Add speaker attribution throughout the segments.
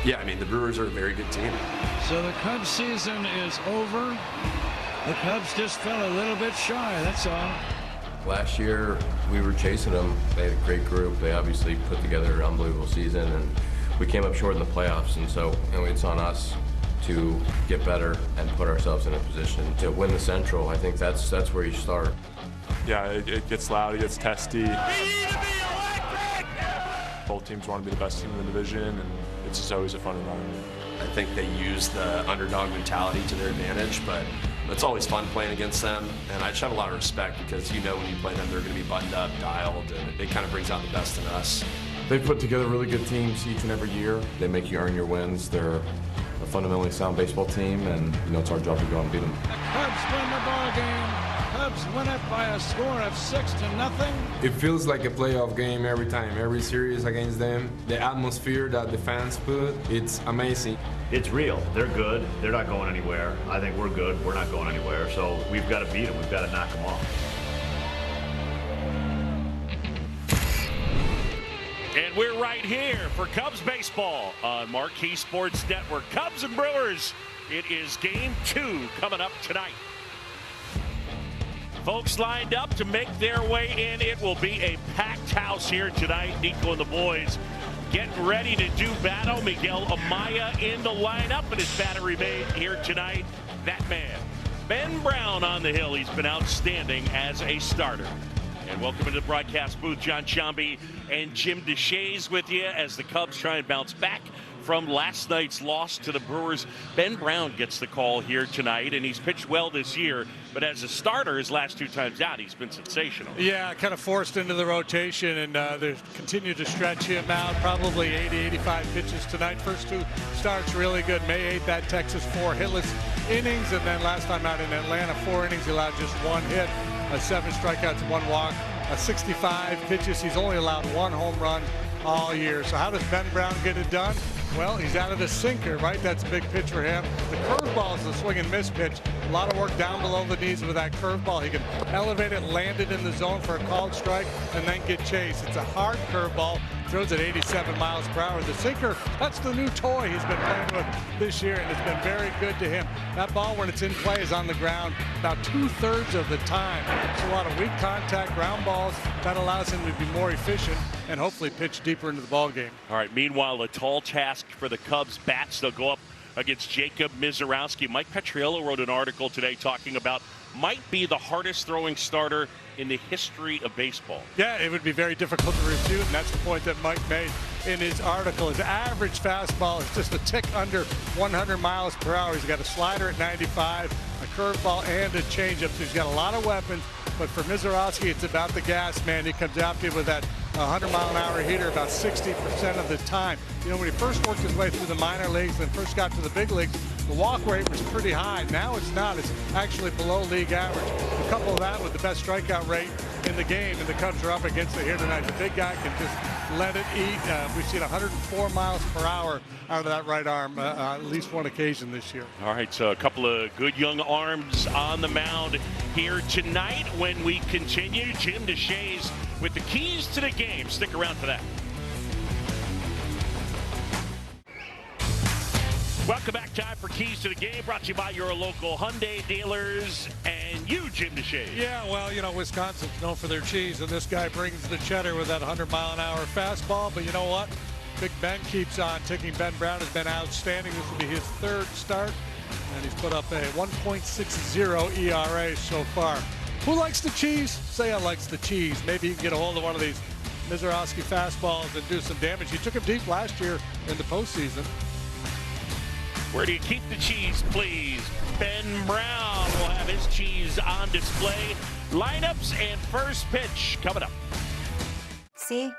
Speaker 1: Yeah, I mean, the Brewers are a very good team.
Speaker 2: So the Cubs season is over. The Cubs just fell a little bit shy, that's all.
Speaker 3: Last year, we were chasing them. They had a great group. They obviously put together an unbelievable season, and we came up short in the playoffs. And so it's on us to get better and put ourselves in a position to win the Central. I think that's where you start.
Speaker 4: Yeah, it gets loud, it gets testy. Both teams want to be the best team in the division, and it's just always a fun environment.
Speaker 1: I think they use the underdog mentality to their advantage, but it's always fun playing against them. And I just have a lot of respect because when you play them, they're going to be buttoned up, dialed, and it kind of brings out the best in us.
Speaker 3: They put together really good teams each and every year. They make you earn your wins. They're a fundamentally sound baseball team, and it's our job to go out and beat them.
Speaker 2: The Cubs win the ball game. Cubs win it by a score of 6-0.
Speaker 5: It feels like a playoff game every time, every series against them. The atmosphere that the fans put, it's amazing.
Speaker 6: It's real. They're good. They're not going anywhere. I think we're good. We're not going anywhere. So we've got to beat them. We've got to knock them off.
Speaker 7: And we're right here for Cubs baseball on Marquee Sports Network. Cubs and Brewers. It is Game 2 coming up tonight. Folks lined up to make their way in. It will be a packed house here tonight. Nico and the boys getting ready to do battle. Miguel Amaya in the lineup, and his battery mate here tonight. That man, Ben Brown on the hill. He's been outstanding as a starter. And welcome into the broadcast booth, John Chambee and Jim DeShays with you as the Cubs try and bounce back from last night's loss to the Brewers. Ben Brown gets the call here tonight, and he's pitched well this year, but as a starter, his last 2 times out, he's been sensational.
Speaker 8: Yeah, kind of forced into the rotation, and they continue to stretch him out, probably 80, 85 pitches tonight. First 2 starts really good. May 8th at Texas, 4 hitless innings, and then last time out in Atlanta, 4 innings, he allowed just 1 hit, 7 strikeouts, 1 walk, 65 pitches. He's only allowed 1 home run all year. So how does Ben Brown get it done? Well, he's out of the sinker, right? That's a big pitch for him. The curveball is the swing and miss pitch. A lot of work down below the knees with that curveball. He can elevate it, land it in the zone for a called strike, and then get chased. It's a hard curveball. Throws at 87 miles per hour. The sinker, that's the new toy he's been playing with this year, and it's been very good to him. That ball, when it's in play, is on the ground about 2/3 of the time. It's a lot of weak contact ground balls. That allows him to be more efficient and hopefully pitch deeper into the ball game.
Speaker 7: All right, meanwhile, a tall task for the Cubs bats. They'll go up against Jacob Misiorowski. Mike Petriello wrote an article today talking about might be the hardest throwing starter in the history of baseball.
Speaker 8: Yeah, it would be very difficult to refute, and that's the point that Mike made in his article. His average fastball is just a tick under 100 miles per hour. He's got a slider at 95, a curveball, and a changeup. So he's got a lot of weapons, but for Misiorowski, it's about the gas, man. He comes out there with that 100-mile-an-hour hitter about 60% of the time. When he first worked his way through the minor leagues and first got to the big leagues, the walk rate was pretty high. Now it's not. It's actually below league average. A couple of that with the best strikeout rate in the game, and the Cubs are up against it here tonight. The big guy can just let it eat. We've seen 104 miles per hour out of that right arm at least one occasion this year.
Speaker 7: All right, so a couple of good young arms on the mound here tonight. When we continue, Jim DeShays with the keys to the game. Stick around for that. Welcome back. Time for Keys to the Game, brought to you by your local Hyundai dealers and you, Jim DeShays.
Speaker 8: Yeah, well, Wisconsin's known for their cheese, and this guy brings the cheddar with that 100-mile-an-hour fastball. But you know what? Big Ben keeps on ticking. Ben Brown has been outstanding. This will be his 3rd start, and he's put up a 1.60 ERA so far. Who likes the cheese? Say I likes the cheese. Maybe you can get a hold of one of these Misiorowski fastballs and do some damage. He took him deep last year in the postseason.
Speaker 7: Where do you keep the cheese, please? Ben Brown will have his cheese on display. Lineups and first pitch coming up.
Speaker 9: See?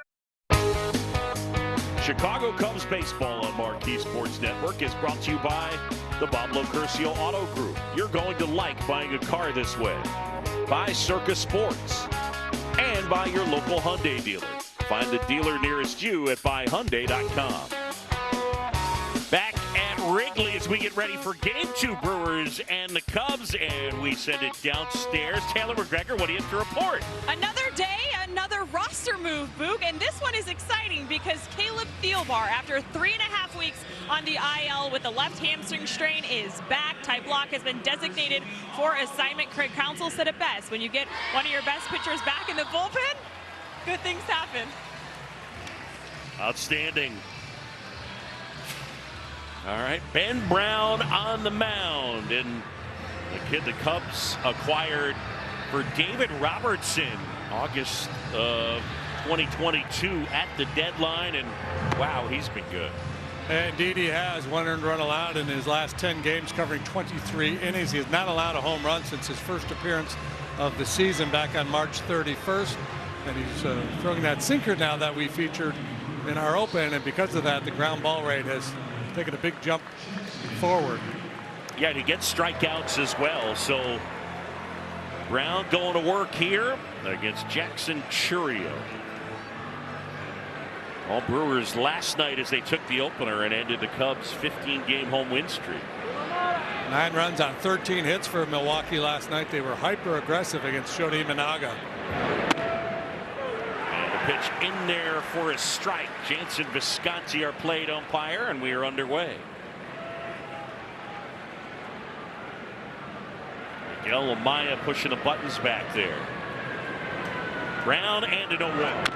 Speaker 7: Chicago Cubs baseball on Marquee Sports Network is brought to you by the Bob Locurcio Auto Group. You're going to like buying a car this way. By Circus Sports. And by your local Hyundai dealer. Find the dealer nearest you at buyhyundai.com. Back at Wrigley as we get ready for Game 2, Brewers and the Cubs, and we send it downstairs. Taylor McGregor, what do you have to report?
Speaker 9: Another day, another roster move
Speaker 10: move, Boog. And this one is exciting because Caleb Thielbar, after 3.5 weeks on the IL with a left hamstring strain, is back. Ty Block has been designated for assignment. Craig Counsell said it best. When you get one of your best pitchers back in the bullpen, good things happen.
Speaker 7: Outstanding. All right, Ben Brown on the mound, and the kid the Cubs acquired for David Robertson August of 2022 at the deadline, and wow, he's been good.
Speaker 8: Indeed he has. 1 earned run allowed in his last 10 games, covering 23 innings. He has not allowed a home run since his first appearance of the season back on March 31st, and he's throwing that sinker now that we featured in our open, and because of that, the ground ball rate has taken a big jump forward.
Speaker 7: Yeah, and he gets strikeouts as well. So Brown going to work here against Jackson Chourio. All Brewers last night as they took the opener and ended the Cubs' 15-game home win streak.
Speaker 8: 9 runs on 13 hits for Milwaukee last night. They were hyper aggressive against Shota Imanaga.
Speaker 7: Pitch in there for a strike. Jansen Visconti, our plate umpire, and we are underway. Miguel Amaya pushing the buttons back there. Brown and an 0-1.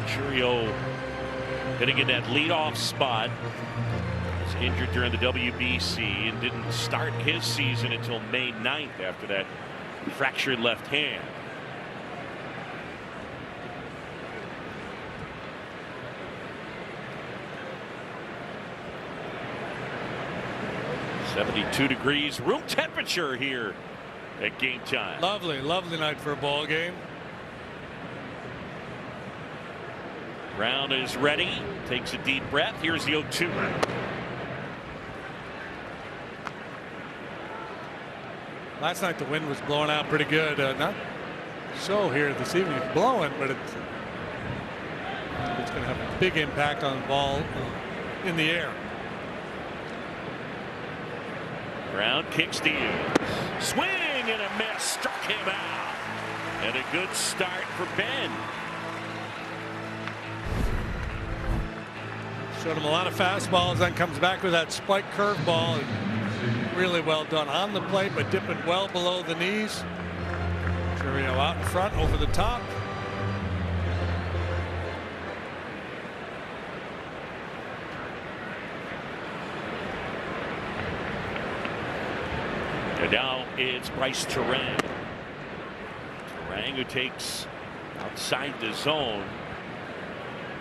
Speaker 7: Chourio hitting in that leadoff spot. Was injured during the WBC and didn't start his season until May 9th after that fractured left hand. .72 degrees room temperature here at game time.
Speaker 8: Lovely night for a ball game.
Speaker 7: Brown is ready, takes a deep breath. Here's the 0-2.
Speaker 8: Last night the wind was blowing out pretty good. Not so here this evening. It's blowing, but it's going to have a big impact on the ball in the air.
Speaker 7: Brown kicks deals. Swing and a miss. Struck him out. And a good start for Ben.
Speaker 8: Showed him a lot of fastballs, then comes back with that spike curveball. Really well done on the plate, but dipping well below the knees. Chourio out in front, over the top.
Speaker 7: And now it's Bryce Turang. Turang who takes outside the zone.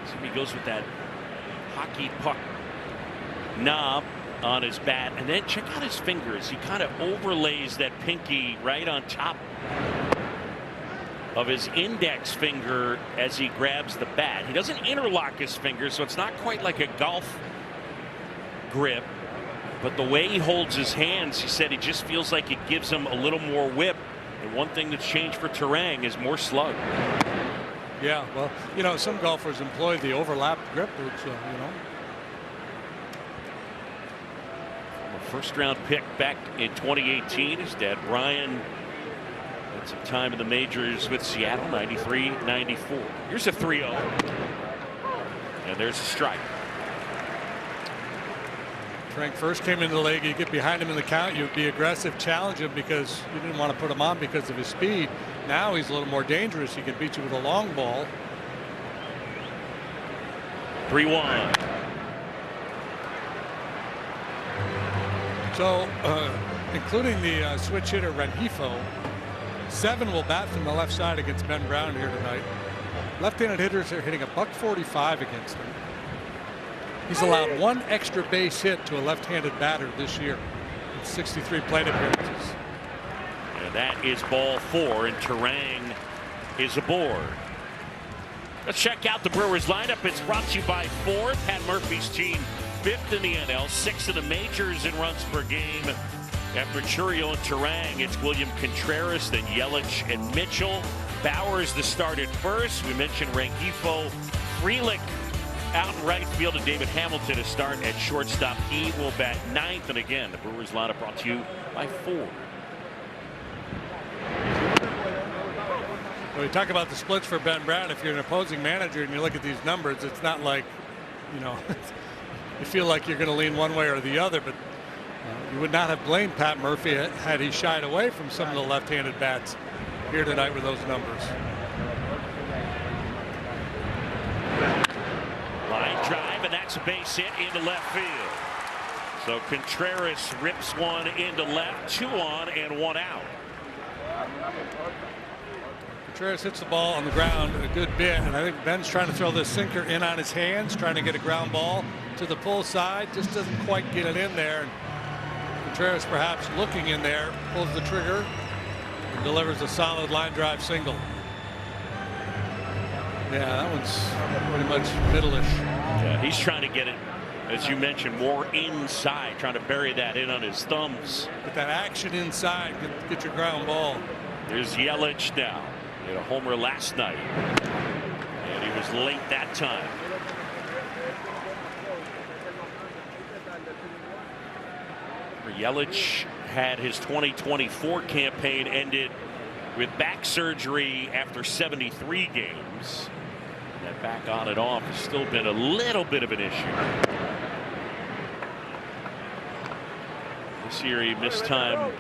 Speaker 7: So he goes with that hockey puck knob on his bat, and then check out his fingers. He kind of overlays that pinky right on top of his index finger as he grabs the bat. He doesn't interlock his fingers, so it's not quite like a golf grip, but the way he holds his hands, he said, he just feels like it gives him a little more whip. And one thing that's changed for Turang is more slug.
Speaker 8: Yeah, well, you know, some golfers employ the overlap grip, which, you know.
Speaker 7: First round pick back in 2018. His dad Brian had some time in the majors with Seattle, 93-94. Here's a 3-0. And there's a strike.
Speaker 8: Frank first came into the league, you get behind him in the count, you'd be aggressive, challenge him because you didn't want to put him on because of his speed. Now he's a little more dangerous. He can beat you with a long ball.
Speaker 7: 3-1.
Speaker 8: So, including the switch hitter Rengifo, 7 will bat from the left side against Ben Brown here tonight. Left-handed hitters are hitting .145 against him. He's allowed 1 extra base hit to a left-handed batter this year in 63 plate appearances.
Speaker 7: And that is ball 4, and Turang is aboard. Let's check out the Brewers lineup. It's brought to you by Ford. Pat Murphy's team 5th in the NL, 6th in the majors in runs per game. After Chourio and Turang, it's William Contreras, then Yelich and Mitchell. Bauer's the start at first. We mentioned Rengifo. Frelick out in right field, and David Hamilton to start at shortstop. He will bat 9th. And again, the Brewers lineup brought to you by Ford.
Speaker 8: When we talk about the splits for Ben Brown, if you're an opposing manager and you look at these numbers, it's not like, you know, you feel like you're going to lean one way or the other, but you would not have blamed Pat Murphy had he shied away from some of the left-handed bats here tonight with those numbers.
Speaker 7: Line drive, and that's a base hit into left field. So Contreras rips one into left, 2 on and 1 out.
Speaker 8: Contreras hits the ball on the ground a good bit, and I think Ben's trying to throw this sinker in on his hands, trying to get a ground ball to the pull side, just doesn't quite get it in there. And Contreras perhaps looking in there, pulls the trigger, and delivers a solid line drive single. Yeah, that one's pretty much middle-ish.
Speaker 7: Yeah, he's trying to get it, as you mentioned, more inside, trying to bury that in on his thumbs.
Speaker 8: Get that action inside, get your ground ball.
Speaker 7: There's Yelich now. He had a homer last night, and he was late that time. Yelich had his 2024 campaign ended with back surgery after 73 games. That back on and off has still been a little bit of an issue. This year he missed time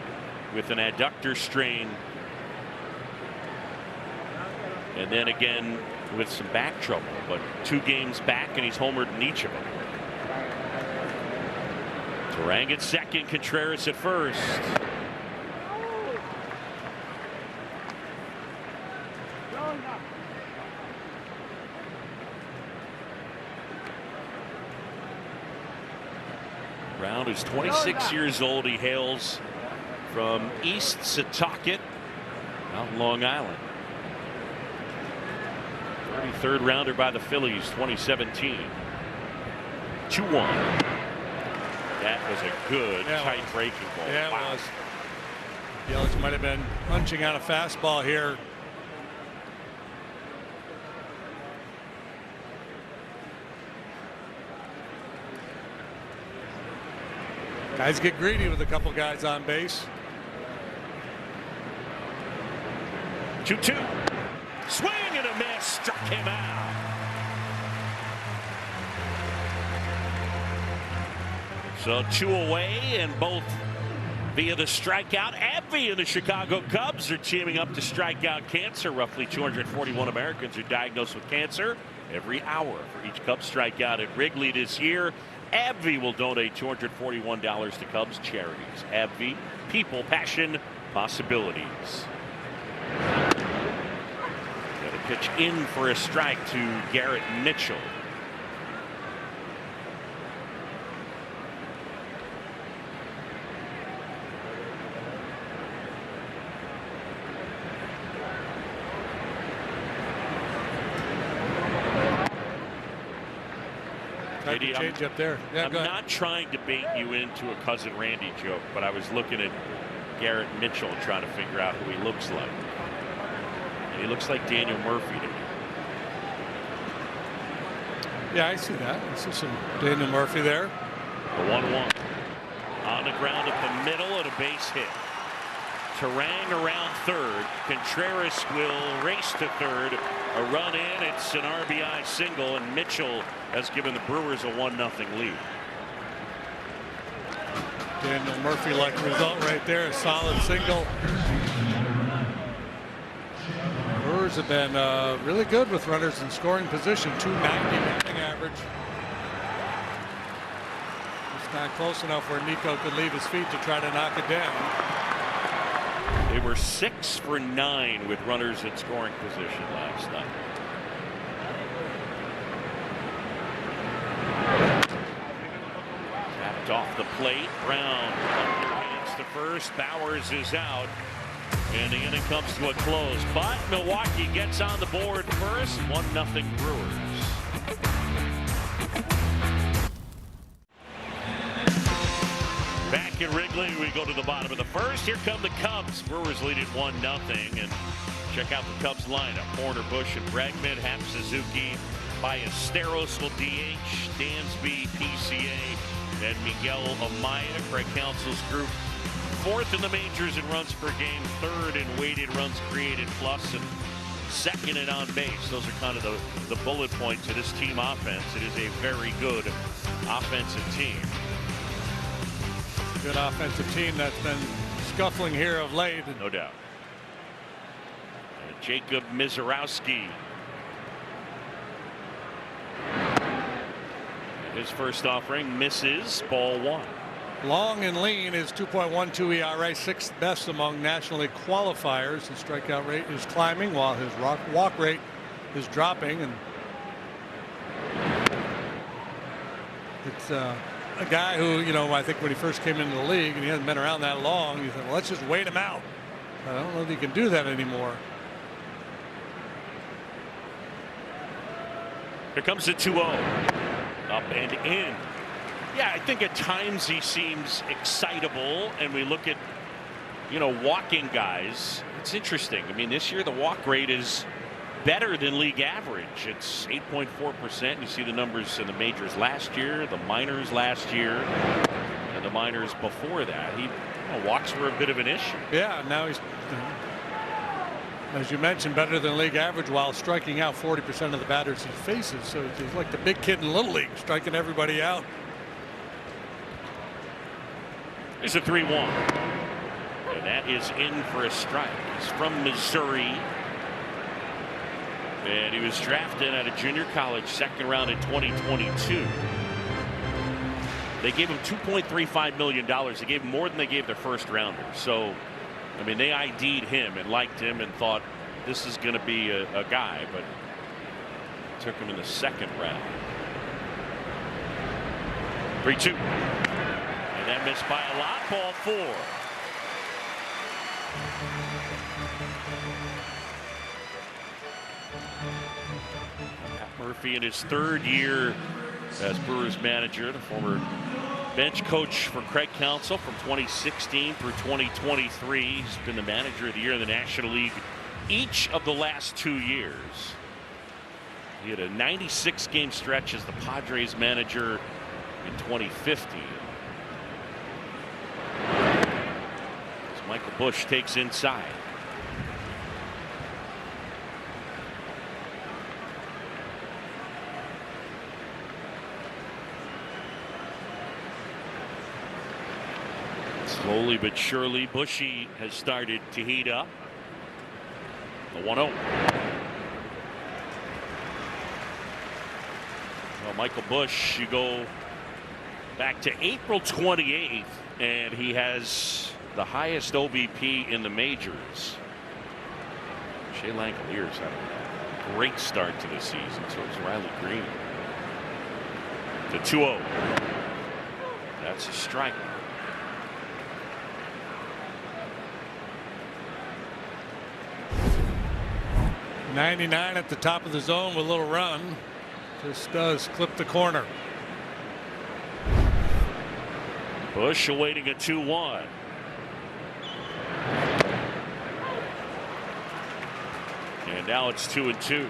Speaker 7: with an adductor strain, and then again with some back trouble, but 2 games back and he's homered in each of them. Turang at second, Contreras at first. Brown is 26 years old. He hails from East Setauket out in Long Island. 33rd rounder by the Phillies, 2017. 2-1. That was a good, tight breaking ball.
Speaker 8: Yeah,
Speaker 7: wow.
Speaker 8: It was. Yelich might have been punching on a fastball here. Guys get greedy with a couple guys on base.
Speaker 7: 2-2. Swing and a miss. Struck him out. So 2 away, and both via the strikeout and via the Chicago Cubs are teaming up to strike out cancer. Roughly 241 Americans are diagnosed with cancer every hour. For each Cubs strikeout at Wrigley this year, AbbVie will donate $241 to Cubs charities. AbbVie, people, passion, possibilities. Got a pitch in for a strike to Garrett Mitchell.
Speaker 8: Change up there. Yeah,
Speaker 7: I'm not trying to bait you into a Cousin Randy joke, but I was looking at Garrett Mitchell trying to figure out who he looks like. And he looks like Daniel Murphy to me.
Speaker 8: Yeah, I see that. I see some Daniel Murphy there.
Speaker 7: The 1-1. On the ground up the middle and a base hit. Turang around third. Contreras will race to third. A run in. It's an RBI single, and Mitchell has given the Brewers a 1-0 lead.
Speaker 8: Daniel Murphy-like result right there. A solid single. Brewers have been really good with runners in scoring position. 290 batting average. It's not close enough where Nico could leave his feet to try to knock it down.
Speaker 7: They were 6 for 9 with runners in scoring position last night. Tapped off the plate. Brown hands to first. Bowers is out, and the inning comes to a close. But Milwaukee gets on the board first. 1-0 Brewers. Back at Wrigley, we go to the bottom of the first. Here come the Cubs. Brewers lead at 1-0. And check out the Cubs lineup. Horner, Bush, and Bregman. Hap, Suzuki, Ballesteros will DH. Dansby, PCA, and Miguel Amaya. Craig Counsell's group 4th in the majors in runs per game, 3rd in weighted runs created plus, and second and on base. Those are kind of the bullet points of this team offense. It is a very good offensive team.
Speaker 8: Good offensive team that's been scuffling here of late.
Speaker 7: No doubt. And Jacob Mizorowski. His first offering misses, ball one.
Speaker 8: Long and lean is 2.12 ERA, sixth best among National League qualifiers. His strikeout rate is climbing while his walk rate is dropping. And it's a guy who, you know, I think when he first came into the league and he hasn't been around that long, he said, well, let's just wait him out. I don't know if he can do that anymore.
Speaker 7: Here comes the 2-0. Up and in. Yeah, I think at times he seems excitable, and we look at, you know, walking guys. It's interesting. I mean, this year the walk rate is better than league average. It's 8.4%. You see the numbers in the majors last year, the minors last year, and the minors before that. Walks were a bit of an issue.
Speaker 8: Yeah, now he's, as you mentioned, better than league average while striking out 40% of the batters he faces. So he's like the big kid in Little League, striking everybody out.
Speaker 7: There's a 3-1. And that is in for a strike. He's from Missouri. And he was drafted out of junior college, second round in 2022. They gave him $2.35 million. They gave him more than they gave their first rounder. So, I mean, they ID'd him and liked him and thought this is going to be a guy, but took him in the second round. 3-2. And that missed by a lot. Ball four. Pat Murphy in his third year as Brewers manager, the former bench coach for Craig Counsell from 2016 through 2023. He's been the manager of the year in the National League each of the last 2 years. He had a 96-game stretch as the Padres manager in 2015. As Michael Busch takes inside. Slowly but surely, Bushy has started to heat up. The 1-0. Well, Michael Busch, you go back to April 28th, and he has the highest OBP in the majors. Shea Langoliers had a great start to the season. So is Riley Green. The 2-0. That's a strike.
Speaker 8: 99 at the top of the zone with a little run. Just does clip the corner.
Speaker 7: Busch awaiting a 2-1. And now it's 2-2.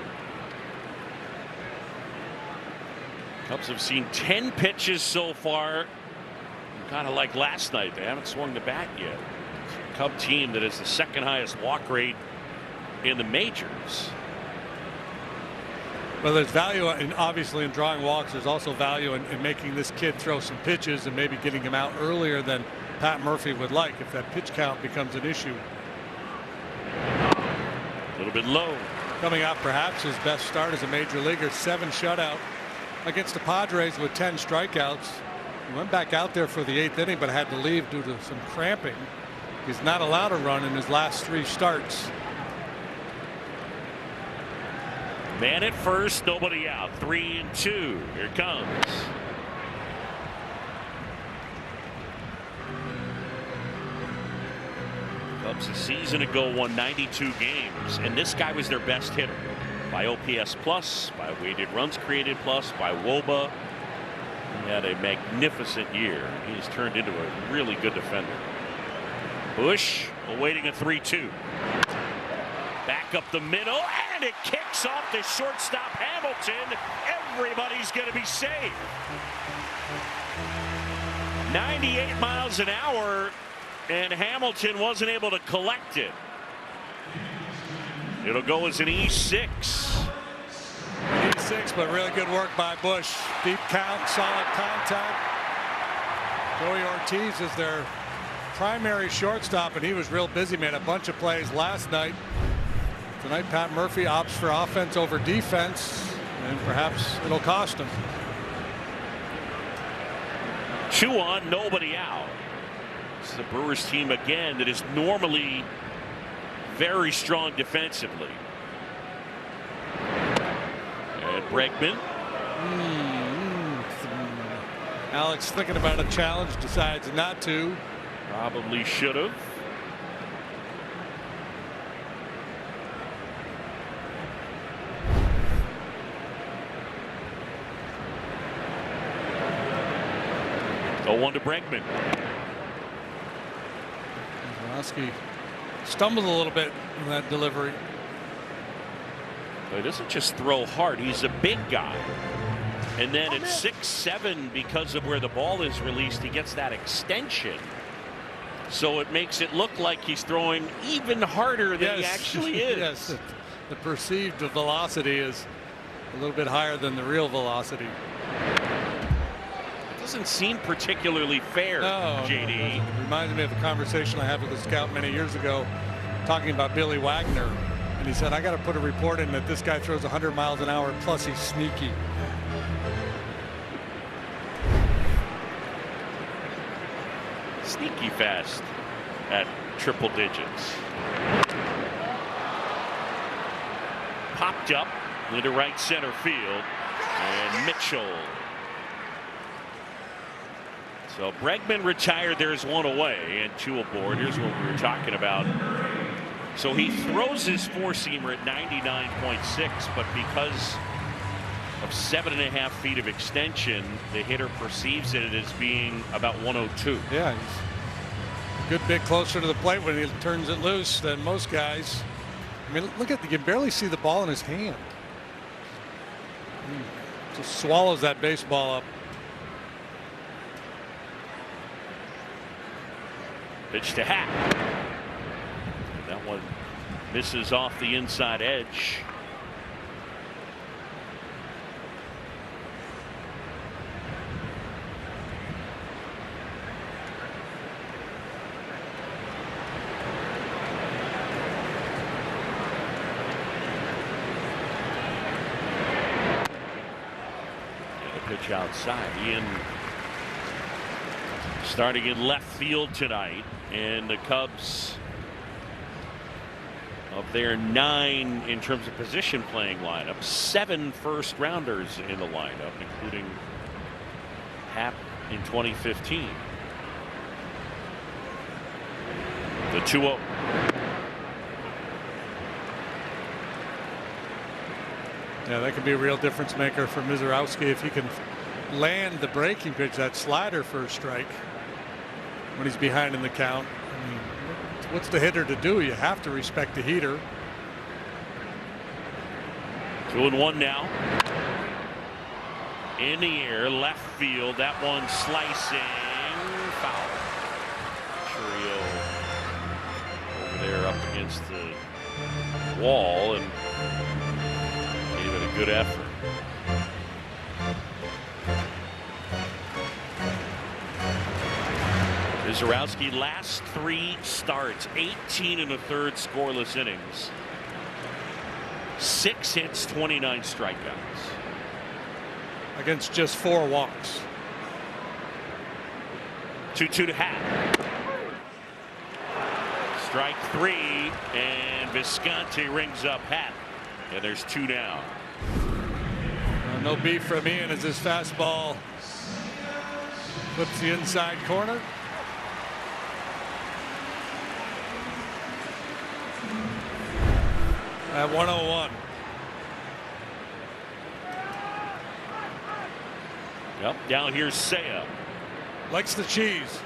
Speaker 7: Cubs have seen 10 pitches so far. Kind of like last night, they haven't swung the bat yet. Cub team that is the second highest walk rate in the majors.
Speaker 8: Well, there's value in, obviously, in drawing walks. There's also value in making this kid throw some pitches and maybe getting him out earlier than Pat Murphy would like if that pitch count becomes an issue.
Speaker 7: A little bit low.
Speaker 8: Coming off perhaps his best start as a major leaguer, 7 shutout against the Padres with 10 strikeouts. He went back out there for the 8th inning, but had to leave due to some cramping. He's not allowed to run in his last 3 starts.
Speaker 7: Man at first, nobody out. 3-2. Here it comes. Cubs a season ago won 92 games, and this guy was their best hitter by OPS plus, by weighted runs created plus, by WOBA. He had a magnificent year. He's turned into a really good defender. Busch awaiting a 3-2. Back up the middle, and it kicks off the shortstop Hamilton. Everybody's going to be safe. 98 miles an hour, and Hamilton wasn't able to collect it. It'll go as an E6.
Speaker 8: E6, but really good work by Bush. Deep count, solid contact. Joey Ortiz is their primary shortstop, and he was real busy, made a bunch of plays last night. Tonight, Pat Murphy opts for offense over defense, and perhaps it'll cost him.
Speaker 7: 2 on, nobody out. This is the Brewers team again that is normally very strong defensively. And Bregman.
Speaker 8: Alex thinking about a challenge, decides not to.
Speaker 7: Probably should have. Oh, 1 to Bregman.
Speaker 8: Zalewski stumbled a little bit in that delivery.
Speaker 7: He doesn't just throw hard, he's a big guy. And then at 6'7", because of where the ball is released, he gets that extension. So it makes it look like he's throwing even harder than he actually is.
Speaker 8: Yes, the perceived velocity is a little bit higher than the real velocity.
Speaker 7: It doesn't seem particularly fair,
Speaker 8: no,
Speaker 7: JD.
Speaker 8: It reminds me of a conversation I had with a scout many years ago talking about Billy Wagner. And he said, I got to put a report in that this guy throws 100 miles an hour, plus he's sneaky.
Speaker 7: Sneaky fast at triple digits. Popped up into right center field, and Mitchell. So Bregman retired. There's 1 away and 2 aboard. Here's what we were talking about. So he throws his 4-seamer at 99.6, but because of 7.5 feet of extension, the hitter perceives it as being about 102.
Speaker 8: Yeah, he's a good bit closer to the plate when he turns it loose than most guys. I mean, look at, you can barely see the ball in his hand. Just swallows that baseball up.
Speaker 7: Pitch to Happ. That one misses off the inside edge. Pitch outside. Ian starting in left field tonight, and the Cubs, of their 9 in terms of position playing lineup, 7 first rounders in the lineup, including Happ in 2015. The 2-0.
Speaker 8: Yeah, that could be a real difference maker for Mizorowski if he can land the breaking pitch, that slider for a strike when he's behind in the count. I mean, what's the hitter to do? You have to respect the heater.
Speaker 7: 2-1 now. In the air, left field. That one slicing foul. Churio over there up against the wall and gave it a good effort. Mizorowski last 3 starts, 18 1/3 scoreless innings, 6 hits, 29 strikeouts.
Speaker 8: Against just 4 walks.
Speaker 7: 2-2 to Happ. Strike 3, and Visconti rings up Happ, and there's 2 down.
Speaker 8: No beef from Ian as his fastball flips the inside corner. At 101.
Speaker 7: Yep, down here's Seiya.
Speaker 8: Likes the cheese.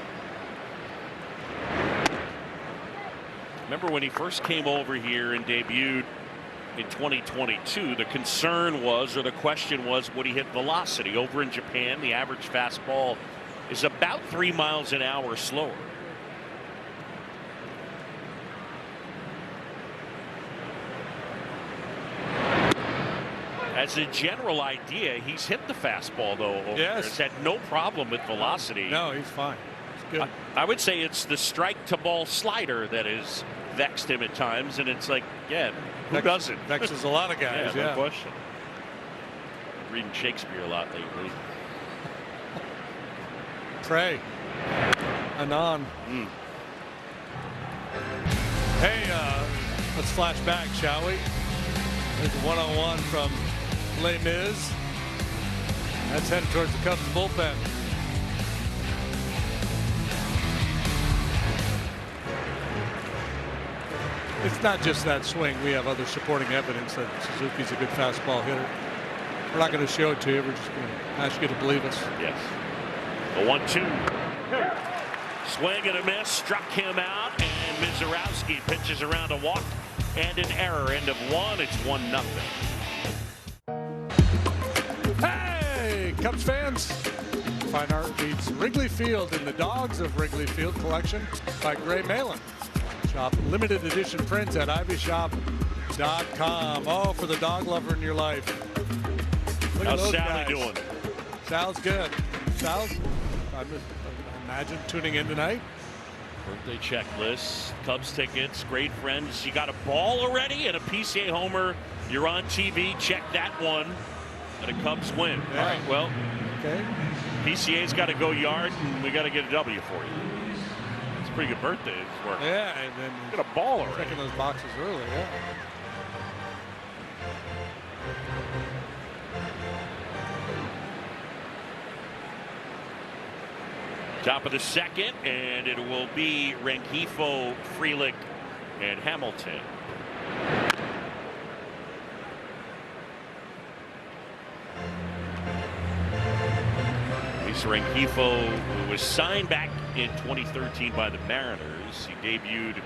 Speaker 7: Remember when he first came over here and debuted in 2022, the concern was, or the question was, would he hit velocity? Over in Japan, the average fastball is about 3 miles an hour slower. as a general idea, he's hit the fastball, though. Over there. He's had no problem with velocity.
Speaker 8: No, he's fine. He's good.
Speaker 7: I would say it's the strike-to-ball slider that has vexed him at times, and it's like, yeah, who doesn't?
Speaker 8: Vexes a lot of guys,
Speaker 7: no question. I'm reading Shakespeare a lot lately.
Speaker 8: Trey. Anon. Hey, let's flash back, shall we? There's a one-on-one from Les Mis. That's headed towards the Cubs bullpen. It's not just that swing. We have other supporting evidence that Suzuki's a good fastball hitter. We're not going to show it to you. We're just going to ask you to believe us.
Speaker 7: Yes. The 1-2. Swing and a miss. Struck him out. And Mizorowski pitches around a walk and an error. End of one. It's 1-0.
Speaker 8: Hey, Cubs fans. Fine art beats Wrigley Field in the Dogs of Wrigley Field collection by Gray Malin. Shop limited edition prints at ivyshop.com. Oh, for the dog lover in your life. Look
Speaker 7: How's
Speaker 8: at those
Speaker 7: Sally
Speaker 8: guys.
Speaker 7: doing?
Speaker 8: Sal's good. Sal's, I imagine, tuning in tonight.
Speaker 7: Birthday checklist, Cubs tickets, great friends. You got a ball already and a PCA homer. You're on TV. Check that one. And a Cubs win.
Speaker 8: Yeah.
Speaker 7: All right, well,
Speaker 8: okay.
Speaker 7: PCA's got to go yard, and we got to get a W for you. It's a pretty good birthday. It's working.
Speaker 8: Yeah, and then
Speaker 7: Get a ball already.
Speaker 8: checking those boxes early. Yeah.
Speaker 7: Top of the second, and it will be Rengifo, Frelick, and Hamilton. Luis Rengifo was signed back in 2013 by the Mariners. He debuted in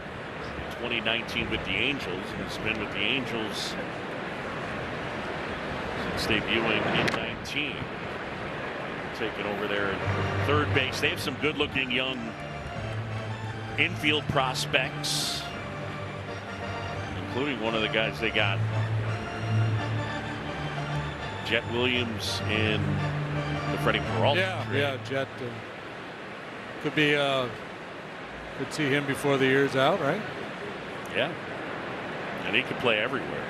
Speaker 7: 2019 with the Angels and has been with the Angels since debuting in 19. Taking over there at third base. They have some good-looking young infield prospects, including one of the guys they got, Jet Williams, in the Freddie Peralta trade.
Speaker 8: Yeah, Jet could be. Could see him before the year's out, right?
Speaker 7: Yeah, and he could play everywhere.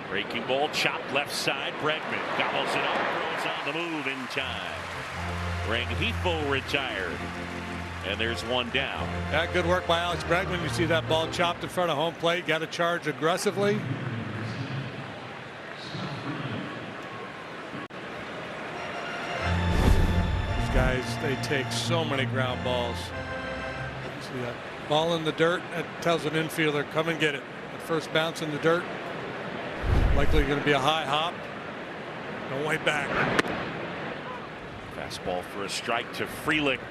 Speaker 7: Breaking ball, chopped left side. Bregman gobbles it up, throws on the move in time. Rengifo retired, and there's one down.
Speaker 8: Yeah, good work by Alex Bregman. You see that ball chopped in front of home plate. Got to charge aggressively. These guys, they take so many ground balls. See that ball in the dirt? That tells an infielder, come and get it. That first bounce in the dirt. Likely going to be a high hop. No way back.
Speaker 7: Fastball for a strike to Frelick.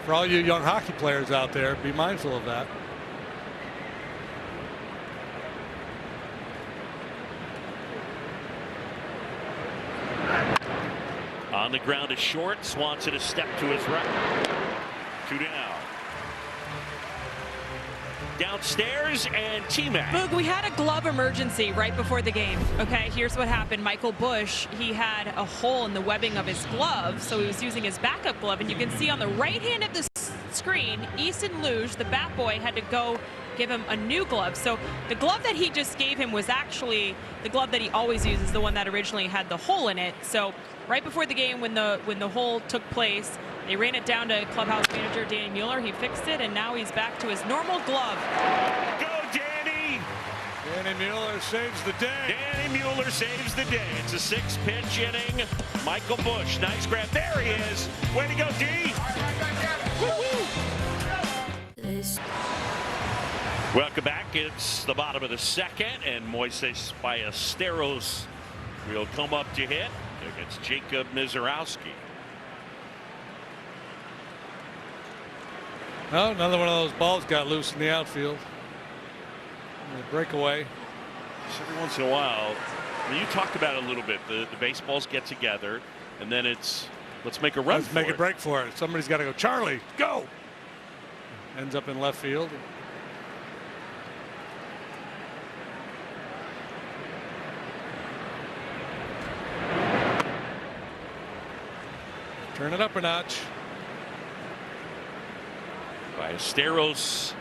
Speaker 8: For all you young hockey players out there, be mindful of that.
Speaker 7: On the ground is short. Swanson a step to his right. 2 down. Downstairs and T-Mac.
Speaker 10: Boog, we had a glove emergency right before the game. Okay, here's what happened. Michael Busch, he had a hole in the webbing of his glove, so he was using his backup glove. And you can see on the right hand of the screen, Easton Luge, the bat boy, had to go give him a new glove. So the glove that he just gave him was actually the glove that he always uses, the one that originally had the hole in it. So right before the game, when the hole took place, they ran it down to clubhouse manager Danny Mueller. He fixed it, and now he's back to his normal glove.
Speaker 7: Go, Danny!
Speaker 8: Danny Mueller saves the day.
Speaker 7: Danny Mueller saves the day. It's a 6-pitch inning. Michael Busch, nice grab. There he is. Way to go, D! Woo-woo! Welcome back. It's the bottom of the second, and Moises Ballesteros will come up to hit against Jacob Mizorowski.
Speaker 8: Oh, another one of those balls got loose in the outfield. Breakaway.
Speaker 7: Just every once in a while, I mean, you talked about it a little bit. The baseballs get together, and then it's let's make a run.
Speaker 8: Let's make a break for it. Somebody's got to go. Charlie, go! Ends up in left field. Turn it up a notch.
Speaker 7: Ballesteros,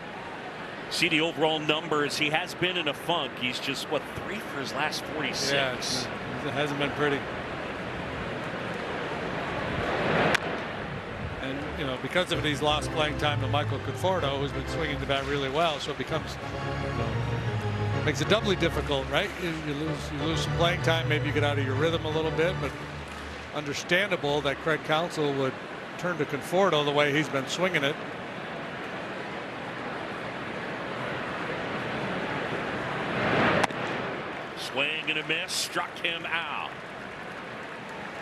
Speaker 7: see the overall numbers. He has been in a funk. He's just, what, 3 for his last 46.
Speaker 8: Yeah, it hasn't been pretty. And, you know, because of it, he's lost playing time to Michael Conforto, who's been swinging the bat really well. So it becomes, you know, makes it doubly difficult, right? You lose some playing time. Maybe you get out of your rhythm a little bit, but understandable that Craig Counsell would turn to Conforto the way he's been swinging it.
Speaker 7: Swing and a miss, struck him out.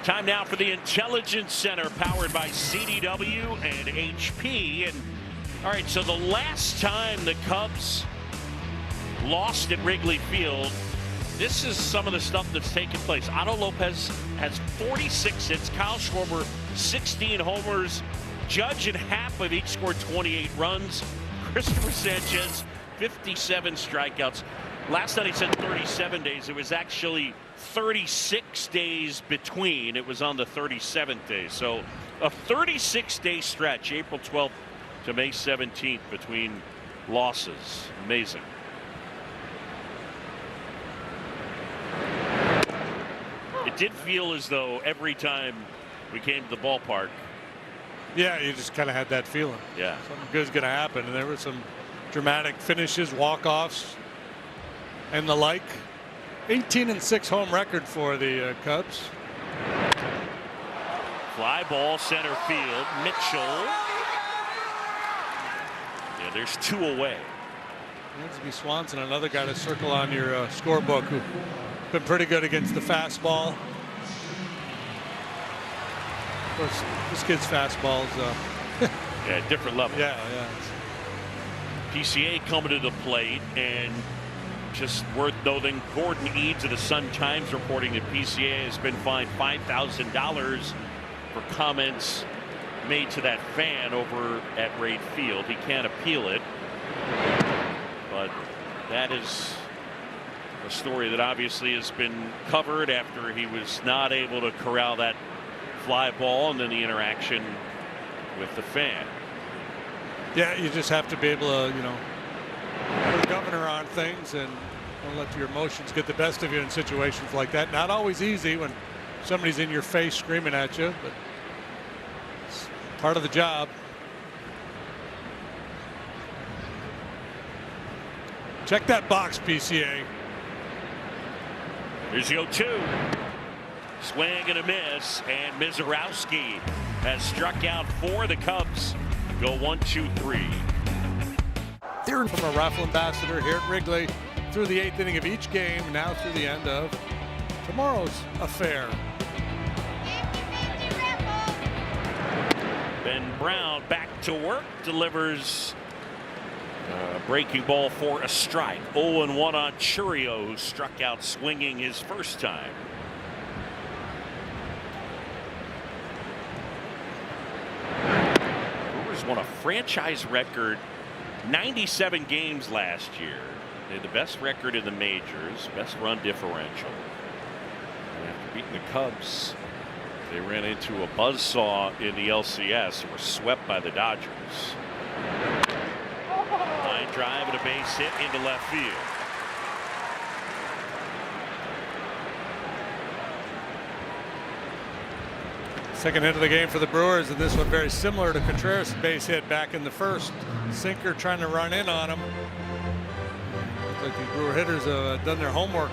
Speaker 7: Time now for the Intelligence Center, powered by CDW and HP. And all right, so the last time the Cubs lost at Wrigley Field, this is some of the stuff that's taken place. Otto Lopez has 46 hits, Kyle Schwarber 16 homers, Judge in half of each scored 28 runs, Christopher Sanchez 57 strikeouts. Last night he said 37 days. It was actually 36 days between. It was on the 37th day. So a 36-day stretch, April 12th to May 17th, between losses. Amazing. It did feel as though every time we came to the ballpark.
Speaker 8: Yeah, you just kind of had that feeling.
Speaker 7: Yeah.
Speaker 8: Something good's going to happen. And there were some dramatic finishes, walk-offs, and the like. 18-6 home record for the Cubs.
Speaker 7: Fly ball, center field. Mitchell. Yeah, there's 2 away.
Speaker 8: Dansby Swanson, another guy to circle on your scorebook, who's been pretty good against the fastball. Of course, this kid's fastball's
Speaker 7: yeah, different level.
Speaker 8: Yeah, yeah.
Speaker 7: PCA coming to the plate, and just worth noting, Gordon Eads of the Sun-Times reporting that PCA has been fined $5,000 for comments made to that fan over at Wrigley Field. He can't appeal it, but that is a story that obviously has been covered after he was not able to corral that fly ball, and then the interaction with the fan.
Speaker 8: Yeah, you just have to be able to, you know, put a governor on things and don't let your emotions get the best of you in situations like that. Not always easy when somebody's in your face screaming at you, but it's part of the job. Check that box, PCA.
Speaker 7: Here's the 0-2. Swing and a miss, and Mizorowski has struck out 4. The Cubs go 1-2-3.
Speaker 8: They're from a Raffle Ambassador here at Wrigley through the 8th inning of each game, now through the end of tomorrow's affair.
Speaker 7: Ben Brown back to work, delivers a breaking ball for a strike. 0-1 on Churio, who struck out swinging his first time. Brewers won a franchise record 97 games last year. They had the best record in the majors, best run differential. And after beating the Cubs, they ran into a buzzsaw in the LCS and were swept by the Dodgers. Line drive and a base hit into left field.
Speaker 8: Second hit of the game for the Brewers, and this one very similar to Contreras' base hit back in the first. Sinker trying to run in on him. Looks like these Brewer hitters have done their homework.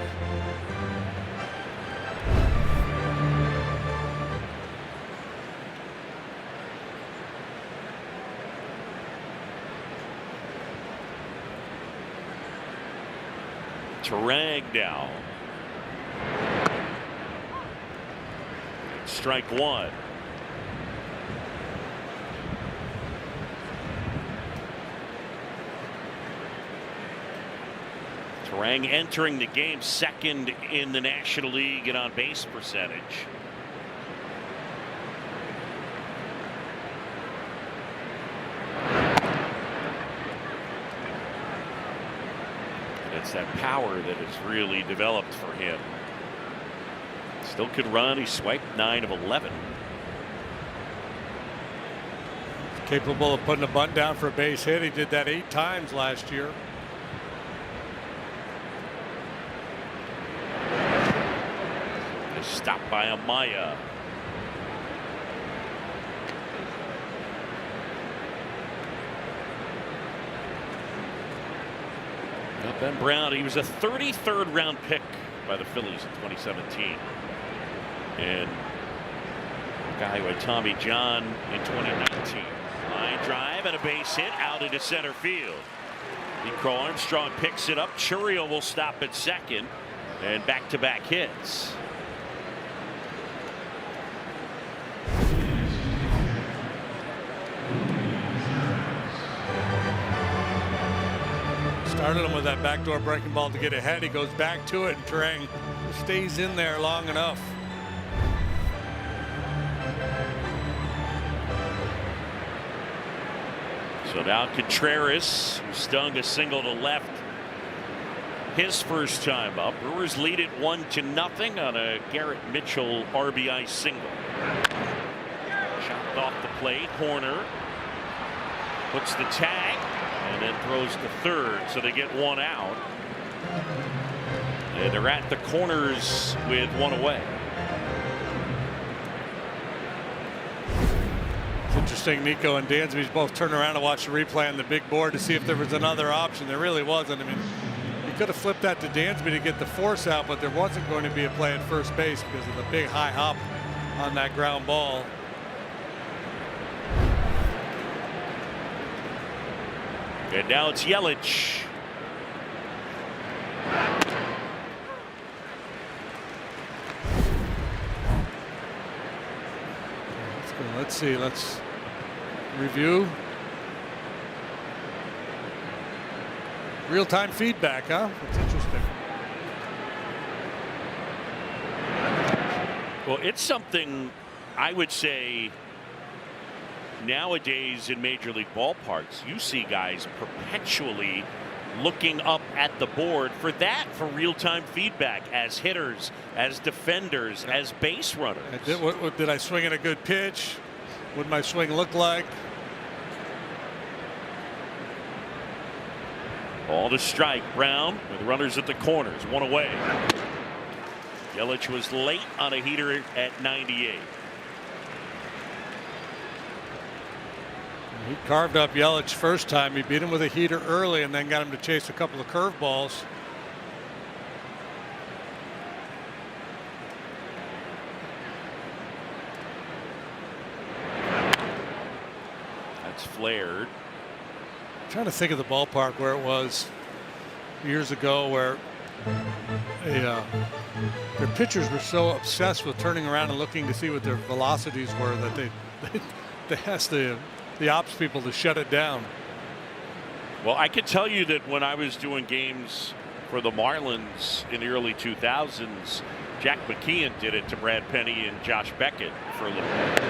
Speaker 7: Turang now. Strike 1. Turang entering the game second in the National League in on base percentage. It's that power that has really developed for him. Still could run. He swiped 9 of 11.
Speaker 8: Capable of putting a bunt down for a base hit. He did that 8 times last year.
Speaker 7: Stopped by Amaya. Ben Brown, he was a 33rd round pick by the Phillies in 2017. And a guy who had Tommy John in 2019. Line drive and a base hit out into center field. Crow Armstrong picks it up. Churio will stop at second. And back-to-back hits.
Speaker 8: Started him with that backdoor breaking ball to get ahead. He goes back to it, and Terang stays in there long enough.
Speaker 7: So now Contreras, who stung a single to left his first time up. Brewers lead it 1-0 on a Garrett Mitchell RBI single. Chopped off the plate. Horner puts the tag and then throws to third, so they get 1 out. And they're at the corners with 1 away.
Speaker 8: It's interesting, Nico and Dansby's both turn around and watch the replay on the big board to see if there was another option. There really wasn't. I mean, he could have flipped that to Dansby to get the force out, but there wasn't going to be a play at first base because of the big high hop on that ground ball.
Speaker 7: And now it's Yelich.
Speaker 8: Let's see. Let's review. Real-time feedback, huh? That's interesting.
Speaker 7: Well, it's something I would say nowadays in major league ballparks, you see guys perpetually looking up at the board for real-time feedback as hitters, as defenders, as base runners.
Speaker 8: Did I swing at a good pitch? What my swing look like?
Speaker 7: Ball to strike. Brown with runners at the corners, 1 away. Yelich was late on a heater at 98.
Speaker 8: He carved up Yelich first time. He beat him with a heater early and then got him to chase a couple of curveballs.
Speaker 7: That's flared.
Speaker 8: I'm trying to think of the ballpark where it was years ago where their pitchers were so obsessed with turning around and looking to see what their velocities were that they asked the ops people to shut it down.
Speaker 7: Well, I can tell you that when I was doing games for the Marlins in the early 2000s, Jack McKeon did it to Brad Penny and Josh Beckett for a little bit.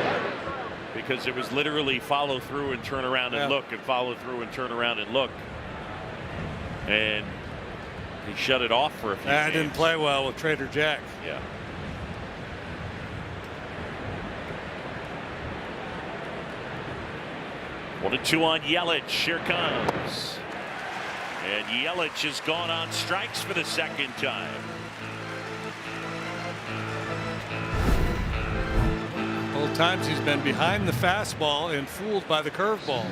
Speaker 7: Because it was literally follow through and turn around and look, and follow through and turn around and look. And he shut it off for a few games.
Speaker 8: Didn't play well with Trader Jack.
Speaker 7: Yeah. One and 2 on Yelich. Here comes. And Yelich has gone on strikes for the second time.
Speaker 8: Both times he's been behind the fastball and fooled by the curveball.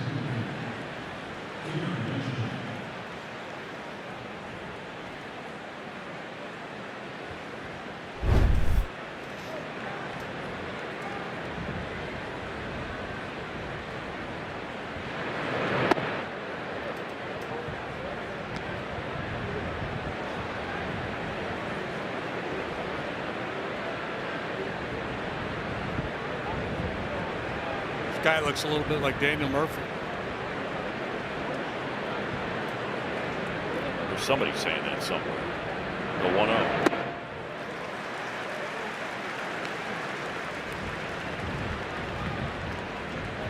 Speaker 8: Guy looks a little bit like Daniel Murphy.
Speaker 7: There's somebody saying that somewhere. The 1-0.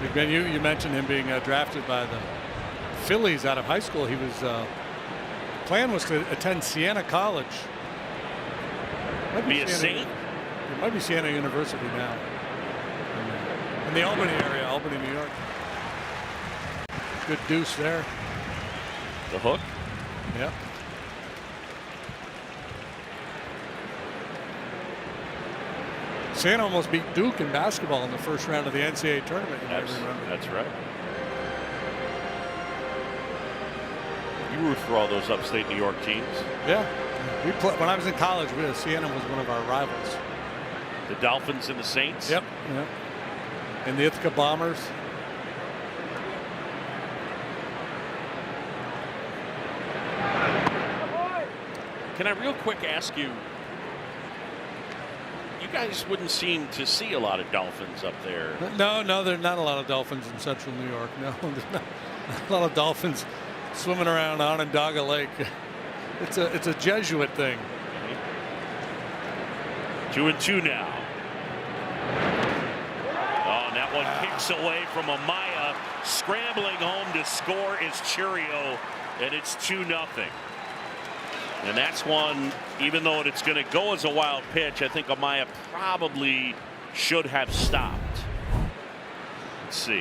Speaker 8: Big Ben, you mentioned him being drafted by the Phillies out of high school. He was plan was to attend Siena College. Might
Speaker 7: Be a Saint?
Speaker 8: It might be Siena University now. In the Albany area, Albany, New York. Good deuce there.
Speaker 7: The hook?
Speaker 8: Yep. Siena almost beat Duke in basketball in the first round of the NCAA tournament.
Speaker 7: That's right. You root for all those upstate New York teams?
Speaker 8: Yeah. When I was in college, Siena was one of our rivals.
Speaker 7: The Dolphins and the Saints?
Speaker 8: Yep. And the Ithaca Bombers.
Speaker 7: Can I real quick ask you, you guys wouldn't seem to see a lot of dolphins up there.
Speaker 8: No, there are not a lot of dolphins in central New York. No, there's not a lot of dolphins swimming around Onondaga Lake. It's a Jesuit thing.
Speaker 7: 2-2 now. Oh, and that one kicks away from Amaya. Scrambling home to score is Churio, and it's 2-0. And that's one, even though it's going to go as a wild pitch, I think Amaya probably should have stopped. Let's see.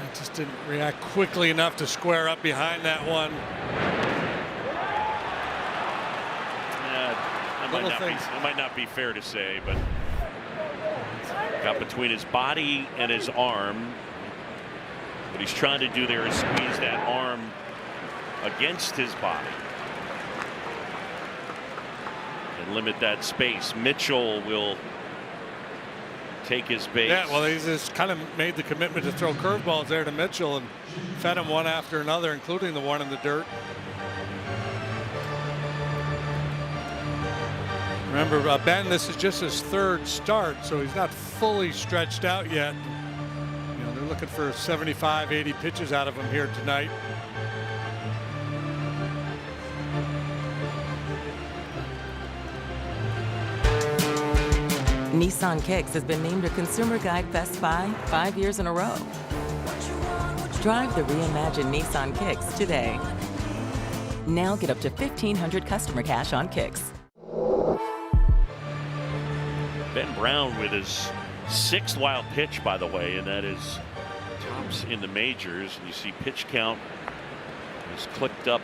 Speaker 8: It just didn't react quickly enough to square up behind that one.
Speaker 7: It might not be fair to say, but got between his body and his arm. What he's trying to do there is squeeze that arm against his body and limit that space. Mitchell will take his base.
Speaker 8: Yeah, well, he's just kind of made the commitment to throw curveballs there to Mitchell and fed him one after another, including the one in the dirt. Remember, Ben, this is just his third start, so he's not fully stretched out yet. You know, they're looking for 75, 80 pitches out of him here tonight.
Speaker 11: Nissan Kicks has been named a Consumer Guide Best Buy 5 years in a row. Drive the reimagined Nissan Kicks today. Now get up to $1,500 customer cash on Kicks.
Speaker 7: Ben Brown with his 6th wild pitch, by the way, and that is tops in the majors. And you see pitch count is clicked up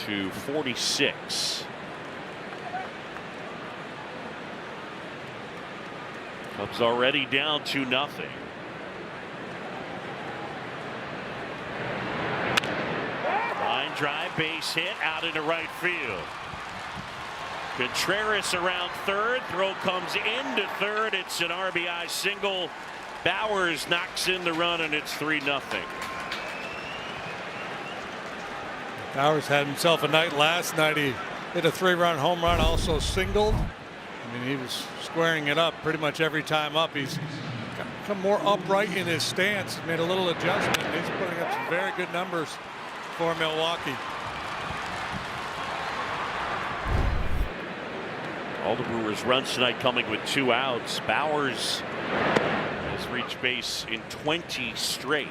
Speaker 7: to 46. Cubs already down 2-0. Line drive, base hit out into right field. Contreras around third. Throw comes into third. It's an RBI single. Bowers knocks in the run, and it's 3-0.
Speaker 8: Bowers had himself a night last night. He hit a 3-run home run, also singled. I mean, he was squaring it up pretty much every time up. He's become more upright in his stance. Made a little adjustment. He's putting up some very good numbers for Milwaukee.
Speaker 7: All the Brewers runs tonight coming with 2 outs. Bowers has reached base in 20 straight.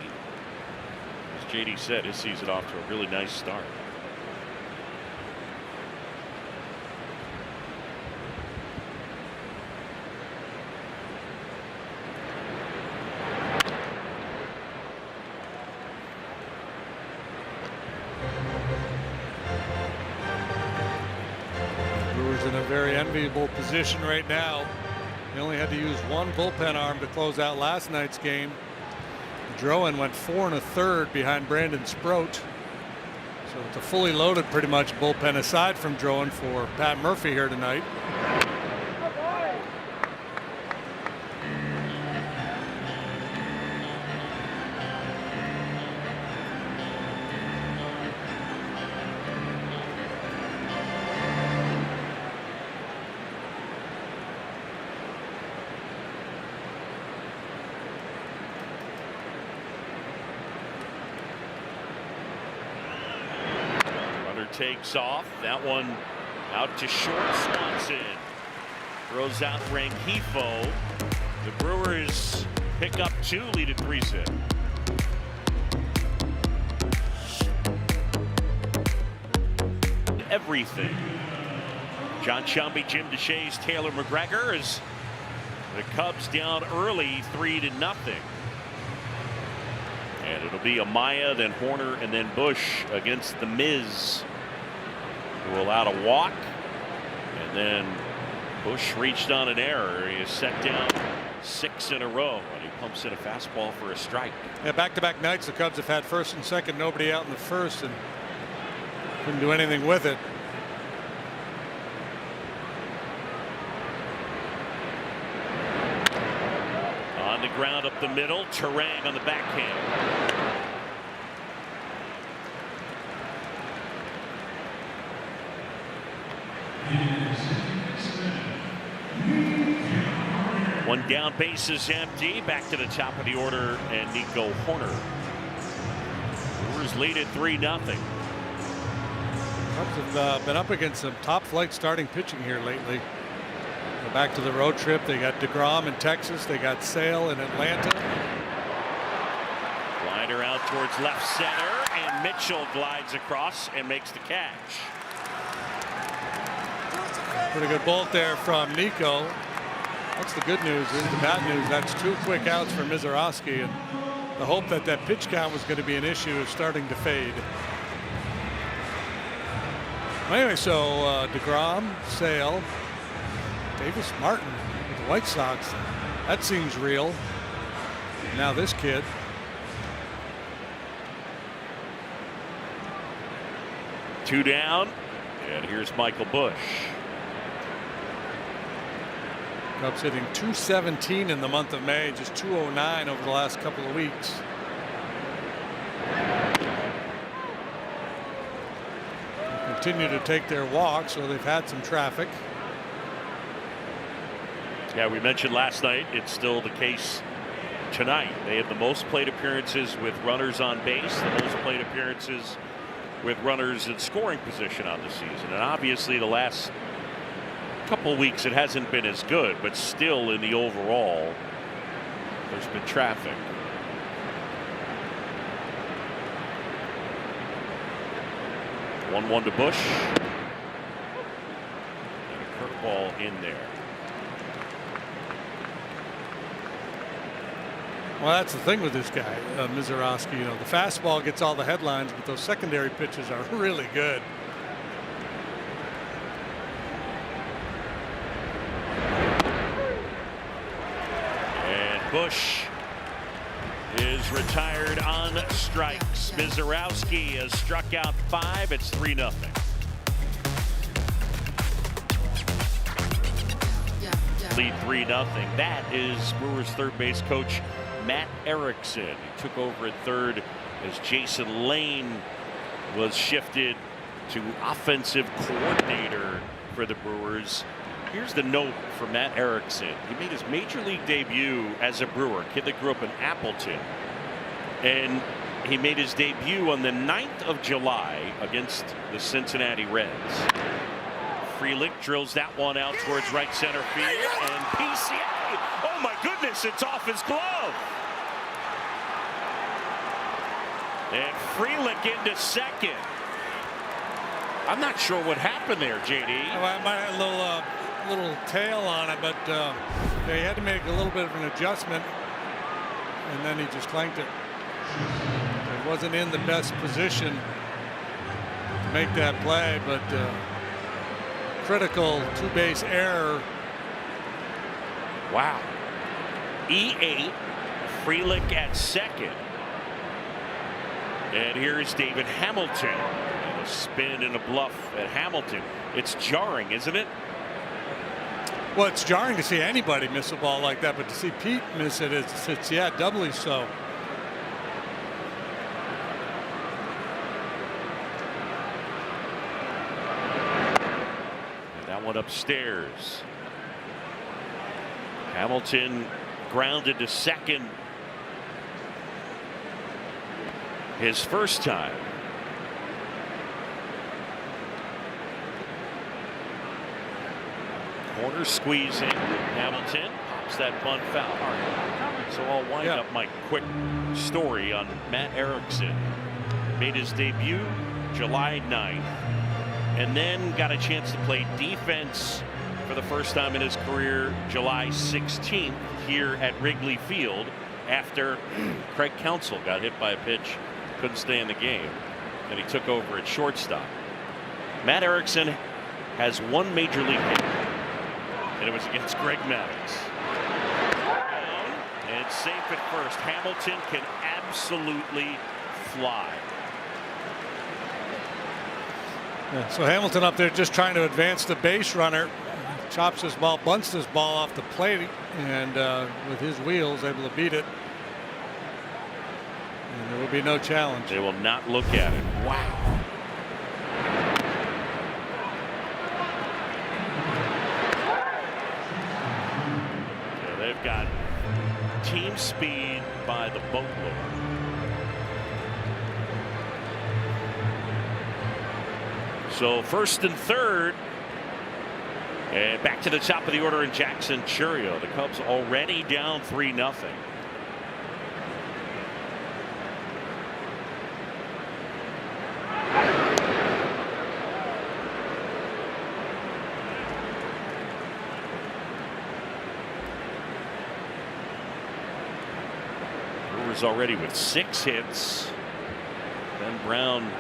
Speaker 7: As JD said, his season off to a really nice start.
Speaker 8: In a very enviable position right now. He only had to use one bullpen arm to close out last night's game. Drowan went 4 1/3 behind Brandon Sproat. So it's a fully loaded pretty much bullpen aside from Drowan for Pat Murphy here tonight.
Speaker 7: Takes off. That one out to short. Swanson throws out Rengifo. The Brewers pick up 2, lead at 3-0. everything. John Chumby, Jim DeShays, Taylor McGregor, as the Cubs down early 3-0. And it'll be Amaya, then Horner, and then Bush against the Miz, who allowed a walk. And then Bush reached on an error. He is set down 6 in a row, and he pumps in a fastball for a strike.
Speaker 8: Yeah, back-to-back nights the Cubs have had first and second, nobody out in the first, and couldn't do anything with it.
Speaker 7: On the ground up the middle, Terang on the backhand. One down, base is empty. Back to the top of the order, and Nico Horner. Brewers lead at 3-0.
Speaker 8: Cubs have been up against some top-flight starting pitching here lately. Go back to the road trip. They got DeGrom in Texas. They got Sale in Atlanta.
Speaker 7: Glider out towards left center, and Mitchell glides across and makes the catch.
Speaker 8: Pretty good bolt there from Nico. That's the good news. Is the bad news, that's 2 quick outs for Mizorowski, and the hope that that pitch count was going to be an issue is starting to fade. Anyway, so DeGrom, Sale, Davis Martin with the White Sox. That seems real. Now this kid.
Speaker 7: Two down, and here's Michael Bush.
Speaker 8: Cubs hitting .217 in the month of May, just .209 over the last couple of weeks. They continue to take their walk, so they've had some traffic.
Speaker 7: Yeah, we mentioned last night, it's still the case tonight. They have the most plate appearances with runners on base, the most plate appearances with runners in scoring position on the season. And obviously the last couple weeks it hasn't been as good, but still in the overall there's been traffic. One to Bush, and a curveball in there.
Speaker 8: Well, that's the thing with this guy, Mizorowski. You know, the fastball gets all the headlines, but those secondary pitches are really good.
Speaker 7: Bush is retired on strikes. Mizorowski has struck out 5. It's 3-0. Lead 3-0. That is Brewers third base coach Matt Erickson. He took over at third as Jason Lane was shifted to offensive coordinator for the Brewers. Here's the note from Matt Erickson. He made his major league debut as a Brewer, kid that grew up in Appleton. And he made his debut on the 9th of July against the Cincinnati Reds. Frelick drills that one out towards right center field, and PCA, oh my goodness, it's off his glove. And Frelick into second. I'm not sure what happened there, JD.
Speaker 8: Well, I might have a little tail on it, but he had to make a little bit of an adjustment, and then he just clanked it. He wasn't in the best position to make that play, but critical two-base error.
Speaker 7: Wow. E8, Frelick at second. And here's David Hamilton. And a spin and a bluff at Hamilton. It's jarring, isn't it?
Speaker 8: Well, it's jarring to see anybody miss a ball like that, but to see Pete miss it, it's yeah, doubly so.
Speaker 7: And that one upstairs. Hamilton grounded to second. His first time. Corner squeezing. Hamilton pops that bunt foul. All right. So I'll wind up my quick story on Matt Erickson. Made his debut July 9th. and then got a chance to play defense for the first time in his career July 16th here at Wrigley Field after Craig Counsell got hit by a pitch, couldn't stay in the game, and he took over at shortstop. Matt Erickson has one major league hit, and it was against Greg Maddux. And it's safe at first. Hamilton can absolutely fly.
Speaker 8: Yeah, so Hamilton up there just trying to advance the base runner. Chops his ball, bunts this ball off the plate, and with his wheels able to beat it. And there will be no challenge.
Speaker 7: They will not look at it. Wow. Yeah, they've got team speed by the boatload. So first and third. And back to the top of the order in Jackson Chourio. The Cubs already down 3-0. Brewers already with 6 hits. Ben Brown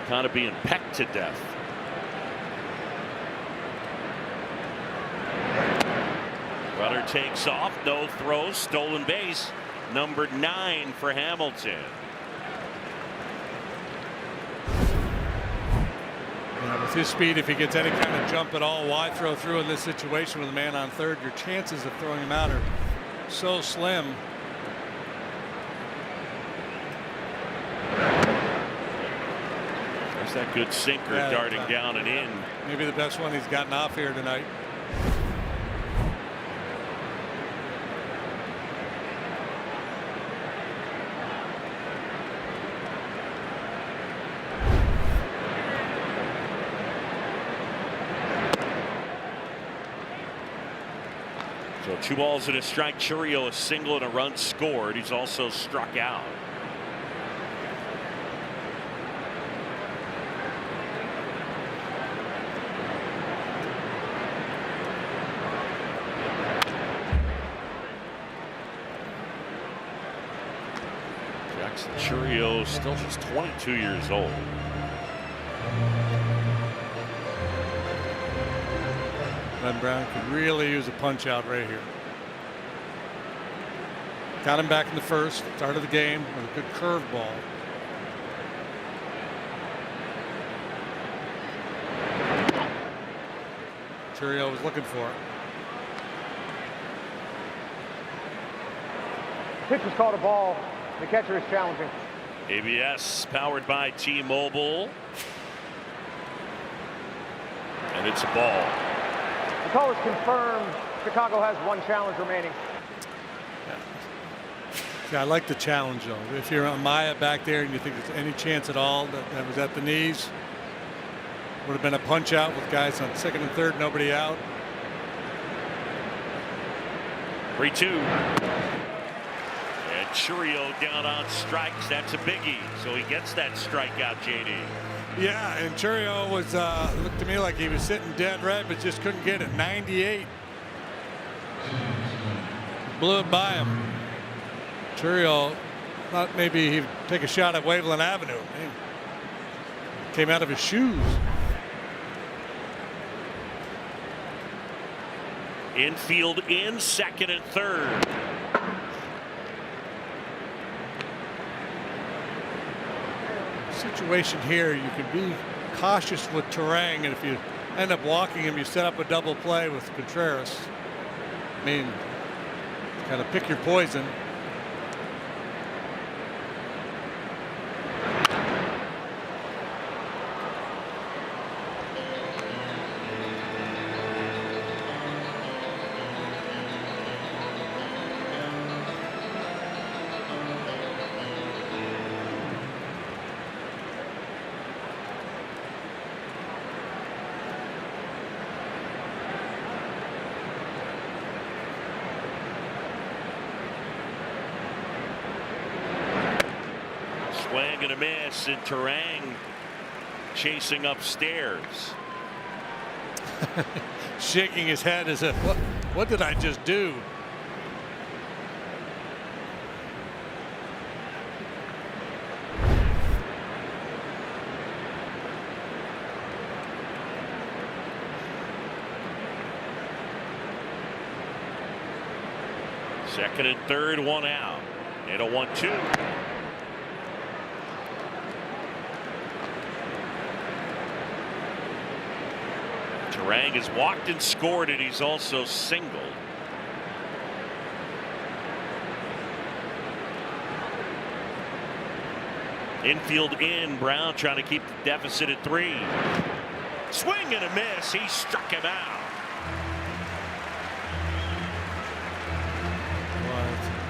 Speaker 7: kind of being pecked to death. Runner takes off, no throw, stolen base, number 9 for Hamilton.
Speaker 8: Yeah, with his speed, if he gets any kind of jump at all, why throw through in this situation with a man on third? Your chances of throwing him out are so slim.
Speaker 7: There's that good sinker darting down and in.
Speaker 8: Maybe the best one he's gotten off here tonight.
Speaker 7: So 2 balls and a strike. Chourio a single and a run scored. He's also struck out. Jackson Chourio still just 22 years old.
Speaker 8: Ben Brown could really use a punch out right here. Got him back in the first, start of the game with a good curveball. Chourio was looking for it.
Speaker 12: Pitch is called a ball. The catcher is challenging.
Speaker 7: ABS powered by T-Mobile. And it's a ball.
Speaker 12: The call is confirmed. Chicago has 1 challenge remaining.
Speaker 8: Yeah, I like the challenge though. If you're on Maya back there and you think there's any chance at all that was at the knees, would have been a punch out with guys on second and third, nobody out.
Speaker 7: 3-2. And Chourio down on strikes. That's a biggie. So he gets that strikeout, JD.
Speaker 8: Yeah, and Chourio was looked to me like he was sitting dead red, but just couldn't get it. 98. Blew it by him. Chourio thought maybe he'd take a shot at Waveland Avenue. He came out of his shoes.
Speaker 7: Infield in, second and third.
Speaker 8: Situation here, you can be cautious with Turang, and if you end up walking him, you set up a double play with Contreras. I mean, kind of pick your poison.
Speaker 7: Swing and a miss, and Turang chasing upstairs.
Speaker 8: Shaking his head as if, what did I just do?
Speaker 7: Second and third, one out. And a 1-2. Turang has walked and scored, and he's also singled. Infield in. Brown trying to keep the deficit at 3. Swing and a miss. He struck him out.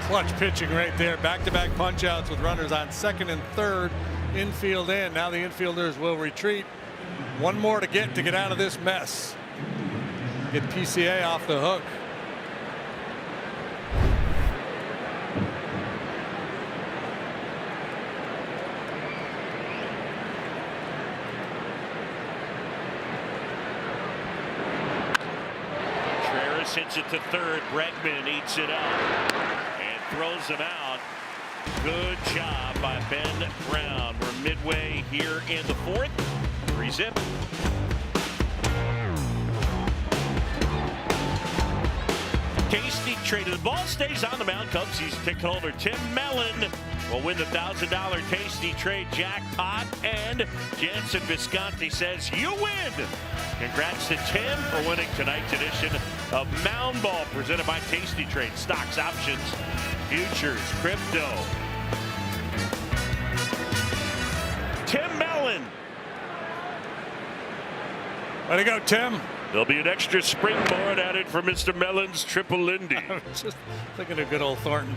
Speaker 8: Clutch pitching right there. Back-to-back punch-outs with runners on second and third. Infield in. Now the infielders will retreat. One more to get out of this mess. Get PCA off the hook.
Speaker 7: Contreras hits it to third. Bregman eats it up and throws him out. Good job by Ben Brown. We're midway here in the fourth. 3-zip. Tasty traded. The ball stays on the mound. Cubsies ticket holder Tim Mellon will win the $1,000 Tasty Trade jackpot. And Jansen Visconti says you win. Congrats to Tim for winning tonight's edition of Mound Ball, presented by Tasty Trade. Stocks, options, futures, crypto. Tim Mellon.
Speaker 8: Way to go, Tim.
Speaker 7: There'll be an extra springboard added for Mr. Mellon's triple Lindy.
Speaker 8: I was just thinking of good old Thornton.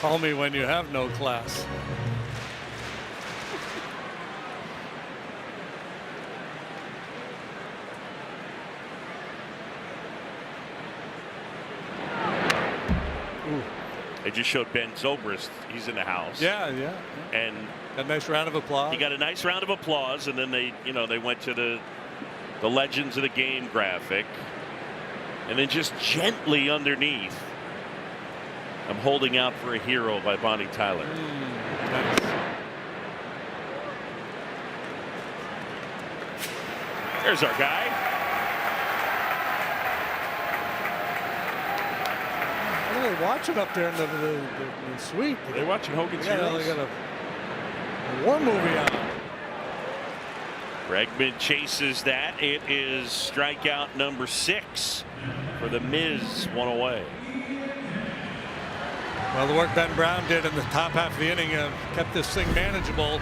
Speaker 8: Call me when you have no class.
Speaker 7: Ooh. They just showed Ben Zobrist. He's in the house.
Speaker 8: Yeah.
Speaker 7: And
Speaker 8: a nice round of applause.
Speaker 7: He got a nice round of applause, and then they went to the Legends of the Game graphic, and then just gently underneath, I'm holding out for a hero by Bonnie Tyler.
Speaker 8: Nice.
Speaker 7: There's our guy.
Speaker 8: What are they watching up there in the suite?
Speaker 4: Are they watching Hogan's
Speaker 8: Heroes?
Speaker 4: Heroes?
Speaker 8: They got a war movie on.
Speaker 7: Bregman chases that. It is strikeout number 6 for the Miz. One away.
Speaker 8: Well, the work Ben Brown did in the top half of the inning kept this thing manageable.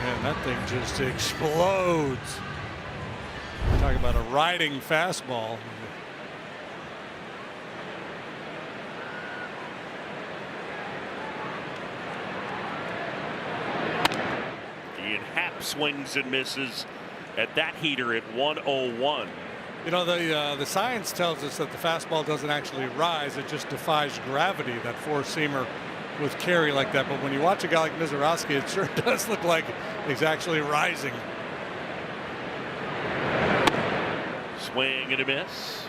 Speaker 8: And that thing just explodes. Talk about a riding fastball.
Speaker 7: Swings and misses at that heater at 101.
Speaker 8: You know, the science tells us that the fastball doesn't actually rise. It just defies gravity, that four-seamer with carry like that. But when you watch a guy like Mizorowski, it sure does look like he's actually rising.
Speaker 7: Swing and a miss.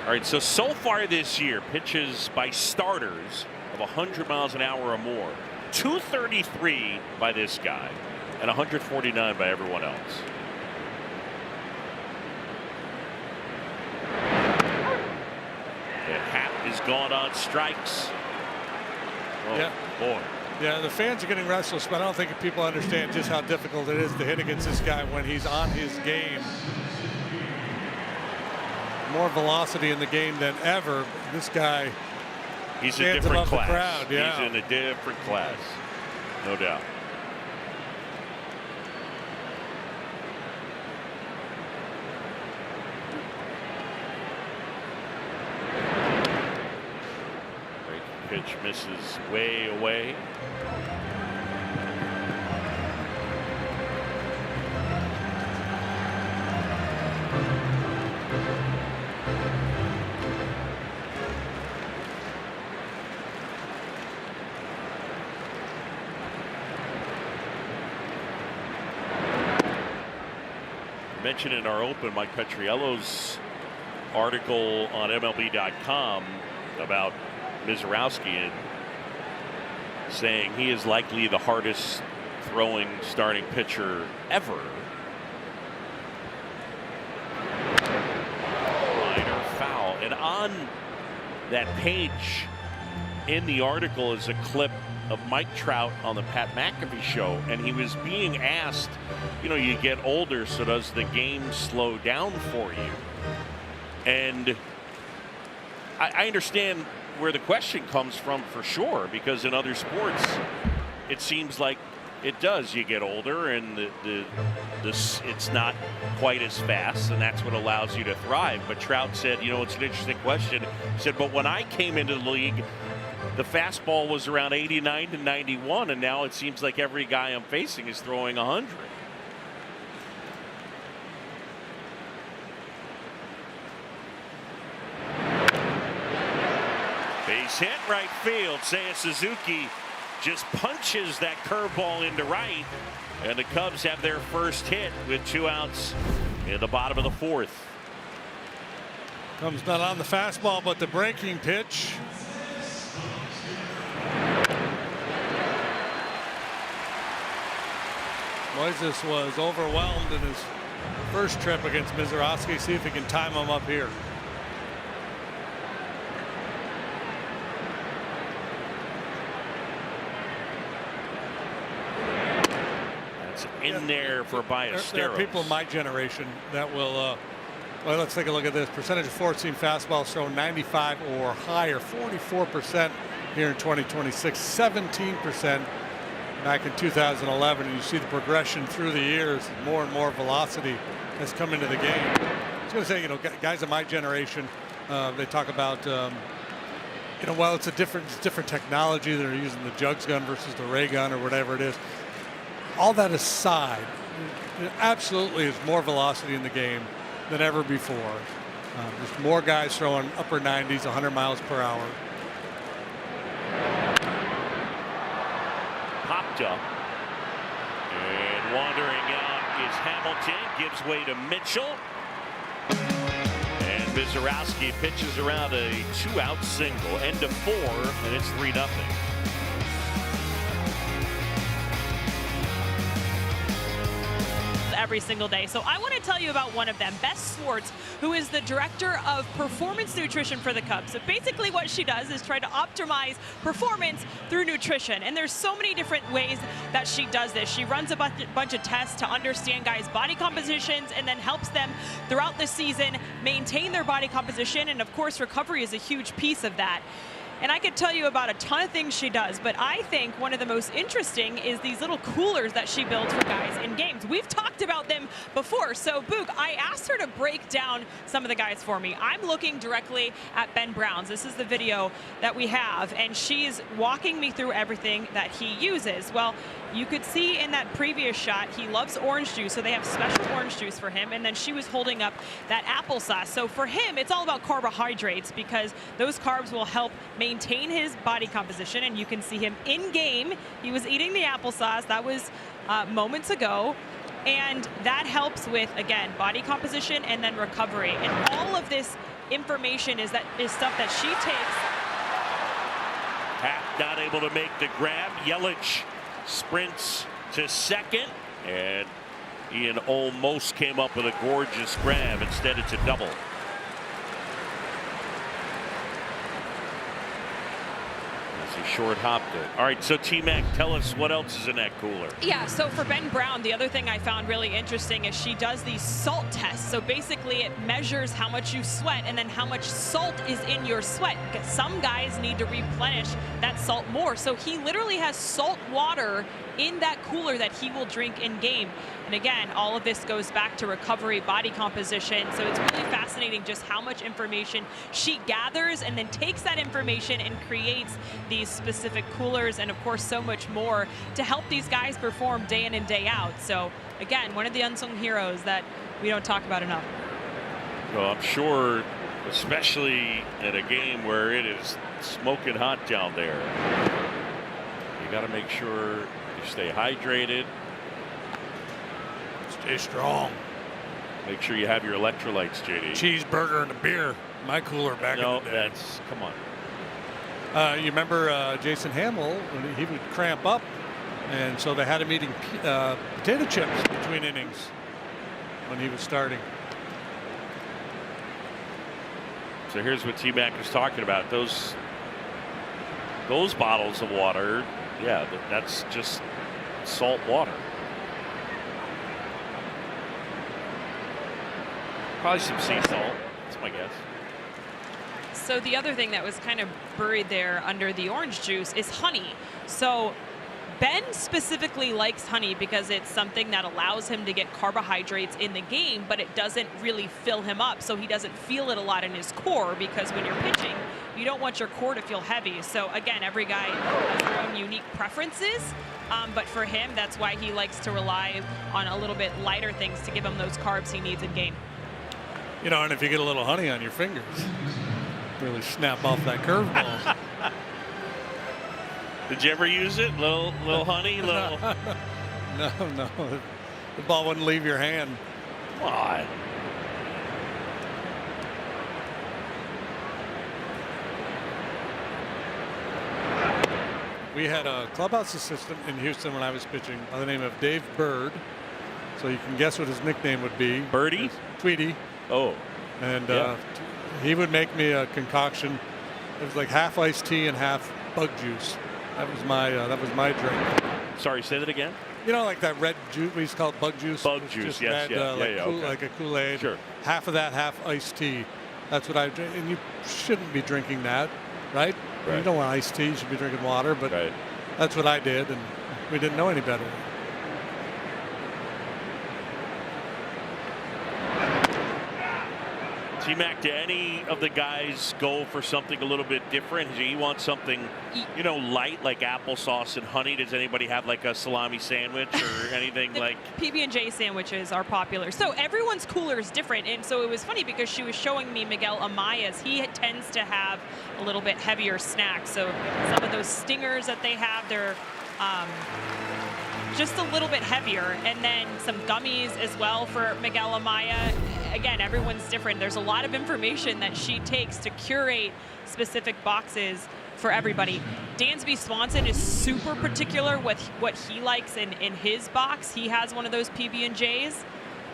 Speaker 7: All right, so far this year, pitches by starters of 100 miles an hour or more. 233 by this guy and 149 by everyone else. And Happ is gone on strikes. Oh,
Speaker 8: yeah,
Speaker 7: boy.
Speaker 8: Yeah, the fans are getting restless, but I don't think people understand just how difficult it is to hit against this guy when he's on his game. More velocity in the game than ever. This guy.
Speaker 7: He's a different class.
Speaker 8: Crowd, yeah.
Speaker 7: He's in a different class, no doubt. Great pitch misses way away. mentioned in our open Mike Petriello's article on MLB.com about Mizorowski and saying he is likely the hardest throwing starting pitcher ever. Liner foul. And on that page in the article is a clip of Mike Trout on the Pat McAfee show, and he was being asked, you know, you get older, so does the game slow down for you? And I understand where the question comes from for sure, because in other sports it seems like it does. You get older and it's not quite as fast, and that's what allows you to thrive. But Trout said, you know, it's an interesting question. He said, but when I came into the league, the fastball was around 89 to 91, and now it seems like every guy I'm facing is throwing 100. Base hit right field. Seiya Suzuki just punches that curveball into right, and the Cubs have their first hit with 2 outs in the bottom of the 4th.
Speaker 8: Comes not on the fastball, but the breaking pitch. Moises was overwhelmed in his first trip against Mizorowski. See if he can time him up here.
Speaker 7: That's in there for Ballesteros.
Speaker 8: There are people in my generation that will. Well, let's take a look at this. Percentage of four-seam fastballs thrown 95 or higher. 44% here in 2026. 17%. Back in 2011, and you see the progression through the years. More and more velocity has come into the game. I was going to say, you know, guys of my generation, they talk about, you know, well, it's different technology. They're using the jugs gun versus the ray gun or whatever it is. All that aside, there absolutely is more velocity in the game than ever before. There's more guys throwing upper 90s, 100 miles per hour.
Speaker 7: Popped up, and wandering out is Hamilton, gives way to Mitchell, and Mizorowski pitches around a 2-out single. End of 4, and it's 3-0.
Speaker 10: Every single day. So I want to tell you about one of them, Beth Swartz, who is the director of performance nutrition for the Cubs. So basically what she does is try to optimize performance through nutrition. And there's so many different ways that she does this. She runs a bunch of tests to understand guys' body compositions and then helps them throughout the season maintain their body composition. And of course, recovery is a huge piece of that. And I could tell you about a ton of things she does, but I think one of the most interesting is these little coolers that she builds for guys in games. We've talked about them before. So, Boog, I asked her to break down some of the guys for me. I'm looking directly at Ben Brown's. This is the video that we have, and she's walking me through everything that he uses. Well, you could see in that previous shot, he loves orange juice, so they have special orange juice for him, and then she was holding up that applesauce. So for him, it's all about carbohydrates because those carbs will help maintain his body composition, and you can see him in game. He was eating the applesauce. That was moments ago, and that helps with, again, body composition and then recovery. And all of this information is stuff that she takes.
Speaker 7: Happ not able to make the grab. Yelich sprints to second, and Ian almost came up with a gorgeous grab. Instead, it's a double. He short hopped it. All right, so T-Mac, tell us what else is in that cooler.
Speaker 10: Yeah, so for Ben Brown, the other thing I found really interesting is she does these salt tests. So basically it measures how much you sweat and then how much salt is in your sweat, because some guys need to replenish that salt more. So he literally has salt water in that cooler that he will drink in game. And again, all of this goes back to recovery, body composition. So it's really fascinating just how much information she gathers and then takes that information and creates these specific coolers, and of course so much more to help these guys perform day in and day out. So again, one of the unsung heroes that we don't talk about enough.
Speaker 7: Well, I'm sure, especially at a game where it is smoking hot down there, you got to make sure you stay hydrated.
Speaker 8: Stay strong.
Speaker 7: Make sure you have your electrolytes, JD.
Speaker 8: Cheeseburger and a beer. My cooler back in the day.
Speaker 7: Come on.
Speaker 8: You remember Jason Hamill, when he would cramp up, and so they had him eating potato chips between innings when he was starting.
Speaker 7: So here's what T-Mac was talking about. Those bottles of water, yeah, that's just salt water. Probably some sea salt. That's my guess.
Speaker 10: So the other thing that was kind of buried there under the orange juice is honey. So Ben specifically likes honey because it's something that allows him to get carbohydrates in the game, but it doesn't really fill him up. So he doesn't feel it a lot in his core, because when you're pitching, you don't want your core to feel heavy. So again, every guy has their own unique preferences. But for him, that's why he likes to rely on a little bit lighter things to give him those carbs he needs in game.
Speaker 8: You know, and if you get a little honey on your fingers, really snap off that curveball.
Speaker 7: Did you ever use it? Little honey? Little.
Speaker 8: No. The ball wouldn't leave your hand.
Speaker 7: Come on.
Speaker 8: We had a clubhouse assistant in Houston when I was pitching by the name of Dave Bird. So you can guess what his nickname would be.
Speaker 7: Birdie?
Speaker 8: Tweety.
Speaker 7: Oh.
Speaker 8: And
Speaker 7: yeah.
Speaker 8: he would make me a concoction. It was like half iced tea and half bug juice. That was my drink.
Speaker 7: Sorry, say that again.
Speaker 8: You know, like that red juice we used to call it bug juice.
Speaker 7: Bug juice, yes,
Speaker 8: like a Kool-Aid.
Speaker 7: Sure.
Speaker 8: Half of that, half iced tea. That's what I drink. And you shouldn't be drinking that, right? You don't want iced tea. You should be drinking water. But that's what I did, and we didn't know any better.
Speaker 7: T-Mac, do any of the guys go for something a little bit different? Do you want something, light like applesauce and honey? Does anybody have like a salami sandwich or anything like?
Speaker 10: PB&J sandwiches are popular. So everyone's cooler is different. And so it was funny because she was showing me Miguel Amaya's. He tends to have a little bit heavier snacks. So some of those stingers that they have, they're just a little bit heavier. And then some gummies as well for Miguel Amaya. Again, everyone's different. There's a lot of information that she takes to curate specific boxes for everybody. Dansby Swanson is super particular with what he likes in his box. He has one of those PB&Js.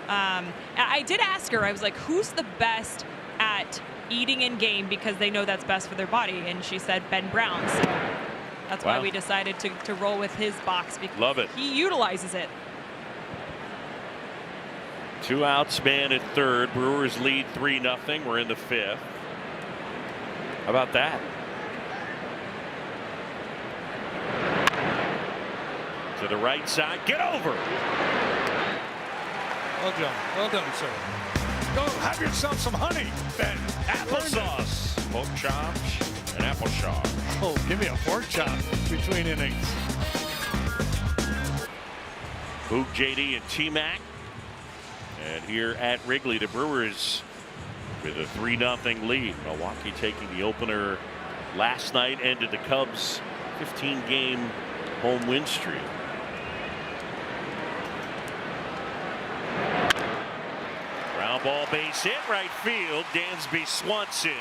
Speaker 10: I did ask her, I was like, who's the best at eating in game because they know that's best for their body? And she said Ben Brown. So that's why we decided to roll with his box, because
Speaker 7: love it.
Speaker 10: He utilizes it.
Speaker 7: 2 outs, man at third. Brewers lead 3-0. We're in the 5th. How about that? To the right side. Get over.
Speaker 8: Well done, sir. Go have yourself some honey, Ben.
Speaker 7: Applesauce, pork chops, and apple chop.
Speaker 8: Oh, give me a pork chop between innings.
Speaker 7: Boog, JD, and T-Mac. And here at Wrigley, the Brewers with a 3-0 lead. Milwaukee taking the opener last night, ended the Cubs' 15-game home win streak. Ground ball, base hit, right field. Dansby Swanson.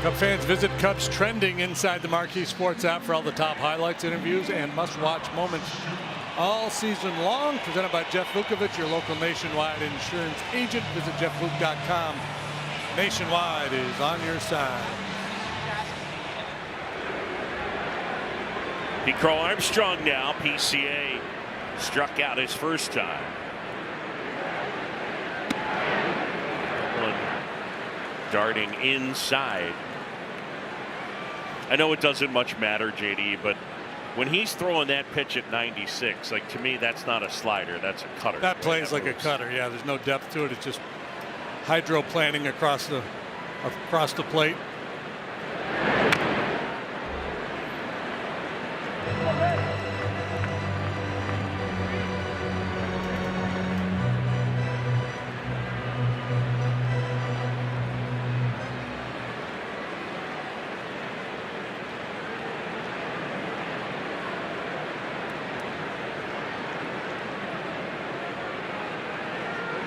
Speaker 8: Cub fans, visit Cubs Trending inside the Marquee Sports app for all the top highlights, interviews, and must-watch moments all season long. Presented by Jeff Vukovich, your local nationwide insurance agent. Visit jeffvuk.com. Nationwide is on your side.
Speaker 7: Pete Crow Armstrong now, PCA, struck out his first time. Darting inside. I know it doesn't much matter, JD, but when he's throwing that pitch at 96, like, to me, that's not a slider, that's a cutter.
Speaker 8: That plays like a cutter. Yeah, there's no depth to it. It's just hydroplaning across the plate.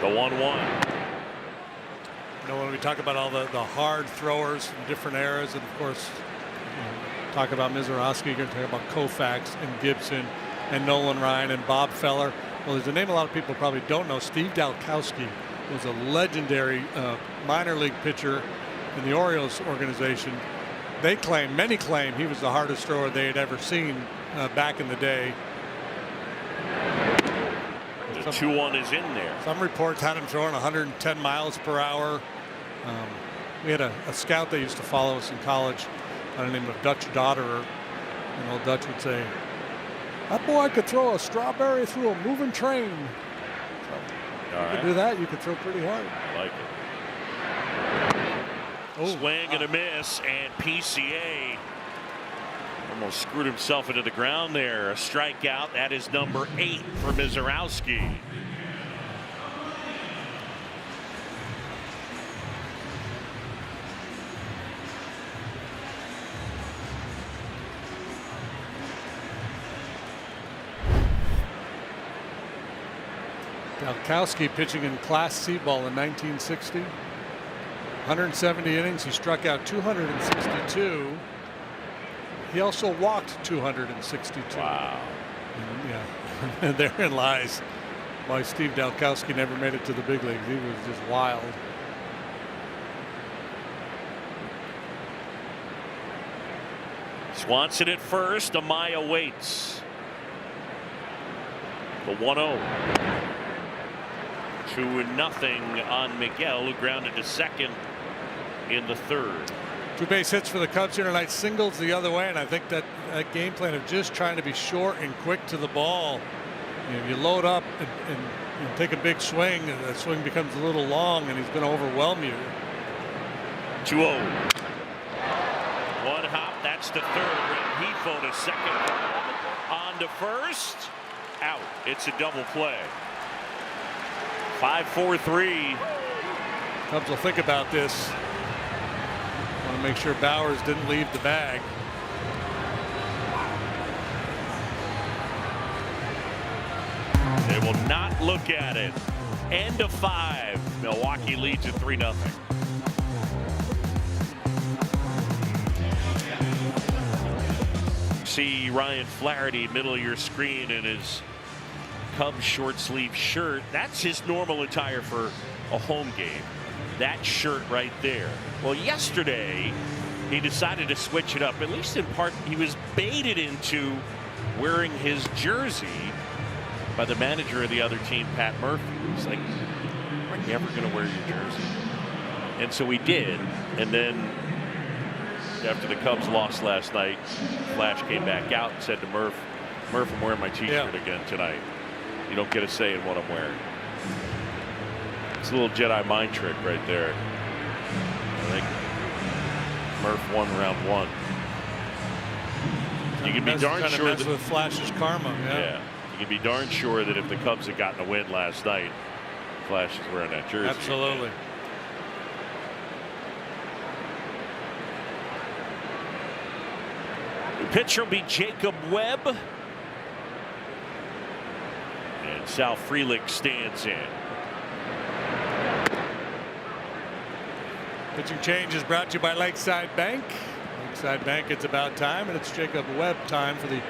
Speaker 7: The 1-1.
Speaker 8: You know, when we talk about all the hard throwers from different eras, and of course, talk about Mizorowski, you're going to talk about Koufax and Gibson and Nolan Ryan and Bob Feller. Well, there's a name a lot of people probably don't know. Steve Dalkowski was a legendary minor league pitcher in the Orioles organization. Many claim he was the hardest thrower they had ever seen back in the day.
Speaker 7: The 2-1 is in there.
Speaker 8: Some reports had him throwing 110 miles per hour. We had a scout that used to follow us in college by the name of Dutch Dodderer. And old Dutch would say, "That boy could throw a strawberry through a moving train." So you could do that, you could throw pretty hard.
Speaker 7: I like it. Swing and a miss, and PCA almost screwed himself into the ground there. A strikeout. That is number 8 for Mizorowski.
Speaker 8: Dalkowski pitching in Class C ball in 1960. 170 innings. He struck out 262. He also walked 262.
Speaker 7: Wow.
Speaker 8: And, yeah, and therein lies why Steve Dalkowski never made it to the big leagues. He was just wild.
Speaker 7: Swanson at first. Amaya waits. The 1-0. 2-0 on Miguel, who grounded to second in the third.
Speaker 8: 2 base hits for the Cubs here tonight, singles the other way, and I think that game plan of just trying to be short and quick to the ball. You load up and take a big swing, and that swing becomes a little long, and he's going to overwhelm you.
Speaker 7: 2-0. One hop, that's the third. Rengifo to second. On to first. Out. It's a double play. 5-4-3.
Speaker 8: Cubs will think about this. Want to make sure Bowers didn't leave the bag.
Speaker 7: They will not look at it. End of 5. Milwaukee leads at 3-0. See Ryan Flaherty, middle of your screen, in his Cubs short sleeve shirt. That's his normal attire for a home game. That shirt right there. Well, yesterday he decided to switch it up. At least in part, he was baited into wearing his jersey by the manager of the other team, Pat Murphy. He's like, "Are you ever going to wear your jersey?" And so he did. And then after the Cubs lost last night, Flash came back out and said to Murph, "I'm wearing my t-shirt again tonight. You don't get a say in what I'm wearing." It's a little Jedi mind trick right there. I think Murph won round 1. You can be darn sure that
Speaker 8: with Flash's karma.
Speaker 7: Yeah, you can be darn sure that if the Cubs had gotten a win last night, Flash is wearing that jersey.
Speaker 8: Absolutely.
Speaker 7: The pitcher will be Jacob Webb. And Sal Frelick stands in.
Speaker 8: Pitching change is brought to you by Lakeside Bank. Lakeside Bank, it's about time, and it's Jacob Webb time for the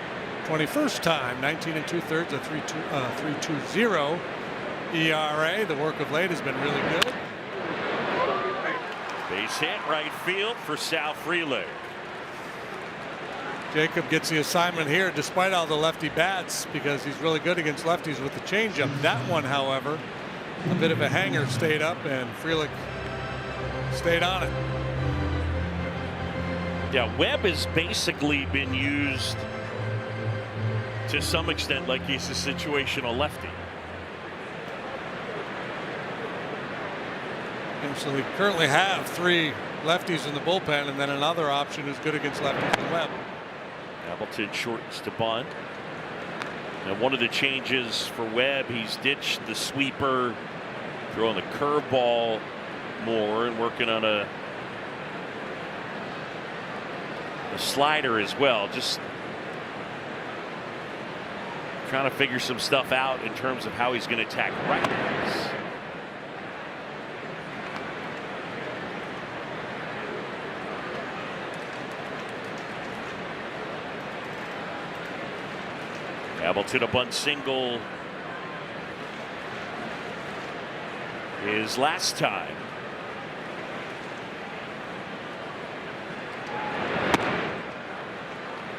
Speaker 8: 21st time. 19 2/3, a 3.20 ERA. The work of late has been really good.
Speaker 7: Base hit right field for Sal Frelick.
Speaker 8: Jacob gets the assignment here despite all the lefty bats because he's really good against lefties with the changeup. That one, however, a bit of a hanger, stayed up, and Frelick stayed on it.
Speaker 7: Yeah, Webb has basically been used to some extent like he's a situational lefty.
Speaker 8: And so we currently have 3 lefties in the bullpen, and then another option is good against lefties in Webb.
Speaker 7: Hamilton shortens to bunt. And one of the changes for Webb, he's ditched the sweeper, throwing the curveball more, and working on a slider as well. Just trying to figure some stuff out in terms of how he's going to attack righties. Hamilton, a bunt single his last time.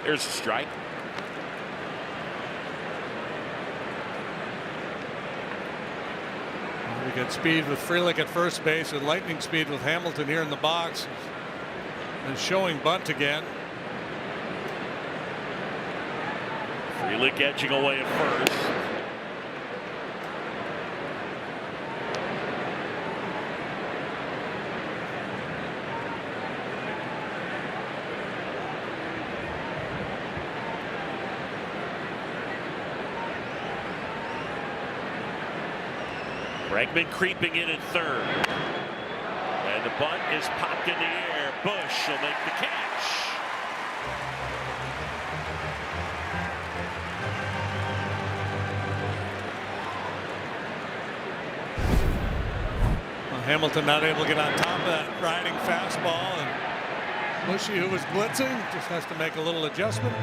Speaker 7: There's a strike.
Speaker 8: We get speed with Frelick at first base and lightning speed with Hamilton here in the box. And showing bunt again.
Speaker 7: Frelick edging away at first. Bregman creeping in at third. And the bunt is popped in the air. Bush will make the catch.
Speaker 8: Well, Hamilton not able to get on top of that riding fastball, and Bushy, who was blitzing, just has to make a little adjustment.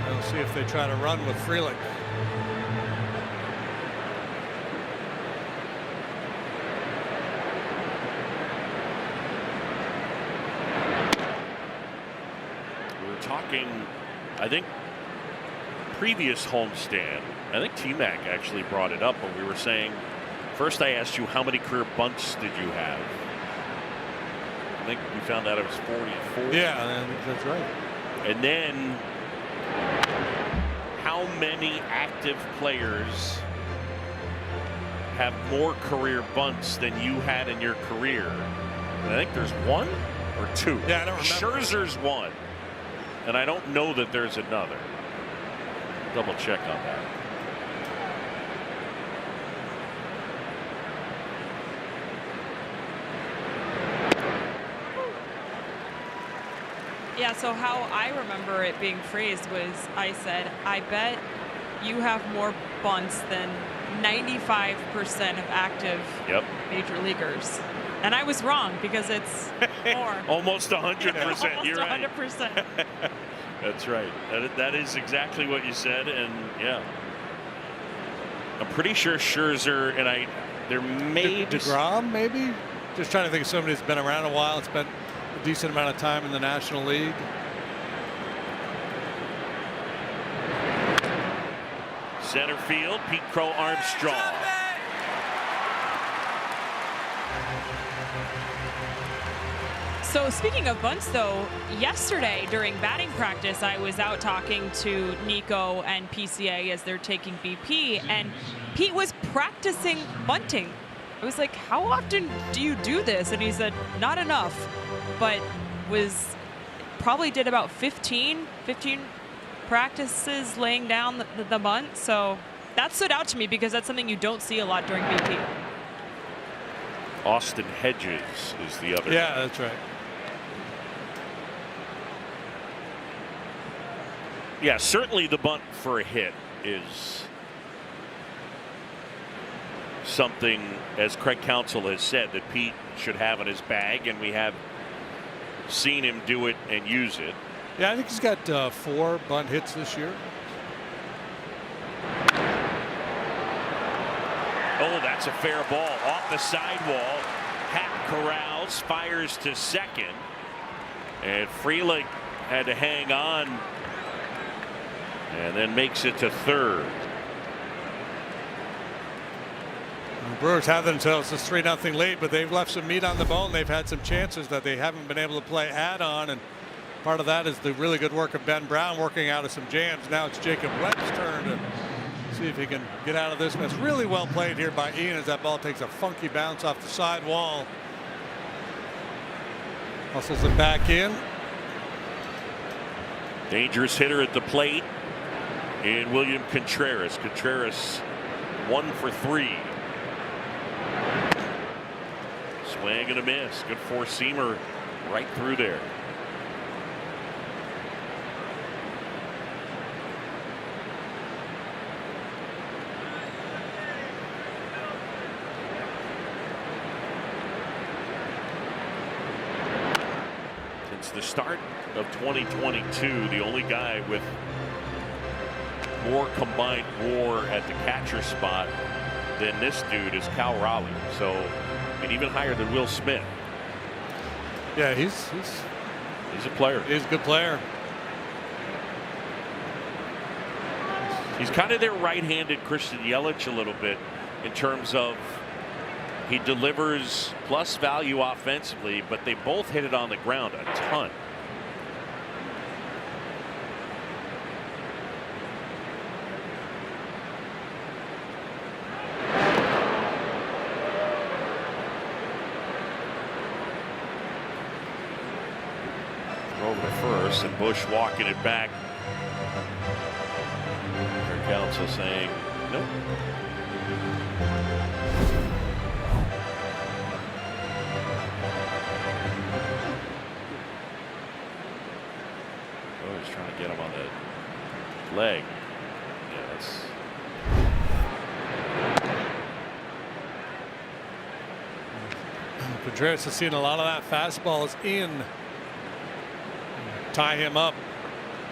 Speaker 8: We'll see if they try to run with Frelick.
Speaker 7: I think previous homestand, I think T-Mac actually brought it up, but we were saying, first I asked you how many career bunts did you have? I think we found out it was 44.
Speaker 8: Yeah, that's right.
Speaker 7: And then how many active players have more career bunts than you had in your career? And I think there's one or two.
Speaker 8: Yeah, I don't remember.
Speaker 7: Scherzer's one. And I don't know that there's another. Double check on that.
Speaker 10: Yeah, so how I remember it being phrased was I said, I bet you have more bunts than 95% of active major leaguers. And I was wrong because it's more.
Speaker 7: Almost 100%.
Speaker 10: Almost
Speaker 7: You're
Speaker 10: 100%.
Speaker 7: Right. That's right. That is exactly what you said. And yeah, I'm pretty sure Scherzer and there may be
Speaker 8: DeGrom, maybe. Just trying to think of somebody who's been around a while. Spent a decent amount of time in the National League.
Speaker 7: Center field, Pete Crow Armstrong.
Speaker 10: So speaking of bunts, though, yesterday during batting practice, I was out talking to Nico and PCA as they're taking BP, and Pete was practicing bunting. I was like, how often do you do this? And he said, not enough, but probably did about 15 practices laying down the bunt. So that stood out to me because that's something you don't see a lot during BP.
Speaker 7: Austin Hedges is the other.
Speaker 8: Yeah, that's right.
Speaker 7: Yeah, certainly the bunt for a hit is something, as Craig Counsell has said, that Pete should have in his bag, and we have seen him do it and use it.
Speaker 8: Yeah, I think he's got 4 bunt hits this year.
Speaker 7: Oh, that's a fair ball off the sidewall. Hat corrals, fires to second, and Frelick had to hang on and then makes it to third.
Speaker 8: The Brewers have themselves a 3-0 lead, but they've left some meat on the bone. They've had some chances that they haven't been able to play add-on, and part of that is the really good work of Ben Brown working out of some jams. Now it's Jacob Webb's turn to see if he can get out of this. That's really well played here by Ian as that ball takes a funky bounce off the side wall. Hustles it back in.
Speaker 7: Dangerous hitter at the plate in William Contreras. Contreras 1 for 3. Swing and a miss. Good four-seamer right through there. since the start of 2022. The only guy with more combined WAR at the catcher spot than this dude is Cal Raleigh. So, and even higher than Will Smith.
Speaker 8: Yeah, he's
Speaker 7: a player.
Speaker 8: He's a good player.
Speaker 7: He's kind of their right-handed Christian Yelich a little bit in terms of he delivers plus value offensively, but they both hit it on the ground a ton. Over to first, and Bush walking it back. Their counsel saying nope. Oh, he's trying to get him on the leg. Yeah, that's.
Speaker 8: Contreras has seen a lot of that fastballs in. Tie him up.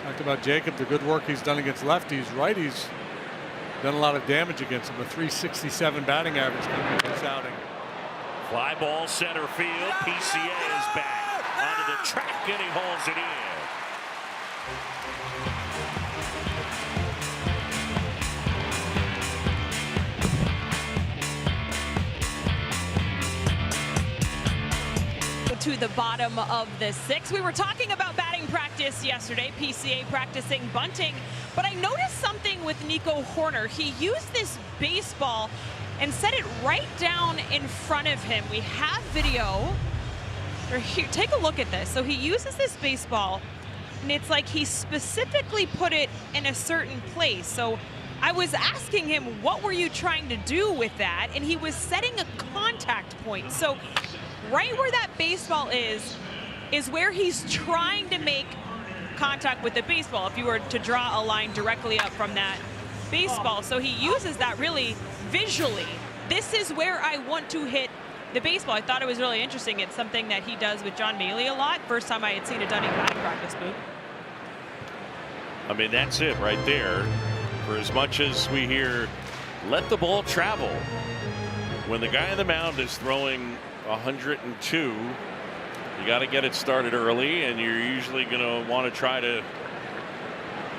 Speaker 8: Talked about Jacob, the good work he's done against lefties. Righties done a lot of damage against him. A .367 batting average coming into this outing.
Speaker 7: Fly ball center field. PCA is back onto the track and he hauls it in.
Speaker 10: To the bottom of the 6th. We were talking about batting practice yesterday, PCA practicing bunting, but I noticed something with Nico Hoerner. He used this baseball and set it right down in front of him. We have video. Here, take a look at this. So he uses this baseball and it's like he specifically put it in a certain place. So I was asking him, what were you trying to do with that? And he was setting a contact point. So right where that baseball is where he's trying to make contact with the baseball if you were to draw a line directly up from that baseball. So he uses that really visually. This is where I want to hit the baseball. I thought it was really interesting. It's something that he does with John Maley a lot. First time I had seen it done in batting practice, Boot.
Speaker 7: I mean, that's it right there. For as much as we hear, let the ball travel. When the guy on the mound is throwing 102, you got to get it started early, and you're usually going to want to try to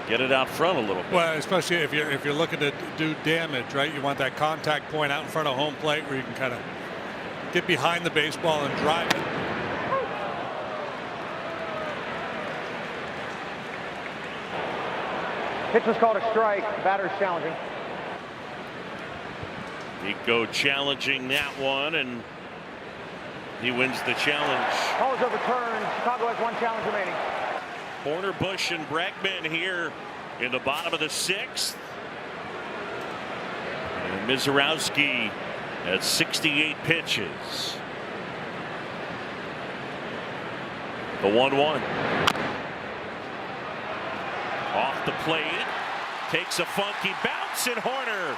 Speaker 7: get it out front a little bit.
Speaker 8: Well, especially if you're looking to do damage, right? You want that contact point out in front of home plate where you can kind of get behind the baseball and drive it.
Speaker 12: Pitch was called a strike. Batter's challenging.
Speaker 7: Nico challenging that one, and he wins the challenge.
Speaker 12: Call is overturned. Chicago has one challenge remaining.
Speaker 7: Hoerner, Bush, and Bregman here in the bottom of the 6th. And Mizorowski at 68 pitches. The 1-1. Off the plate. Takes a funky bounce, and Hoerner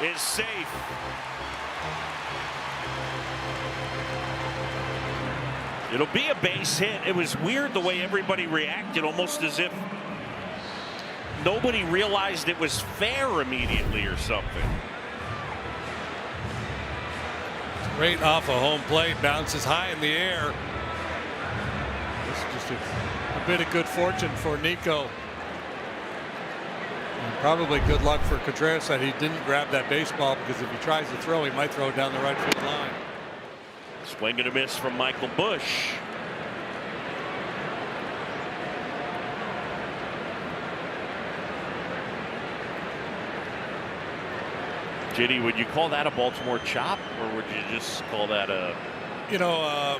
Speaker 7: is safe. It'll be a base hit. It was weird the way everybody reacted, almost as if nobody realized it was fair immediately or something.
Speaker 8: Straight off a home plate, bounces high in the air. This is just a bit of good fortune for Nico. And probably good luck for Contreras that he didn't grab that baseball, because if he tries to throw, he might throw it down the right field line.
Speaker 7: Swing and a miss from Michael Bush. JD, would you call that a Baltimore chop, or would you just call that a...
Speaker 8: You know,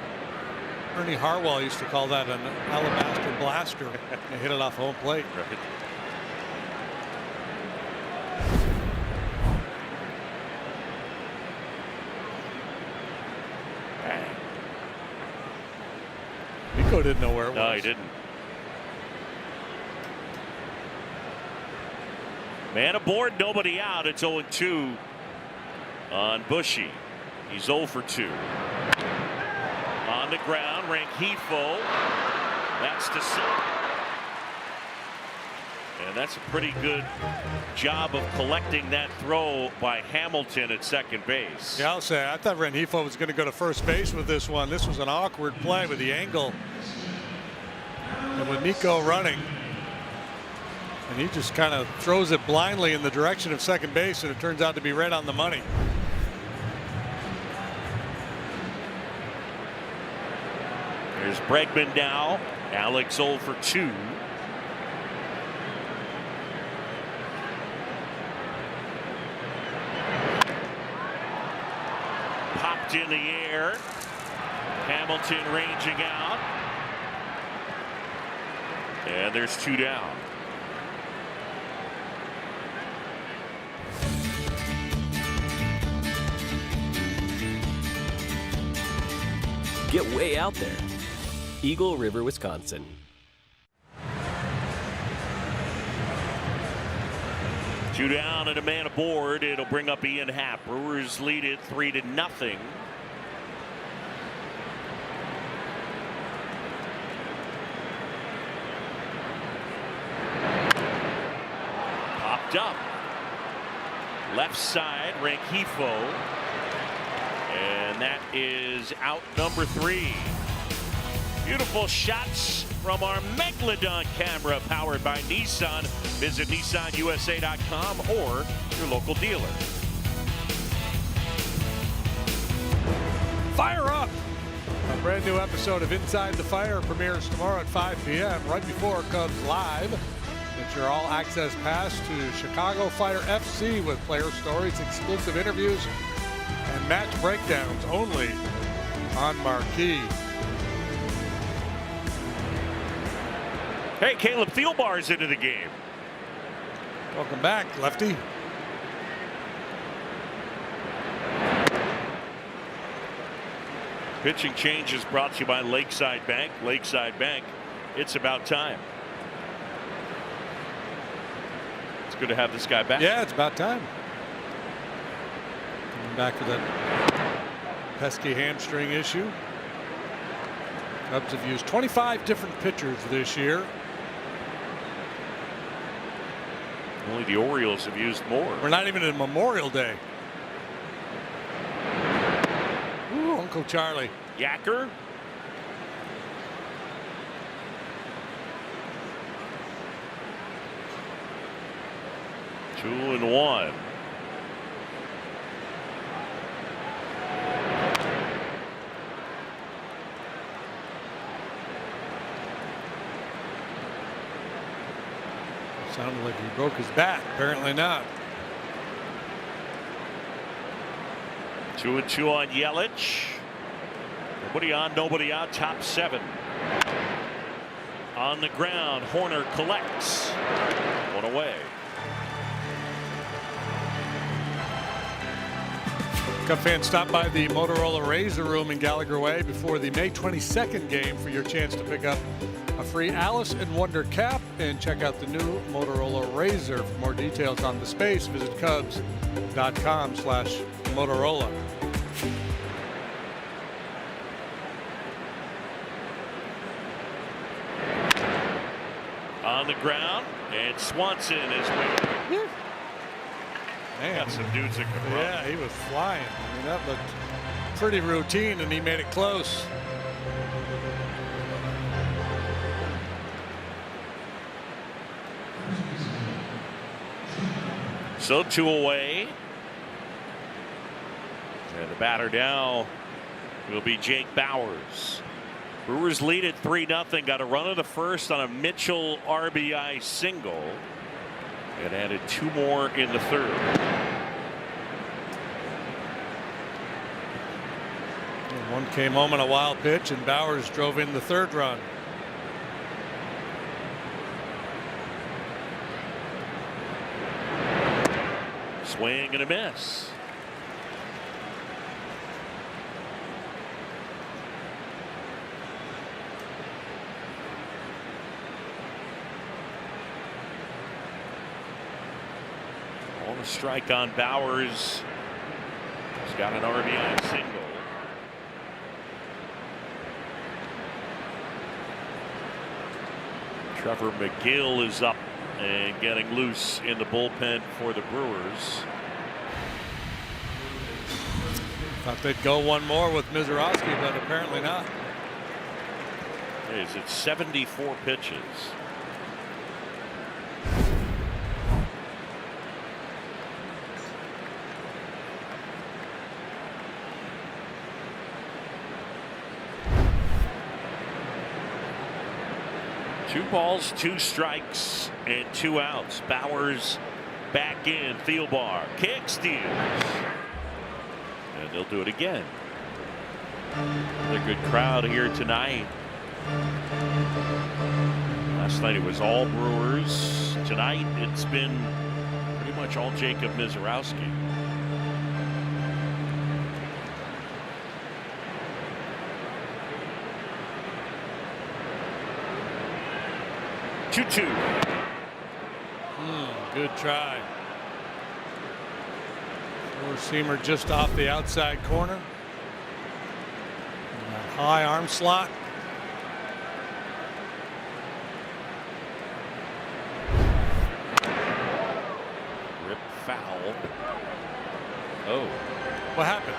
Speaker 8: Ernie Harwell used to call that an alabaster blaster. They hit it off home plate.
Speaker 7: Right.
Speaker 8: Nico didn't know where it was.
Speaker 7: No, he didn't. Man aboard, nobody out. It's 0-2 on Bushy. He's 0 for 2. On the ground, Rengifo That's to center. And that's a pretty good job of collecting that throw by Hamilton at second base.
Speaker 8: Yeah, I'll say, I thought Rengifo was going to go to first base with this one. This was an awkward play with the angle. And with Nico running, and he just kind of throws it blindly in the direction of second base, and it turns out to be right on the money.
Speaker 7: There's Bregman now. Alex 0 for 2. Popped in the air. Hamilton ranging out. And there's 2 down.
Speaker 13: Get way out there. Eagle River, Wisconsin.
Speaker 7: Two down and a man aboard. It'll bring up Ian Happ. Brewers lead it 3-0. Popped up. Left side, Rengifo. And that is out number 3. Beautiful shots from our Megalodon camera powered by Nissan. Visit nissanusa.com or your local dealer.
Speaker 8: Fire up! A brand new episode of Inside the Fire premieres tomorrow at 5 p.m. right before Cubs Live. Get your all-access pass to Chicago Fire FC with player stories, exclusive interviews, and match breakdowns only on Marquee.
Speaker 7: Hey, Caleb Thielbar's into the game.
Speaker 8: Welcome back, lefty.
Speaker 7: Pitching change is brought to you by Lakeside Bank. Lakeside Bank, it's about time. It's good to have this guy back.
Speaker 8: Yeah, it's about time. Coming back for that pesky hamstring issue. Cubs have used 25 different pitchers this year.
Speaker 7: Only the Orioles have used more.
Speaker 8: We're not even in Memorial Day. Ooh, Uncle Charlie.
Speaker 7: Yacker. Two and one.
Speaker 8: Sounded like he broke his bat. Apparently not.
Speaker 7: 2-2 on Yelich. Nobody on, nobody out. Top 7. On the ground, Horner collects. One away.
Speaker 8: Cub fans, stop by the Motorola Razor Room in Gallagher Way before the May 22nd game for your chance to pick up a free Alice in Wonder cap and check out the new Motorola Razor. For more details on the space, visit Cubs.com/Motorola.
Speaker 7: On the ground, and Swanson is waiting.
Speaker 8: Man.
Speaker 7: Got some dudes that can run.
Speaker 8: Yeah, he was flying. I mean, that looked pretty routine, and he made it close.
Speaker 7: So 2 away. And the batter now will be Jake Bauers. Brewers lead at 3-0. Got a run of the first on a Mitchell RBI single. And added 2 more in the third.
Speaker 8: And one came home on a wild pitch, and Bauers drove in the third run.
Speaker 7: Swing and a miss. On a strike on Bauers. He's got an RBI single. Trevor McGill is up and getting loose in the bullpen for the Brewers.
Speaker 8: Thought they'd go one more with Mizorowski, but apparently not.
Speaker 7: Is it 74 pitches? Two balls, 2 strikes, and 2 outs. Bowers back in. Thielbar kick, steals. And they'll do it again. A good crowd here tonight. Last night it was all Brewers. Tonight it's been pretty much all Jacob Mizorowski. Two.
Speaker 8: Good try. Four-seamer just off the outside corner. And a high arm slot.
Speaker 7: Rip foul. Oh.
Speaker 8: What happened?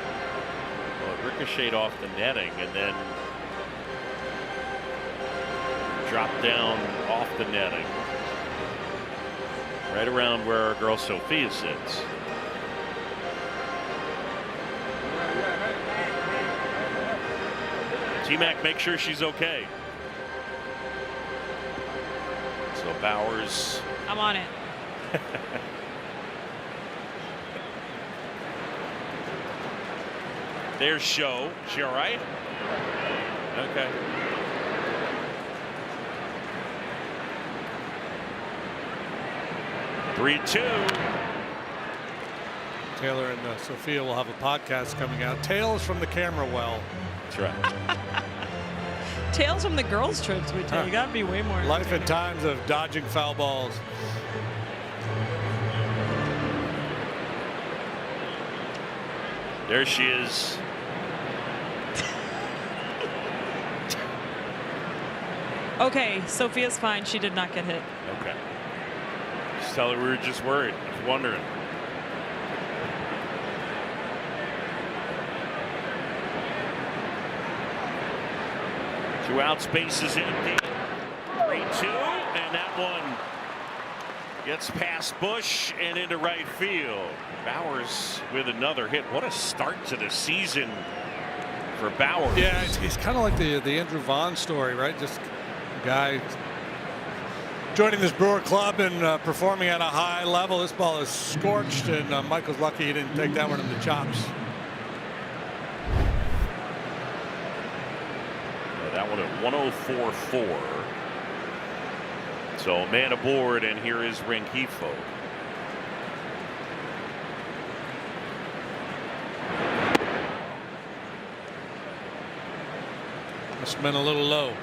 Speaker 7: Well, it ricocheted off the netting and then dropped down off the netting. Right around where our girl Sophia sits. T-Mac, make sure she's okay. So Bowers.
Speaker 10: I'm on it.
Speaker 7: There's Show. She all right? Okay. Three-two.
Speaker 8: Taylor and Sophia will have a podcast coming out. Tales from the camera well.
Speaker 7: That's right.
Speaker 10: Tales from the girls' trips we tell. You got to be way more.
Speaker 8: Life and times of dodging foul balls.
Speaker 7: There she is.
Speaker 10: Okay, Sophia's fine. She did not get hit.
Speaker 7: Okay. Just tell her we were just worried, just wondering. Two out, space is empty. 3-2, and that one gets past Bush and into right field. Bowers with another hit. What a start to the season for Bowers.
Speaker 8: Yeah, he's kind of like the Andrew Vaughn story, right? Just a guy joining this Brewer club and performing at a high level. This ball is scorched, and Michael's lucky he didn't take that one in the chops.
Speaker 7: That one at 104.4. So man aboard, and here is Rengifo.
Speaker 8: Must have been a little low.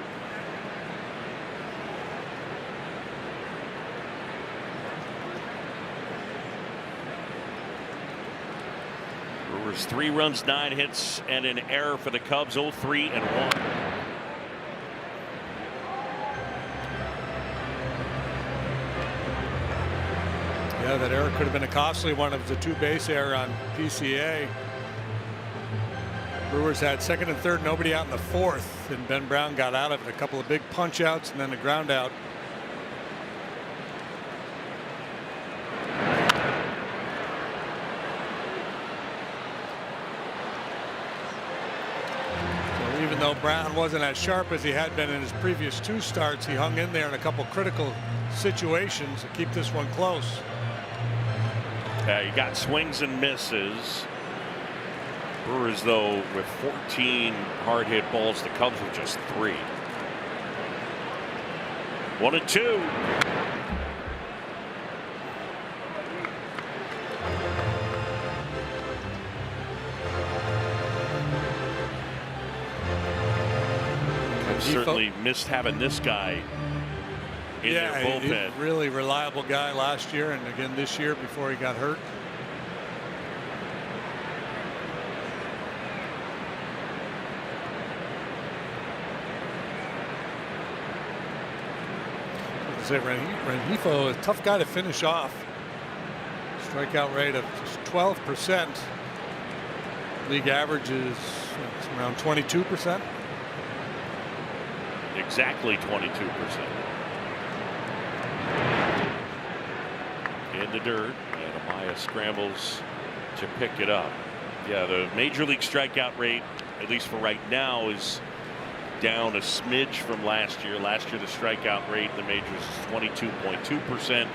Speaker 7: Brewers 3 runs, 9 hits, and an error for the Cubs. 0-3-1.
Speaker 8: Yeah, that error could have been a costly one. It was a 2-base error on PCA. Brewers had second and third, nobody out in the fourth, and Ben Brown got out of it. A couple of big punch outs and then a ground out. So even though Brown wasn't as sharp as he had been in his previous 2 starts, he hung in there in a couple critical situations to keep this one close.
Speaker 7: You got swings and misses. Brewers, though, with 14 hard hit balls, the Cubs with just 3. 1-2. Certainly missed having this guy in their bullpen.
Speaker 8: He's a really reliable guy last year and again this year before he got hurt. say Rengifo is a tough guy to finish off. Strikeout rate of just 12%. League average is around 22%.
Speaker 7: Exactly 22%. In the dirt, and Amaya scrambles to pick it up. Yeah, the major league strikeout rate, at least for right now, is down a smidge from last year. Last year, the strikeout rate in the majors is 22.2%.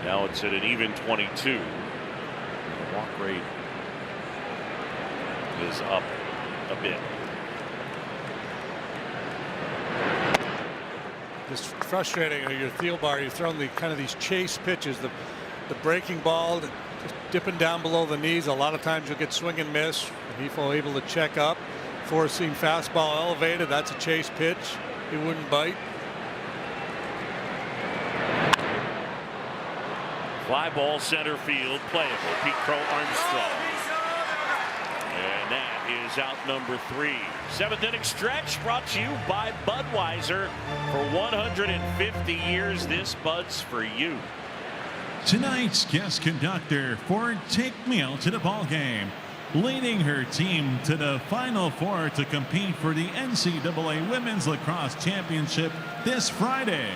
Speaker 7: Now it's at an even 22. The walk rate is up a bit.
Speaker 8: Just frustrating. Your Thielbar, you've thrown the kind of these chase pitches, the breaking ball, just dipping down below the knees. A lot of times you'll get swing and miss. Rengifo able to check up. Four-seam fastball elevated. That's a chase pitch. He wouldn't bite.
Speaker 7: Fly ball center field, playable. Pete Crow Armstrong. And that is out number 3. 7th inning stretch brought to you by Budweiser. For 150 years, this Bud's for you.
Speaker 14: Tonight's guest conductor for Take Me Out to the Ball Game, leading her team to the Final Four to compete for the NCAA Women's Lacrosse Championship this Friday.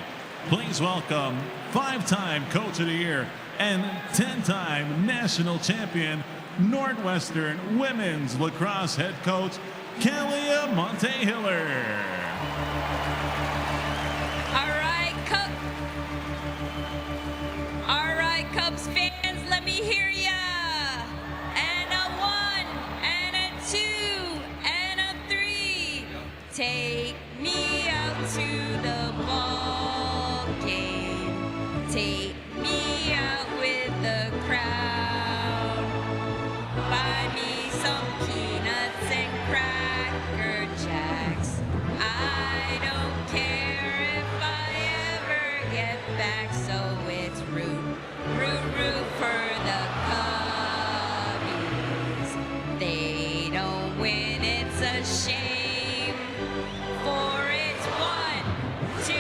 Speaker 14: Please welcome 5-time Coach of the Year and 10-time National Champion Northwestern Women's Lacrosse Head Coach Kalia Monte-Hiller.
Speaker 15: All right, Cubs fans, let me hear ya. And a 1, and a 2, and a 3. Take me out to the ball game. Take me out with the crowd. Buy me some peanuts and Cracker Jacks. I don't care if I ever get back, so it's root for the Cubbies. They don't win, it's a shame. For it's 1, 2,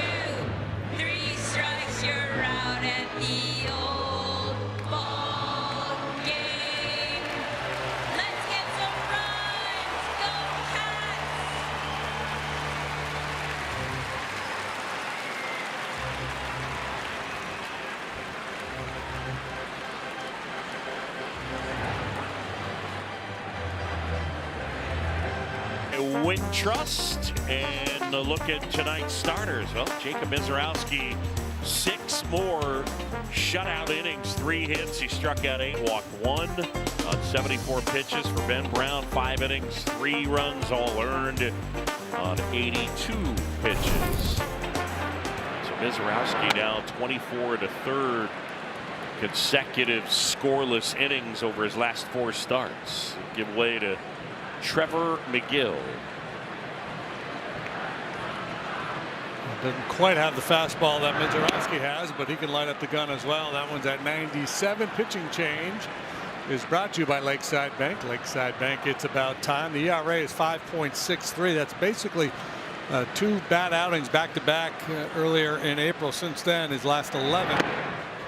Speaker 15: 3 strikes, you're out at the old ball game. Let's get some runs, go Cats!
Speaker 7: Wintrust, and a look at tonight's starters. Well, Jacob Mizorowski, 6 more shutout innings, 3 hits. He struck out 8, walked 1 on 74 pitches. For Ben Brown, 5 innings, 3 runs, all earned on 82 pitches. So Mizorowski now 24 to 3rd consecutive scoreless innings over his last 4 starts. Give way to Trevor McGill.
Speaker 8: Doesn't quite have the fastball that Mizorowski has, but he can light up the gun as well. That one's at 97. Pitching change is brought to you by Lakeside Bank. Lakeside Bank, it's about time. The ERA is 5.63. That's basically 2 bad outings back to back earlier in April. Since then, his last 11,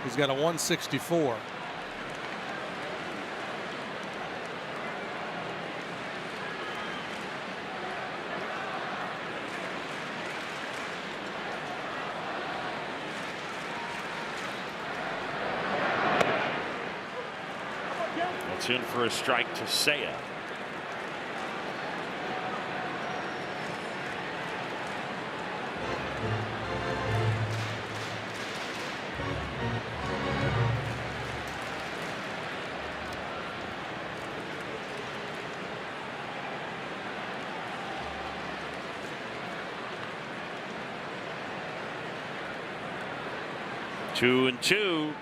Speaker 8: he's got a 164.
Speaker 7: It's in for a strike to Seiya. Two and two.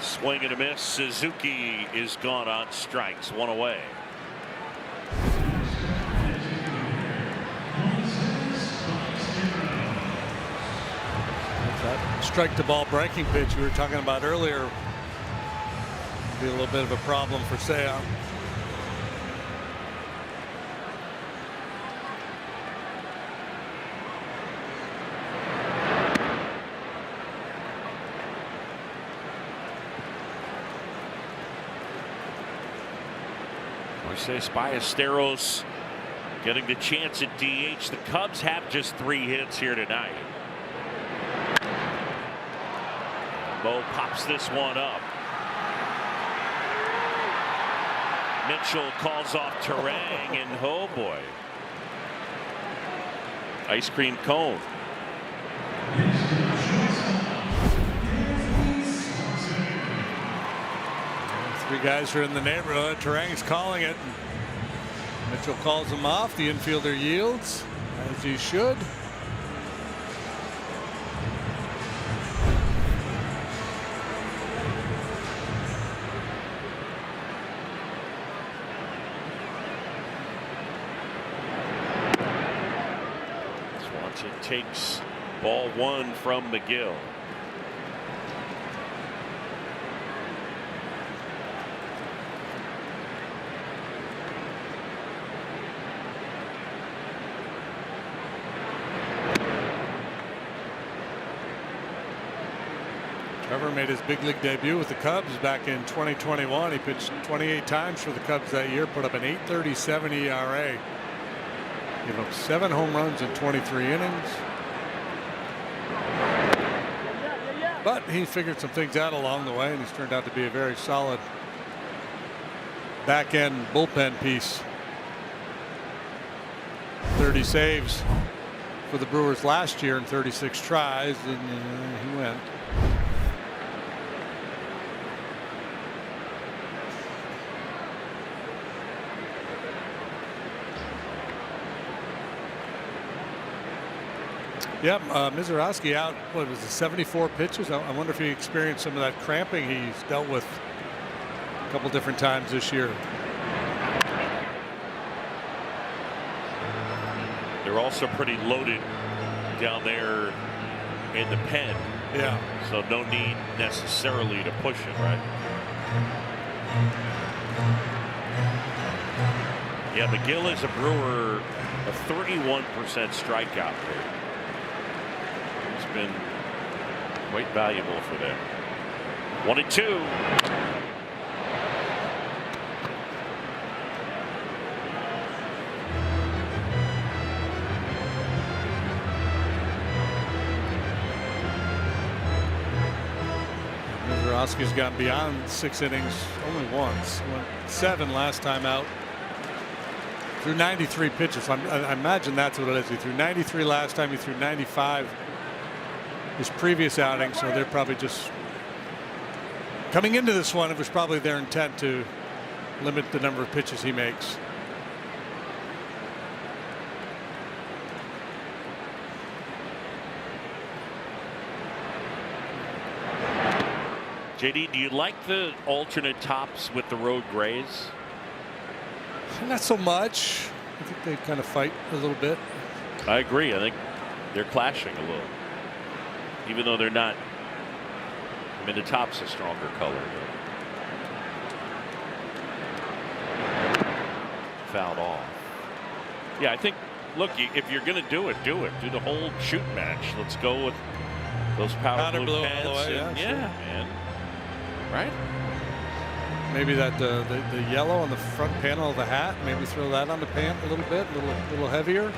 Speaker 7: Swing and a miss. Suzuki is gone on strikes. 1 away.
Speaker 8: That strike to ball breaking pitch we were talking about earlier. Be a little bit of a problem for Seiya.
Speaker 7: Moises Ballesteros getting the chance at DH. The Cubs have just 3 hits here tonight. Bo pops this one up. Mitchell calls off Terang, and oh boy. Ice cream cone.
Speaker 8: 3 guys are in the neighborhood. Terang's calling it. Mitchell calls him off. The infielder yields, as he should.
Speaker 7: Swanson takes ball 1 from McGill.
Speaker 8: Trevor made his big league debut with the Cubs back in 2021. He pitched 28 times for the Cubs that year, put up an 8.37 ERA. Gave up 7 home runs in 23 innings. But he figured some things out along the way, and he's turned out to be a very solid back end bullpen piece. 30 saves for the Brewers last year in 36 tries, and he went. Yep, Mizorowski out, what was it, 74 pitches? I wonder if he experienced some of that cramping he's dealt with a couple different times this year.
Speaker 7: They're also pretty loaded down there in the pen.
Speaker 8: Yeah.
Speaker 7: So no need necessarily to push it, right? Yeah, McGill is a Brewer, a 31% strikeout rate. Been quite valuable for them. 1-2.
Speaker 8: Mizorowski's gone beyond 6 innings only once. Went 7 last time out. Threw 93 pitches. I imagine that's what it is. He threw 93 last time. He threw 95 his previous outing, so they're probably just coming into this one. It was probably their intent to limit the number of pitches he makes.
Speaker 7: JD, do you like the alternate tops with the road grays?
Speaker 8: Not so much. I think they kind of fight a little bit.
Speaker 7: I agree. I think they're clashing a little. Even though they're not, I mean, the top's a stronger color. Fouled off. Yeah, I think, look, if you're going to do it, do the whole shoot match. Let's go with those powder blue pants.
Speaker 8: All the way,
Speaker 7: yeah,
Speaker 8: sure.
Speaker 7: Man. Right?
Speaker 8: Maybe that the yellow on the front panel of the hat, maybe throw that on the pant a little bit, a little heavier.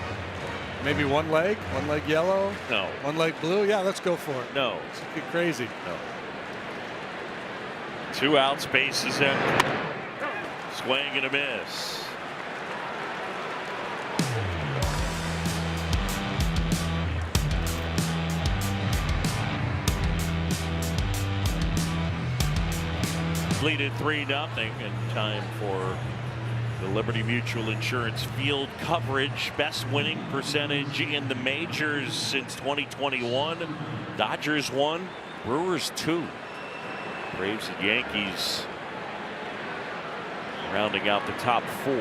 Speaker 8: Maybe one leg yellow.
Speaker 7: No.
Speaker 8: One leg blue. Yeah, let's go for it.
Speaker 7: No.
Speaker 8: Let's get crazy.
Speaker 7: No. 2 outs, bases empty. Swing and a miss. Leaded 3-0, and time for the Liberty Mutual Insurance field coverage. Best winning percentage in the majors since 2021. Dodgers 1, Brewers 2. Braves and Yankees rounding out the top 4.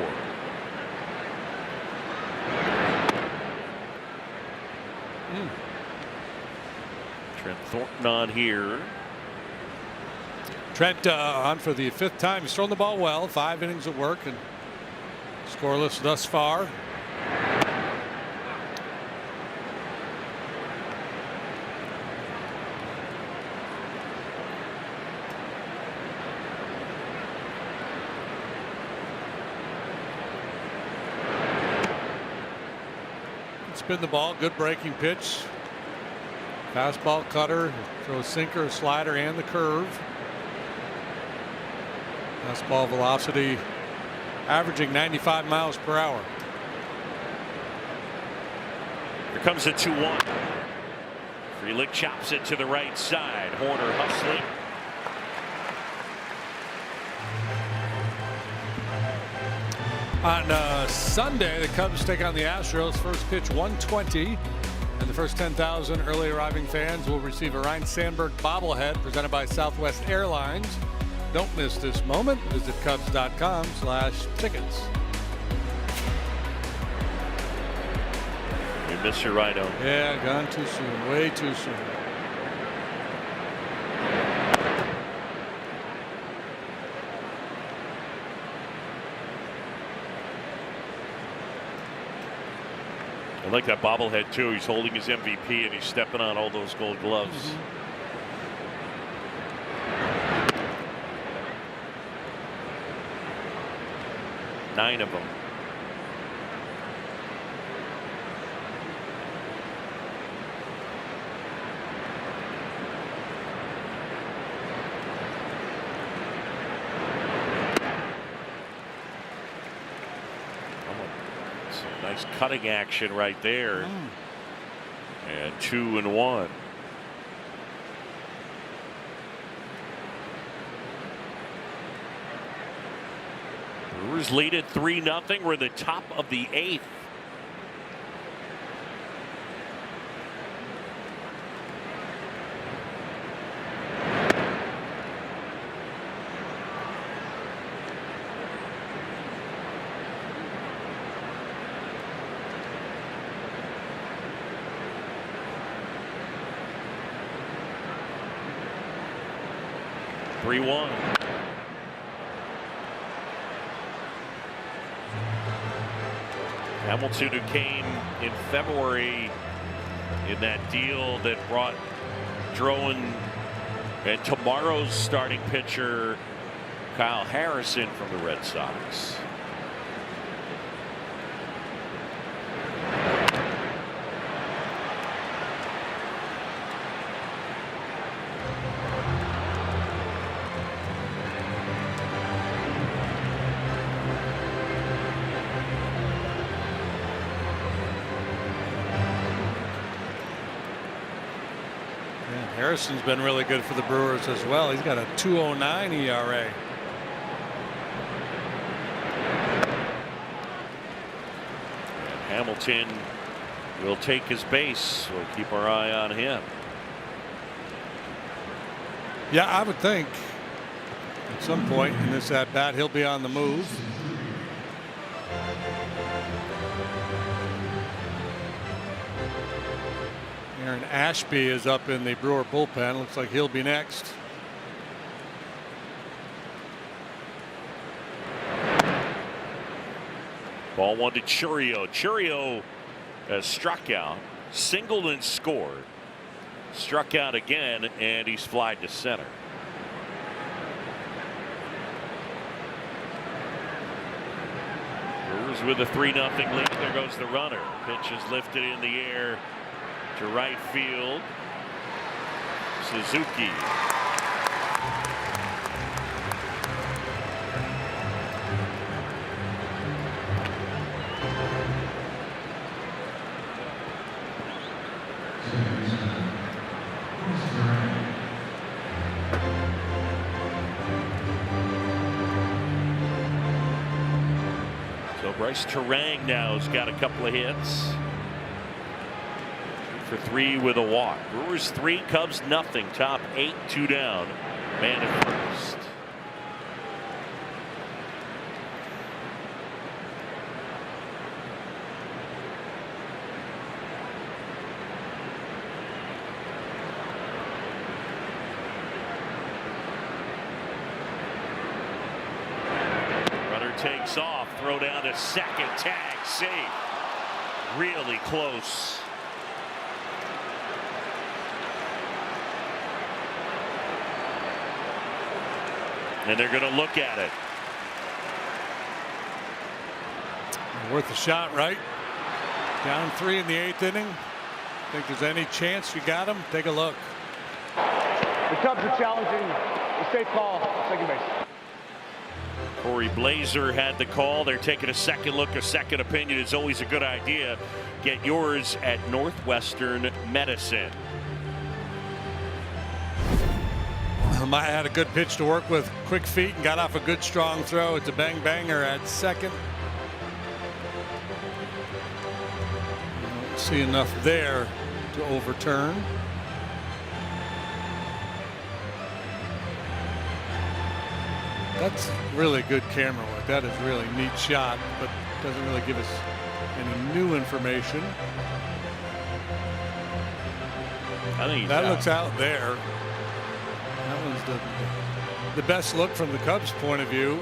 Speaker 7: Trent Thornton on here.
Speaker 8: Trent on for the 5th time. He's thrown the ball well. 5 innings of work and scoreless thus far. spin the ball. Good breaking pitch. Fastball, cutter, throw a sinker, a slider, and the curve. Fastball velocity averaging 95 miles per hour.
Speaker 7: Here comes a 2-1. Frelick chops it to the right side. Horner hustling.
Speaker 8: On Sunday, the Cubs take on the Astros. First pitch 1:20, and the first 10,000 early arriving fans will receive a Ryne Sandberg bobblehead presented by Southwest Airlines. Don't miss this moment. Visit Cubs.com/tickets.
Speaker 7: You miss your Rhino.
Speaker 8: Yeah, gone too soon. Way too soon.
Speaker 7: I like that bobblehead too. He's holding his MVP and he's stepping on all those gold gloves. 9 of them. Nice cutting action right there. And 2-1. Brewers lead at 3-0. We're at the top of the 8th. Hamilton, who came in February in that deal that brought Drowan and tomorrow's starting pitcher Kyle Harrison from the Red Sox.
Speaker 8: Harrison's been really good for the Brewers as well. He's got a 2.09 ERA.
Speaker 7: Hamilton will take his base. We'll keep our eye on him.
Speaker 8: Yeah, I would think at some point in this at bat he'll be on the move. Aaron Ashby is up in the Brewer bullpen. Looks like he'll be next.
Speaker 7: Ball 1 to Churio. Churio has struck out, singled and scored, struck out again, and he's flied to center. Brewers with a 3-0 lead. There goes the runner. Pitch is lifted in the air to right field. Suzuki. So Bryce Terang now has got a couple of hits. For 3 with a walk. Brewers 3, Cubs nothing. Top 8, 2 down. Man at first. Runner takes off. Throw down to second. Tag safe. Really close. And they're going to look at it.
Speaker 8: Worth a shot, right? Down 3 in the 8th inning. Think there's any chance you got him? Take a look.
Speaker 12: The Cubs are challenging the safe call, second base.
Speaker 7: Corey Blazer had the call. They're taking a second look. A second opinion is always a good idea. Get yours at Northwestern Medicine.
Speaker 8: Maya had a good pitch to work with, quick feet, and got off a good strong throw. It's a bang banger at second. Don't see enough there to overturn. That's really good camera work. That is really neat shot, but doesn't really give us any new information.
Speaker 7: I think
Speaker 8: that looks out there. That one's the best look from the Cubs' point of view.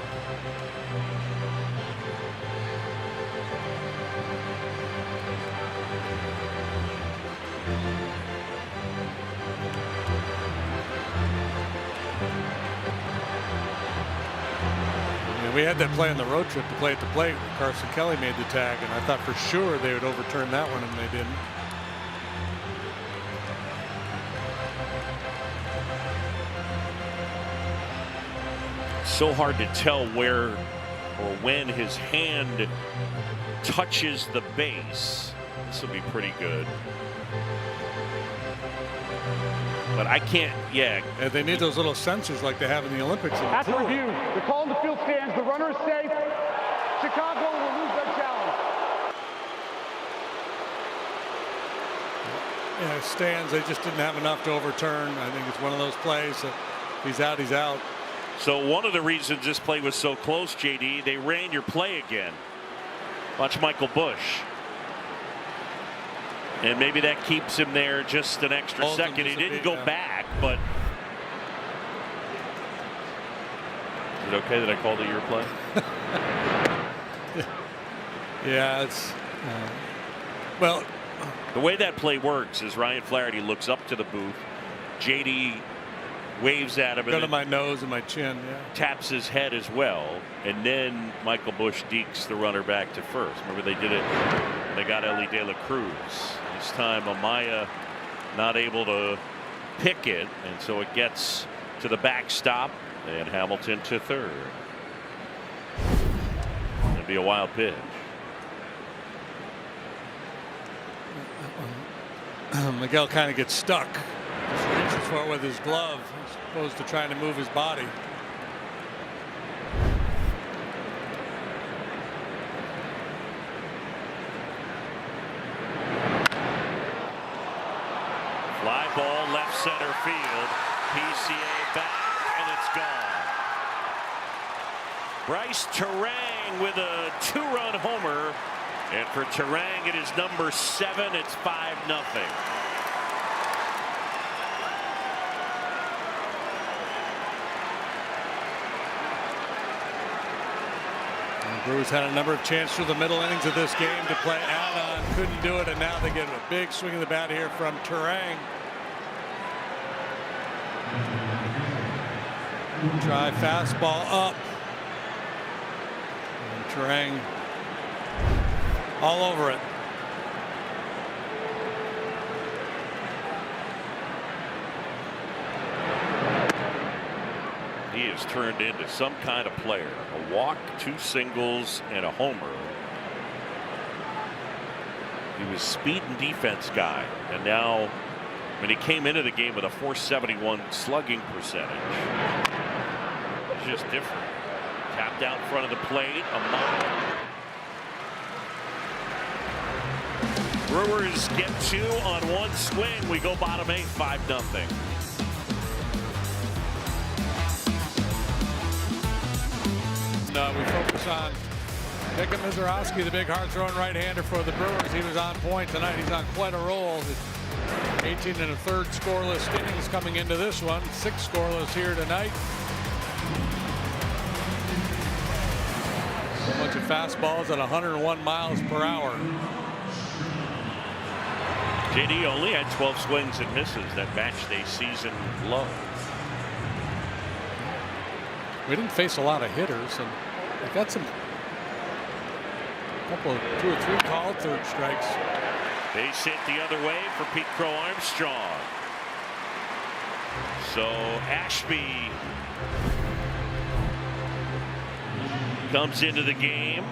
Speaker 8: We had that play on the road trip to play at the plate. Carson Kelly made the tag, and I thought for sure they would overturn that one, and they didn't.
Speaker 7: So hard to tell where or when his hand touches the base. This will be pretty good. But I can't,
Speaker 8: They need those little sensors like they have in the Olympics.
Speaker 12: After review, the call in the field stands. The runner is safe. Chicago will lose their challenge.
Speaker 8: Yeah, it stands. They just didn't have enough to overturn. I think it's one of those plays that he's out, he's out.
Speaker 7: So one of the reasons this play was so close, JD, they ran your play again. Watch Michael Busch. And maybe that keeps him there just an extra second. He didn't go back, but is it okay that I called it your play?
Speaker 8: Yeah, it's well.
Speaker 7: The way that play works is Ryan Flaherty looks up to the booth. JD waves at him.
Speaker 8: Go to my nose and my chin. Yeah.
Speaker 7: Taps his head as well, and then Michael Busch dekes the runner back to first. Remember they did it. They got Ellie De La Cruz. This time Amaya not able to pick it, and so it gets to the backstop, and Hamilton to third. It'll be a wild pitch.
Speaker 8: Miguel kind of gets stuck. Just reaches for it with his glove as opposed to trying to move his body.
Speaker 7: Fly ball left center field. PCA back, and it's gone. Bryce Terang with a 2-run homer. And for Terang, it is number 7. It's 5-0.
Speaker 8: Brewers had a number of chances through the middle innings of this game to play add-on. Couldn't do it, and now they get a big swing of the bat here from Terang. Try fastball up. And Terang all over it.
Speaker 7: He has turned into some kind of player. A walk, 2 singles, and a homer. He was speed and defense guy, and now when he came into the game with a .471 slugging percentage, it's just different. Tapped out in front of the plate. Amaya. Brewers get 2 on 1 swing. We go bottom 8, 5-0.
Speaker 8: We focus on Pickham Mizorowski, the big hard-throwing right-hander for the Brewers. He was on point tonight. He's on quite a roll. 18 1/3 scoreless innings coming into this one. 6 scoreless here tonight. A bunch of fastballs at 101 miles per hour.
Speaker 7: JD only had 12 swings and misses. That matched a season low.
Speaker 8: We didn't face a lot of hitters, and we got some couple of 2 or 3 called third strikes.
Speaker 7: Base hit the other way for Pete Crow Armstrong. So Ashby comes into the game.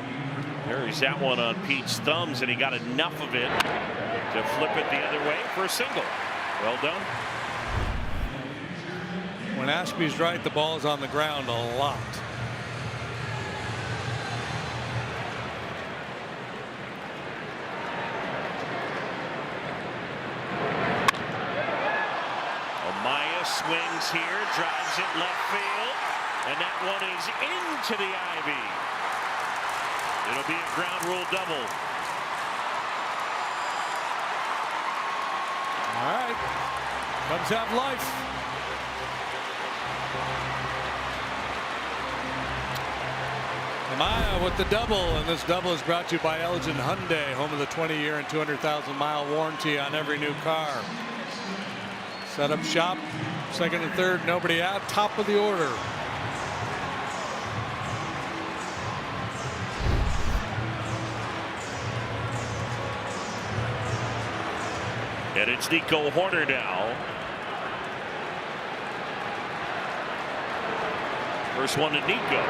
Speaker 7: Carries that one on Pete's thumbs, and he got enough of it to flip it the other way for a single. Well done.
Speaker 8: When Ashby's right, the ball is on the ground a lot.
Speaker 7: Amaya swings here, drives it left field, and that one is into the ivy. It'll be a ground rule double.
Speaker 8: All right. Cubs have life. Amaya with the double, and this double is brought to you by Elgin Hyundai, home of the 20-year and 200,000-mile warranty on every new car. Set up shop, second and third, nobody out, top of the order.
Speaker 7: And it's Nico Horner now. First one to Nico.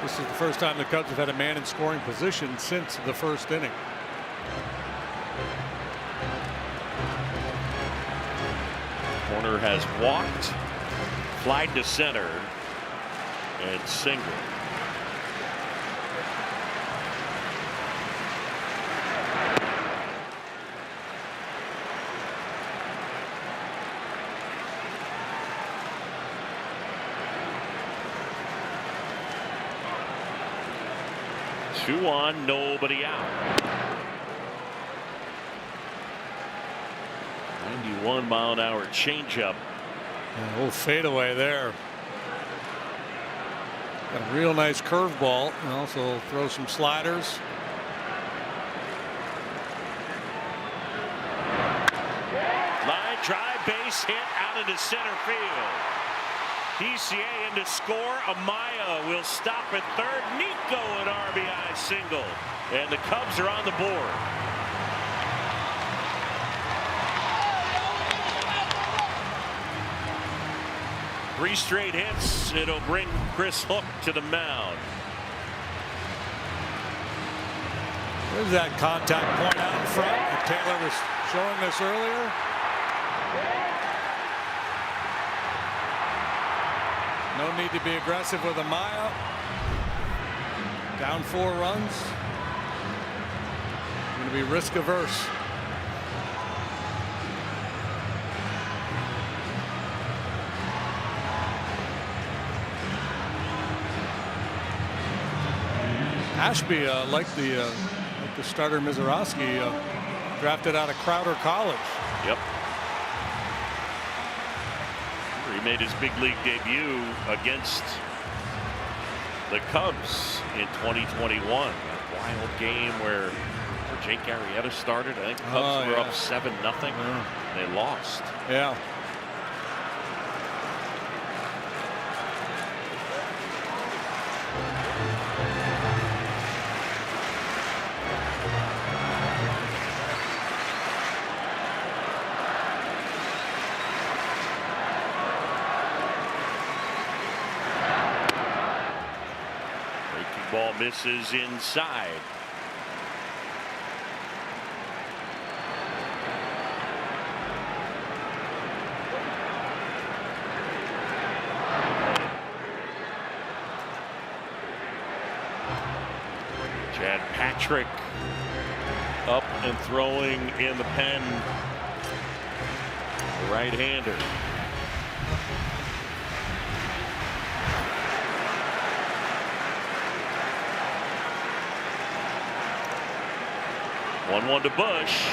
Speaker 8: This is the first time the Cubs have had a man in scoring position since the first inning.
Speaker 7: Horner has walked, flied to center, and single. Two on, nobody out. 91-mile-an-hour changeup.
Speaker 8: A little fadeaway there. Got a real nice curveball, and also throw some sliders.
Speaker 7: Line drive, base hit out into center field. DCA in to score. Amaya will stop at third. Nico an RBI single. And the Cubs are on the board. Three straight hits. It'll bring Chris Hook to the mound.
Speaker 8: There's that contact point out in front. Taylor was showing this earlier. No need to be aggressive with Amaya. Down 4 runs. Going to be risk averse. Ashby, like the starter Mizorowski, drafted out of Crowder College.
Speaker 7: Yep. He made his big league debut against the Cubs in 2021. A wild game where Jake Arrieta started. I think the Cubs were up 7-0. Yeah. They lost.
Speaker 8: Yeah.
Speaker 7: Ball misses inside. Chad Patrick up and throwing in the pen. The right-hander. One to Bush.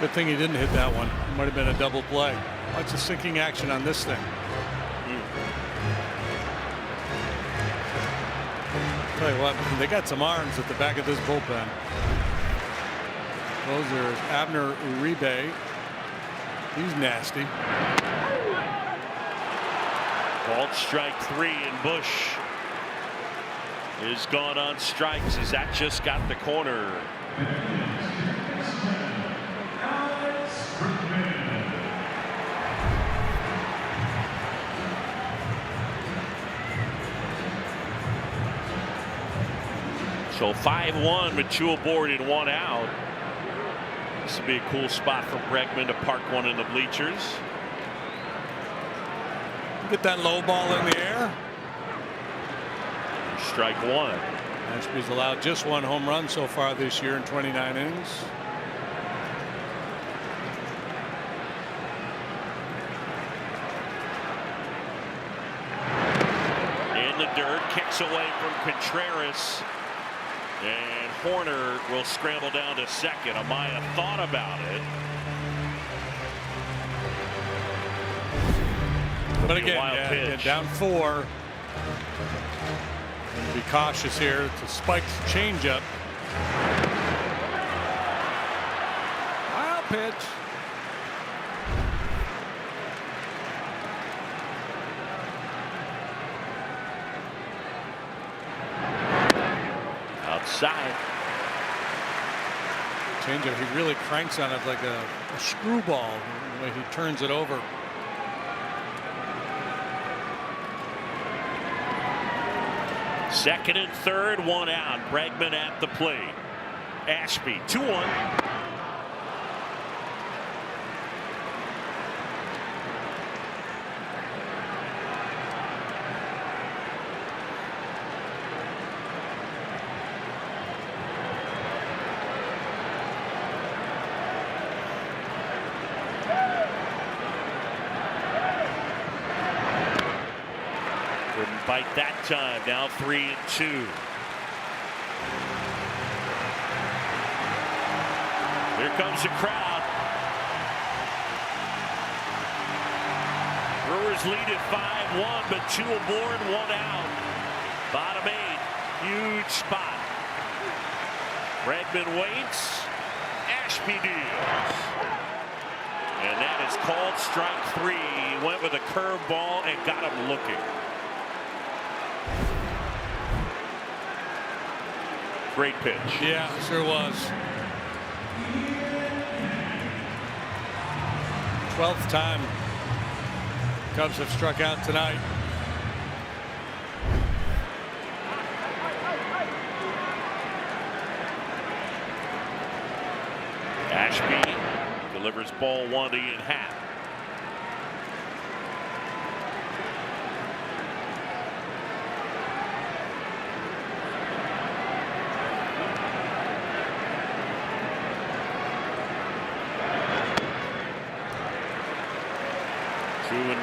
Speaker 8: Good thing he didn't hit that one. It might have been a double play. Watch the sinking action on this thing. Tell you what, they got some arms at the back of this bullpen. Closer is Abner Uribe. He's nasty.
Speaker 7: Called strike 3, and Bush is gone on strikes as that just got the corner. So 5-1 with 2 aboard and 1 out. This would be a cool spot for Bregman to park one in the bleachers.
Speaker 8: Get that low ball in the air.
Speaker 7: Strike 1.
Speaker 8: Ashby's allowed just 1 home run so far this year in 29 innings.
Speaker 7: In the dirt, kicks away from Contreras. And Horner will scramble down to second. Amaya thought about it.
Speaker 8: But again, down 4. Be cautious here. It's a spiked changeup. Wild pitch.
Speaker 7: Outside.
Speaker 8: Changeup. He really cranks on it like a screwball. The way he turns it over.
Speaker 7: Second and third, 1 out. Bregman at the plate. Ashby 2-1. Couldn't bite that time. Now 3-2. Here comes the crowd. Brewers lead at 5-1, but 2 aboard, 1 out. Bottom 8, huge spot. Bregman waits. Ashby deals. And that is called strike 3. He went with a curveball and got him looking. Great pitch.
Speaker 8: Yeah, sure was. 12th time Cubs have struck out tonight.
Speaker 7: Ashby delivers ball 1 to Ian Happ.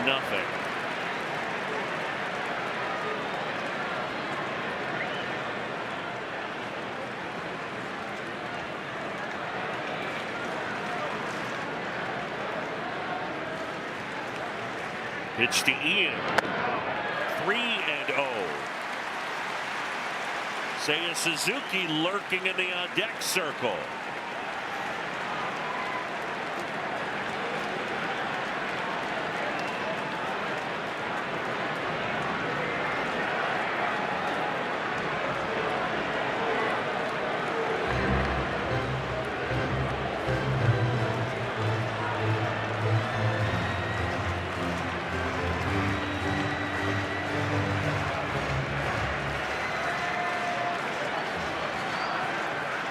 Speaker 7: Nothing. Pitch to Ian. 3-0. Seiya Suzuki lurking in the on-deck circle.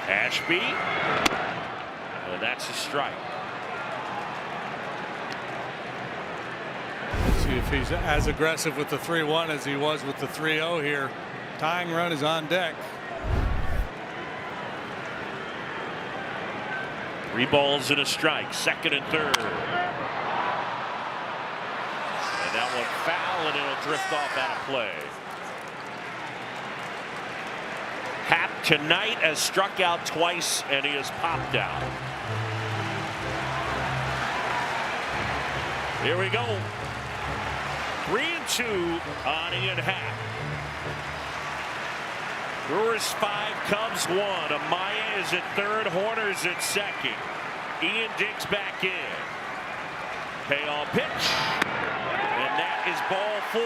Speaker 7: Ashby, and that's a strike.
Speaker 8: Let's see if he's as aggressive with the 3-1 as he was with the 3-0 here. Tying run is on deck.
Speaker 7: 3 balls and a strike. Second and third. And that one foul, and it'll drift off out of play. Happ tonight has struck out twice, and he has popped out. Here we go. 3-2 on Ian Happ. Brewers 5, Cubs 1. Amaya is at third, Horner's at second. Ian digs back in. Payoff pitch. And that is ball 4.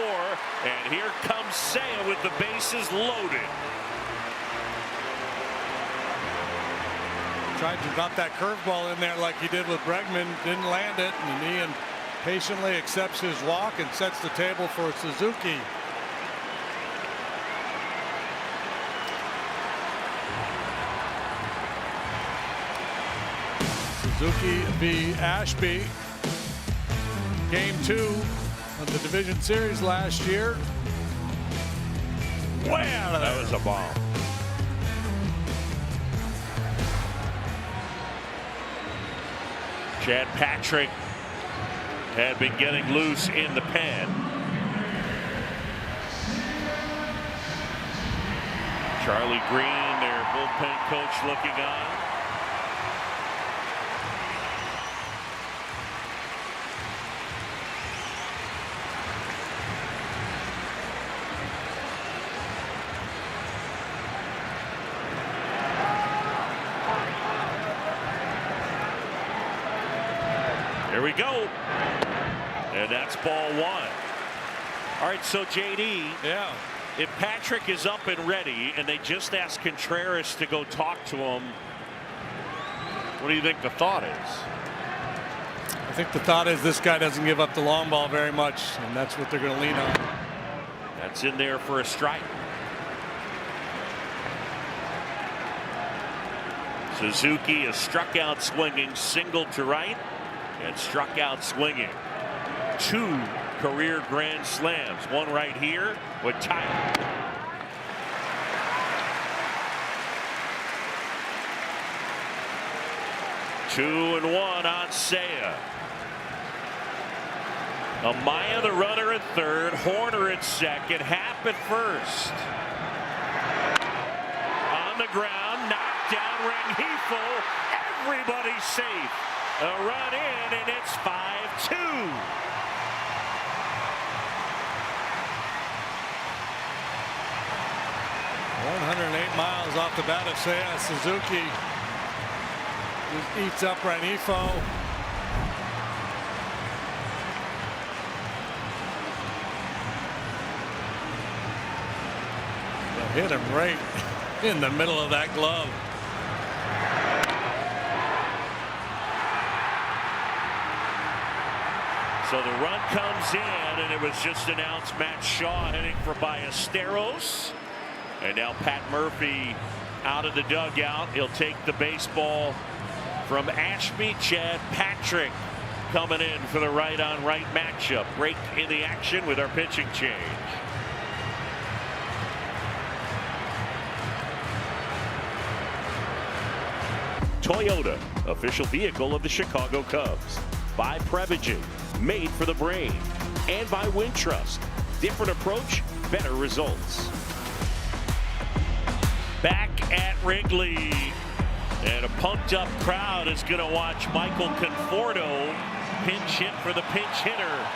Speaker 7: And here comes Seiya with the bases loaded.
Speaker 8: Tried to drop that curveball in there like he did with Bregman, didn't land it, and Ian patiently accepts his walk and sets the table for Suzuki. Suzuki v. Ashby. Game 2 of the division series last year.
Speaker 7: Wow, that was a ball. Chad Patrick had been getting loose in the pen. Charlie Green, their bullpen coach, looking on. Here we go. And that's ball 1. All right, so JD.
Speaker 8: Yeah.
Speaker 7: If Patrick is up and ready and they just ask Contreras to go talk to him, what do you think the thought is?
Speaker 8: I think the thought is this guy doesn't give up the long ball very much, and that's what they're going to lean on.
Speaker 7: That's in there for a strike. Suzuki is struck out swinging, single to right, and struck out swinging. 2 career grand slams, one right here with Tyler. Two and 1 on Seiya. Amaya the runner at third, Horner at second, Happ at first. On the ground, knocked down Rengifo. Everybody's safe. A run in, and it's 5-2.
Speaker 8: 108 miles off the bat of Seiya. Suzuki just eats up Rengifo. Hit him right in the middle of that glove.
Speaker 7: So the run comes in, and it was just announced Matt Shaw heading for Ballesteros. And now Pat Murphy out of the dugout. He'll take the baseball from Ashby. Chad Patrick coming in for the right-on-right matchup. Break in the action with our pitching change. Toyota, official vehicle of the Chicago Cubs. By Prevagen, made for the brain. And by Wintrust, different approach, better results. Back at Wrigley, and a pumped up crowd is going to watch Michael Conforto pinch hit for the pinch hitter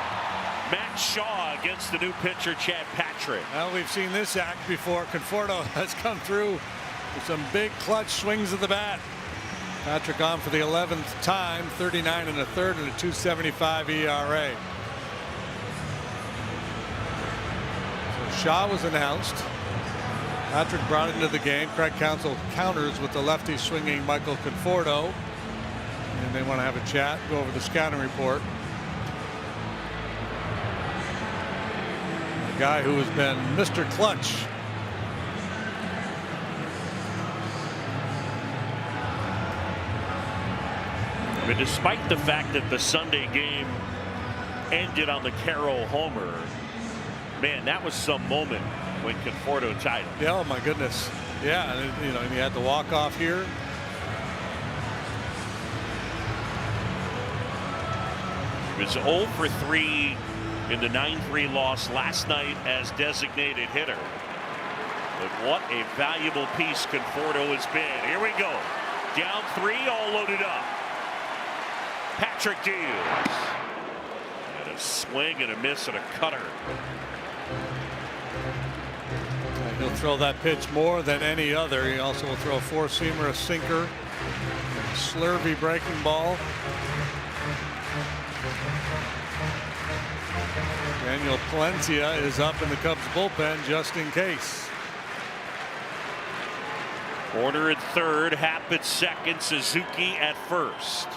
Speaker 7: Matt Shaw against the new pitcher Chad Patrick.
Speaker 8: Well, we've seen this act before. Conforto has come through with some big clutch swings of the bat. Patrick on for the 11th time, 39 1/3 and a 2.75 ERA. So Shaw was announced. Patrick brought into the game. Craig Counsell counters with the lefty swinging Michael Conforto. And they want to have a chat, go over the scouting report. A guy who has been Mr. Clutch.
Speaker 7: But despite the fact that the Sunday game ended on the Carroll homer, man, that was some moment when Conforto tied him.
Speaker 8: Yeah, oh my goodness. Yeah, you know, and he had the walk off here.
Speaker 7: He was 0 for 3 in the 9-3 loss last night as designated hitter. But what a valuable piece Conforto has been. Here we go. Down 3, all loaded up. Patrick deals. And a swing and a miss and a cutter.
Speaker 8: He'll throw that pitch more than any other. He also will throw a four-seamer, a sinker, a slurvy breaking ball. Daniel Palencia is up in the Cubs bullpen just in case.
Speaker 7: Warner at third, Happ at second, Suzuki at first.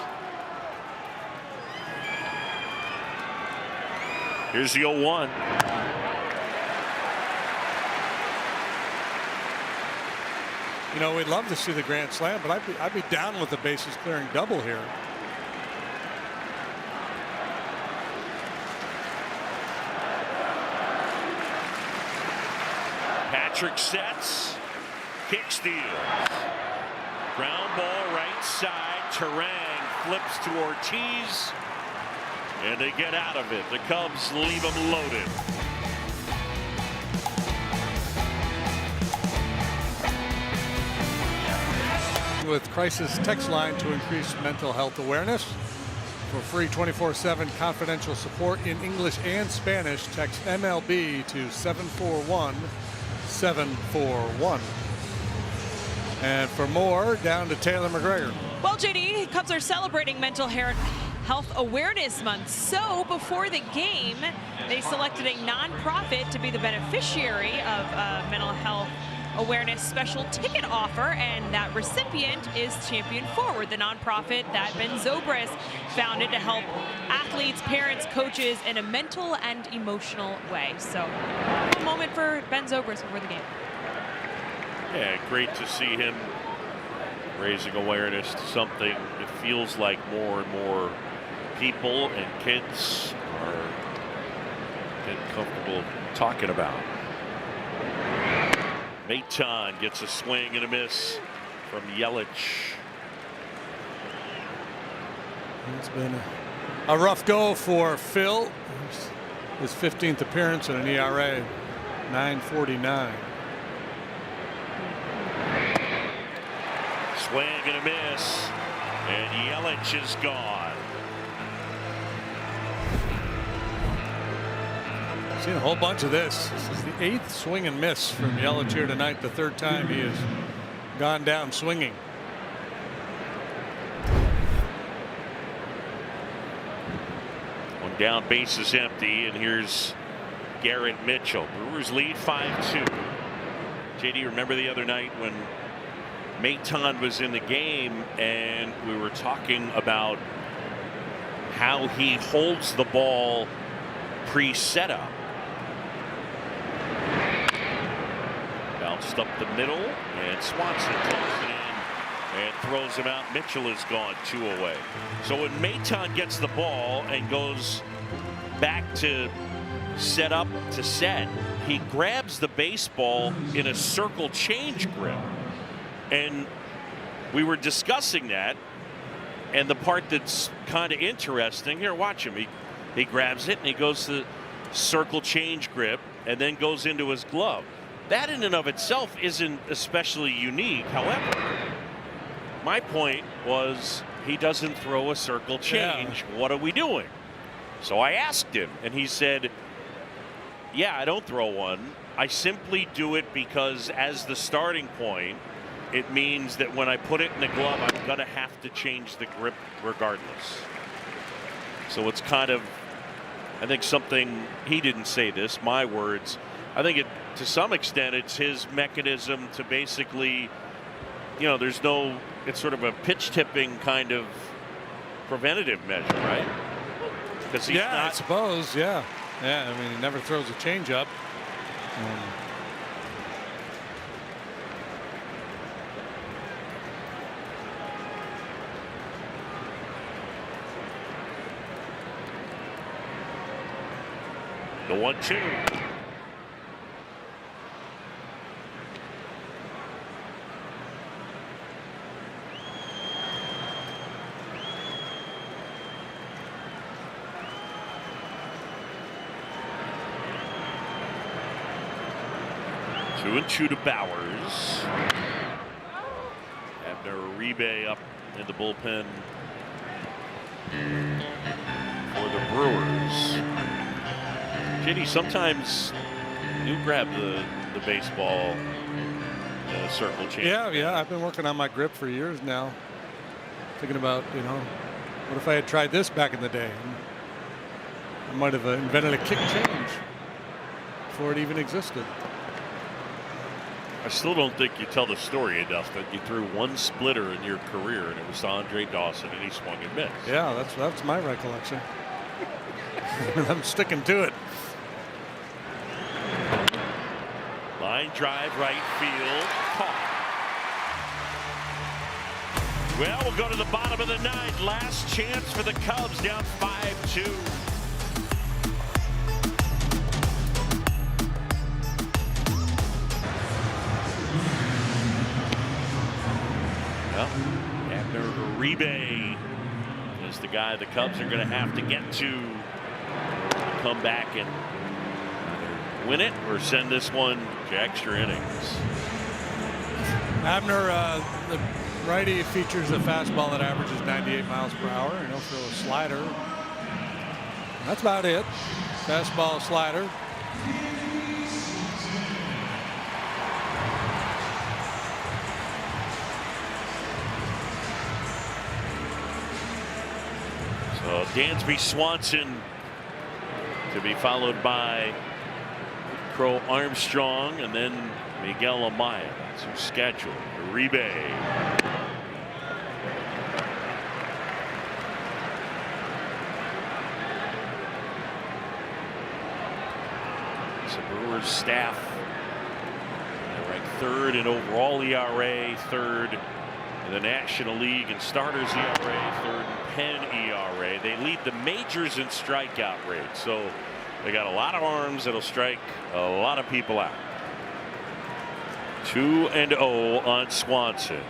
Speaker 7: Here's the 0-1.
Speaker 8: You know, we'd love to see the grand slam, but I'd be down with the bases clearing double here.
Speaker 7: Patrick sets, kick steals. Ground ball right side. Terang flips to Ortiz, and they get out of it. The Cubs leave them loaded.
Speaker 8: With crisis text line to increase mental health awareness. For free 24/7 confidential support in English and Spanish, text MLB to 741-741. And for more, down to Taylor McGregor.
Speaker 10: Well, JD, Cubs are celebrating Mental Health Awareness Month. So before the game, they selected a nonprofit to be the beneficiary of mental health awareness special ticket offer, and that recipient is Champion Forward, the nonprofit that Ben Zobrist founded to help athletes, parents, coaches in a mental and emotional way. So a moment for Ben Zobrist before the game.
Speaker 7: Yeah, great to see him raising awareness to something it feels like more and more people and kids are getting comfortable talking about. Maton gets a swing and a miss from Yelich.
Speaker 8: It's been a rough go for Phil. His 15th appearance in an ERA, 9.49.
Speaker 7: Swing and a miss, and Yelich is gone.
Speaker 8: Seen a whole bunch of this. This is the 8th swing and miss from Yelich here tonight. The 3rd time he has gone down swinging.
Speaker 7: One down, base is empty, and here's Garrett Mitchell. Brewers lead 5-2. JD, remember the other night when Maton was in the game and we were talking about how he holds the ball pre-setup. Bounced up the middle, and Swanson throws it in and throws him out. Mitchell is gone, 2 away. So when Maton gets the ball and goes back to set up to set, he grabs the baseball in a circle change grip. And we were discussing that, and the part that's kind of interesting here, watch him. He grabs it and he goes to circle change grip and then goes into his glove. That in and of itself isn't especially unique. However, my point was he doesn't throw a circle change. Yeah. What are we doing? So I asked him, and he said, yeah, I don't throw one. I simply do it because as the starting point, it means that when I put it in the glove, I'm going to have to change the grip regardless. So it's kind of, I think something, he didn't say this, my words. I think to some extent it's his mechanism to basically, you know, there's no, it's sort of a pitch tipping kind of preventative measure, right? Because he's not,
Speaker 8: I suppose, yeah. Yeah, I mean, he never throws a changeup.
Speaker 7: The 1-2. Two and two to Bowers. Abner Uribe up in the bullpen for the Brewers. JD, sometimes you grab the baseball circle change.
Speaker 8: Yeah, I've been working on my grip for years now. Thinking about, you know, what if I had tried this back in the day? I might have invented a kick change before it even existed.
Speaker 7: I still don't think you tell the story enough that you threw one splitter in your career, and it was to Andre Dawson, and he swung and missed.
Speaker 8: Yeah, that's my recollection. I'm sticking to it.
Speaker 7: Line drive, right field, caught. Well, we'll go to the bottom of the ninth. Last chance for the Cubs, down 5-2. Well, Abner Uribe is the guy the Cubs are going to have to get to come back and win it or send this one to extra innings.
Speaker 8: Abner, the righty features a fastball that averages 98 miles per hour, and he'll throw a slider. That's about it. Fastball, slider.
Speaker 7: So Dansby Swanson to be followed by Crow Armstrong and then Miguel Amaya. That's who's scheduled. Uribe. So Brewers staff, they're ranked third in overall ERA, third in the National League in starters ERA, third in pen ERA. They lead the majors in strikeout rate. So they got a lot of arms that'll strike a lot of people out. 2-0 on Swanson.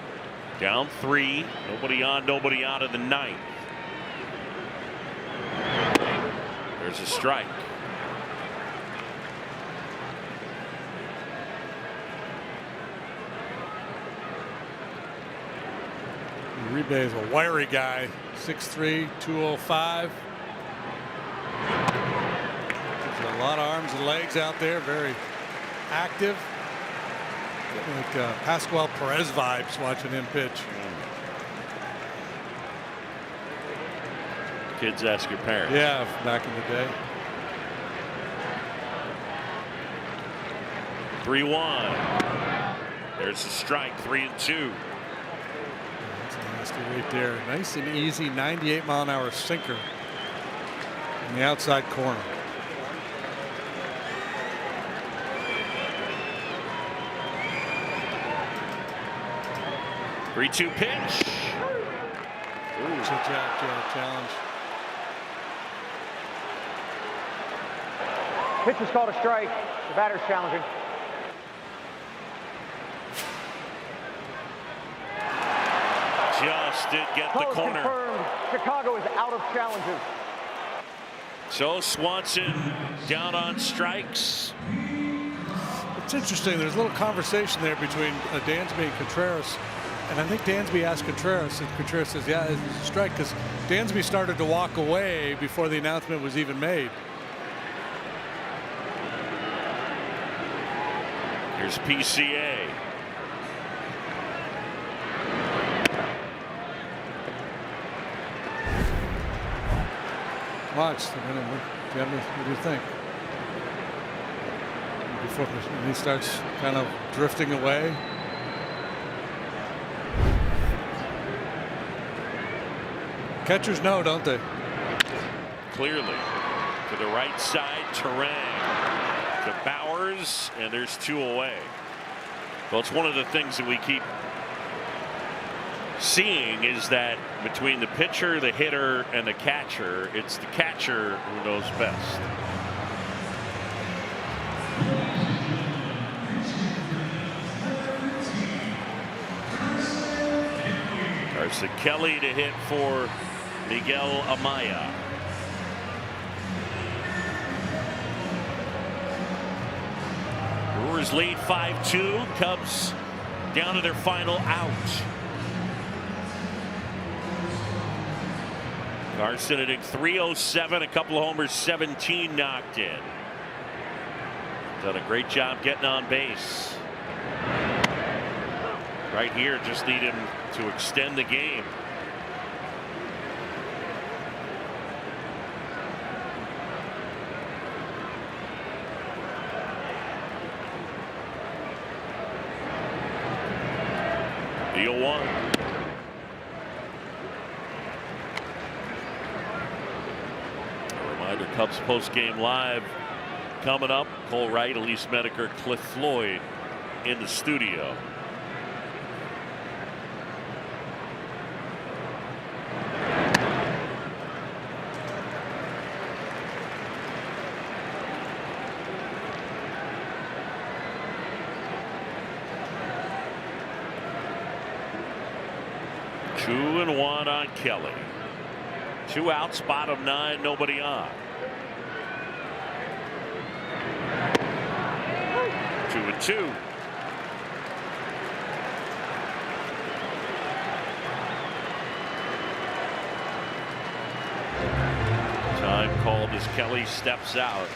Speaker 7: Down 3. Nobody on, nobody out of the ninth. There's a strike.
Speaker 8: Uribe is a wiry guy. 6'3", 205. There's a lot of arms and legs out there. Very active. Like Pascual Perez vibes watching him pitch.
Speaker 7: Kids ask your parents.
Speaker 8: Yeah, back in the day.
Speaker 7: 3-1. There's a strike. 3-2.
Speaker 8: That's nasty right there. Nice and easy 98-mile-an-hour sinker in the outside corner.
Speaker 7: 3-2 pitch.
Speaker 8: Ooh. Challenge.
Speaker 12: Pitch is called a strike. The batter's challenging.
Speaker 7: Just did get the corner.
Speaker 12: Confirmed. Chicago is out of challenges.
Speaker 7: So Swanson down on strikes.
Speaker 8: It's interesting. There's a little conversation there between Dansby and Contreras. And I think Dansby asked Contreras, and Contreras says, yeah, it's a strike, because Dansby started to walk away before the announcement was even made.
Speaker 7: Here's PCA.
Speaker 8: Watch. What do you think? Before he starts kind of drifting away. Catchers know, don't they?
Speaker 7: Clearly. To the right side, Terang. To Bowers, and there's 2 away. Well, it's one of the things that we keep seeing is that between the pitcher, the hitter, and the catcher, it's the catcher who knows best. Carson Kelly to hit for Miguel Amaya. Brewers lead 5-2. Cubs down to their final out. Carson hitting .307, a couple of homers, 17 knocked in. Done a great job getting on base. Right here, just need him to extend the game. 0-1. Reminder, Cubs post-game live coming up. Cole Wright, Elise Medeker, Cliff Floyd in the studio. Two and one on Kelly. 2 outs, bottom 9, nobody on. 2-2. Time called as Kelly steps out.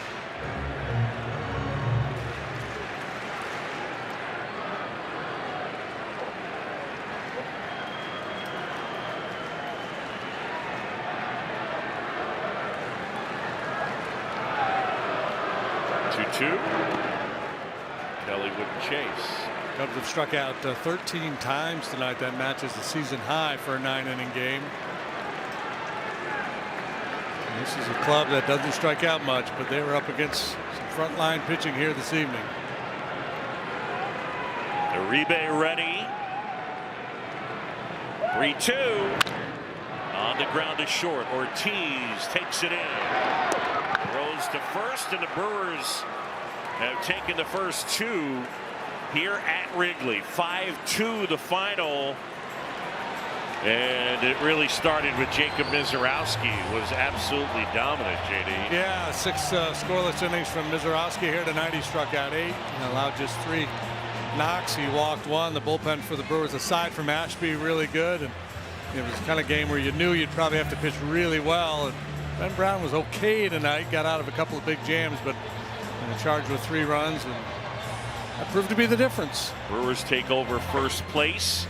Speaker 7: Kelly wouldn't chase.
Speaker 8: Cubs have struck out 13 times tonight. That matches the season high for a 9-inning game. And this is a club that doesn't strike out much, but they were up against some frontline pitching here this evening.
Speaker 7: Uribe ready. 3-2. On the ground to short. Ortiz takes it in. Throws to first, and the Brewers have taken the first 2 here at Wrigley. 5-2 the final. And it really started with Jacob Mizorowski, was absolutely dominant, JD.
Speaker 8: Yeah, 6 scoreless innings from Mizorowski here tonight. He struck out 8 and allowed just 3 knocks. He walked 1. The bullpen for the Brewers, aside from Ashby, really good. And it was the kind of game where you knew you'd probably have to pitch really well. And Ben Brown was okay tonight, got out of a couple of big jams, but charged with 3 runs, and that proved to be the difference.
Speaker 7: Brewers take over first place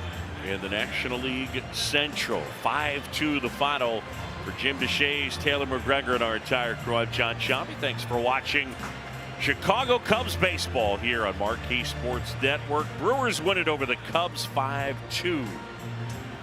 Speaker 7: in the National League Central. 5-2 the final for Jim DeShays, Taylor McGregor, and our entire crew. I'm John Shambi. Thanks for watching Chicago Cubs baseball here on Marquee Sports Network. Brewers win it over the Cubs 5-2.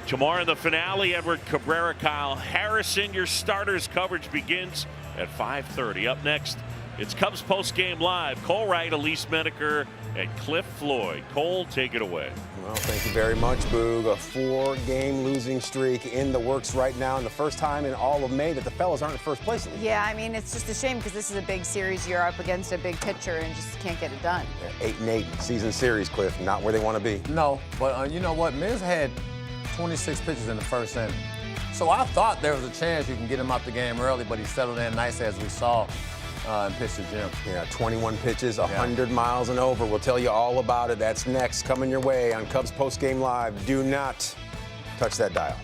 Speaker 7: Tomorrow in the finale, Edward Cabrera, Kyle Harrison. Your starters coverage begins at 5:30. Up next, it's Cubs post-game live. Cole Wright, Elise Medeker, and Cliff Floyd. Cole, take it away.
Speaker 16: Well, thank you very much, Boog. A 4-game losing streak in the works right now, and the first time in all of May that the fellas aren't in first place.
Speaker 9: Yeah, I mean, it's just a shame because this is a big series. You're up against a big pitcher and just can't get it done.
Speaker 16: 8-8 season series, Cliff. Not where they want to be.
Speaker 17: No, but you know what? Miz had 26 pitches in the first inning. So I thought there was a chance you can get him out the game early, but he settled in nice as we saw and pitched to Jim.
Speaker 16: Yeah, 21 pitches, 100 miles and over. We'll tell you all about it. That's next, coming your way on Cubs Post Game Live. Do not touch that dial.